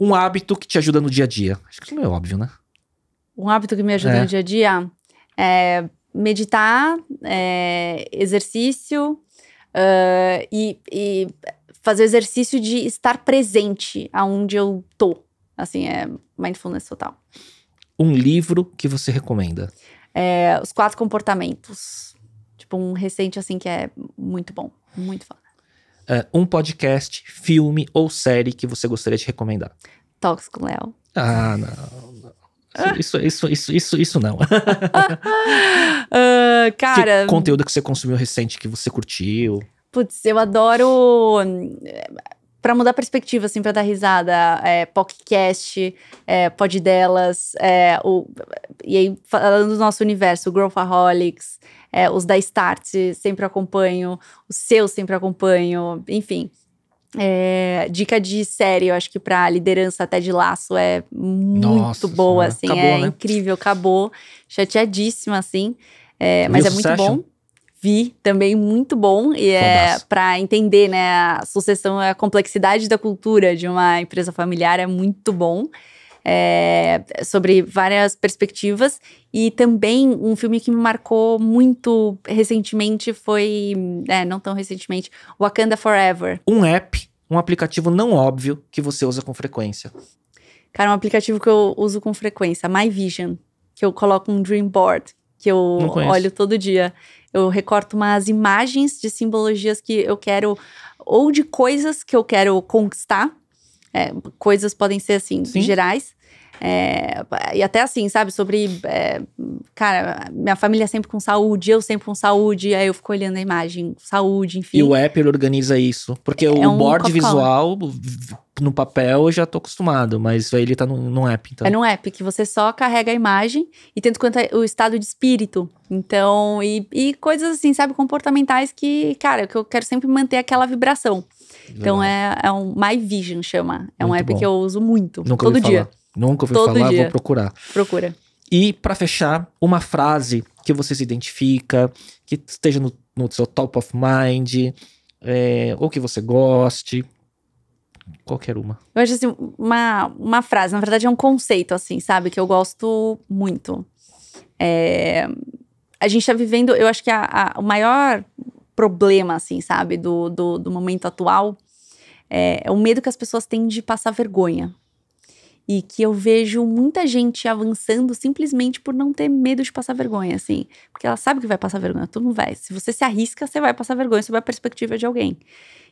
Um hábito que te ajuda no dia a dia. Acho que isso não é óbvio, né? Um hábito que me ajuda no dia a dia é meditar, exercício e fazer o exercício de estar presente aonde eu tô. Assim, é mindfulness total. Um livro que você recomenda? Os 4 Comportamentos. Tipo, um recente, assim, que é muito bom. Muito foda. Um podcast, filme ou série que você gostaria de recomendar? Talks com Léo. Ah, não. Isso não. Cara... Que conteúdo que você consumiu recente que você curtiu? Putz, eu adoro... Pra mudar a perspectiva, assim, pra dar risada, podcast, Pod Delas, e aí, falando do nosso universo, o Growthaholics, os da Start, sempre acompanho, os seus sempre acompanho, enfim. Dica de série, eu acho que pra liderança até de laço é muito boa, assim, acabou, né? Incrível, acabou, chateadíssima, assim, mas é muito Succession? bom. Vi, também muito bom, e para entender, né, a sucessão, a complexidade da cultura de uma empresa familiar é muito bom, sobre várias perspectivas, e também um filme que me marcou muito recentemente foi, não tão recentemente, Wakanda Forever. Um aplicativo não óbvio que você usa com frequência. Cara, um aplicativo que eu uso com frequência, My Vision, que eu coloco um dream board, que eu olho todo dia. Eu recorto umas imagens de simbologias que eu quero, ou de coisas que eu quero conquistar. Coisas podem ser, assim, gerais. E até assim, sabe, sobre... cara, minha família sempre com saúde, eu sempre com saúde. Aí eu fico olhando a imagem, saúde, enfim. E o app, ele organiza isso. Porque o board visual, no papel, eu já tô acostumado. Mas aí ele tá num app, então. É num app que você só carrega a imagem e tenta contar o estado de espírito. Então, e coisas assim, sabe, comportamentais que, cara, que eu quero sempre manter aquela vibração. Legal. Então, é um My Vision, chama. É muito um app bom. Que eu uso muito, todo dia. Nunca ouvi falar, vou procurar. Procura. E para fechar, uma frase que você se identifica, que esteja no seu top of mind, ou que você goste, qualquer uma. Eu acho assim, uma frase, na verdade é um conceito, assim, sabe? Que eu gosto muito. A gente tá vivendo, eu acho que o maior problema, assim, sabe? Do momento atual é o medo que as pessoas têm de passar vergonha. E que eu vejo muita gente avançando simplesmente por não ter medo de passar vergonha, assim. Porque ela sabe que vai passar vergonha, todo mundo vai. Se você se arrisca, você vai passar vergonha sob a perspectiva de alguém.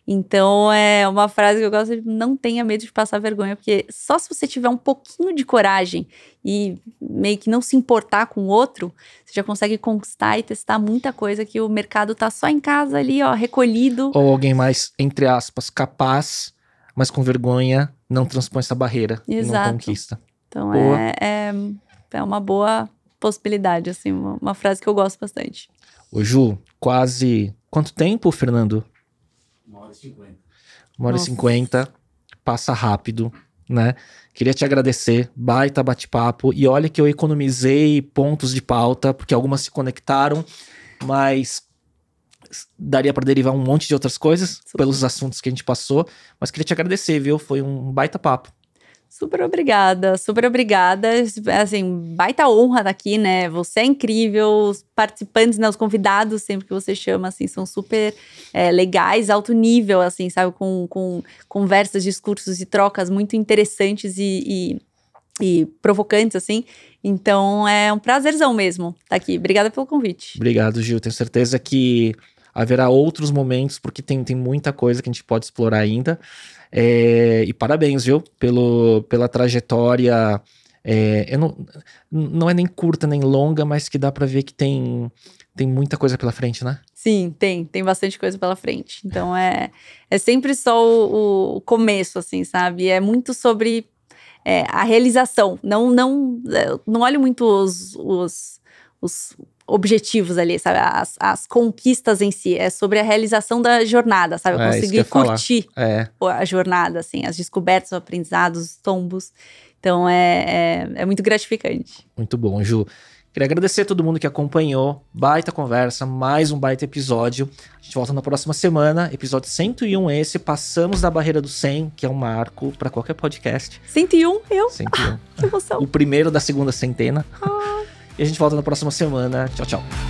Então, é uma frase que eu gosto de: não tenha medo de passar vergonha, porque só se você tiver um pouquinho de coragem e meio que não se importar com o outro, você já consegue conquistar e testar muita coisa que o mercado tá só em casa ali, ó, recolhido. Ou alguém mais, entre aspas, capaz, mas com vergonha, não transpõe essa barreira. Exato. E não conquista. Então, é uma boa possibilidade, assim, uma frase que eu gosto bastante. Ô Ju, quase... Quanto tempo, Fernando? 1h50. 1h50, passa rápido, né? Queria te agradecer, baita bate-papo. E olha que eu economizei pontos de pauta, porque algumas se conectaram, mas daria para derivar um monte de outras coisas pelos assuntos que a gente passou. Mas queria te agradecer, viu? Foi um baita papo. Super obrigada, super obrigada. Assim, baita honra daqui, né? Você é incrível, os participantes, né? Os convidados, sempre que você chama, assim, são super legais, alto nível, assim, sabe? Com conversas, discursos e trocas muito interessantes e provocantes, assim. Então, é um prazerzão mesmo estar aqui. Obrigada pelo convite. Obrigado, Gil. Tenho certeza que haverá outros momentos, porque tem muita coisa que a gente pode explorar ainda. E parabéns, viu, pela trajetória, não é nem curta nem longa, mas que dá pra ver que tem muita coisa pela frente, né? Sim, tem bastante coisa pela frente. Então é sempre só o começo, assim, sabe? É muito sobre a realização. Não olho muito os objetivos ali, sabe? As conquistas em si. É sobre a realização da jornada, sabe? Eu conseguir curtir a jornada, assim, as descobertas, os aprendizados, os tombos. Então, é muito gratificante. Muito bom, Ju. Queria agradecer a todo mundo que acompanhou. Baita conversa, mais um baita episódio. A gente volta na próxima semana. Episódio 101 esse. Passamos da barreira do 100, que é um marco para qualquer podcast. 101, eu? 101. Que emoção. O primeiro da segunda centena. E a gente volta na próxima semana. Tchau, tchau.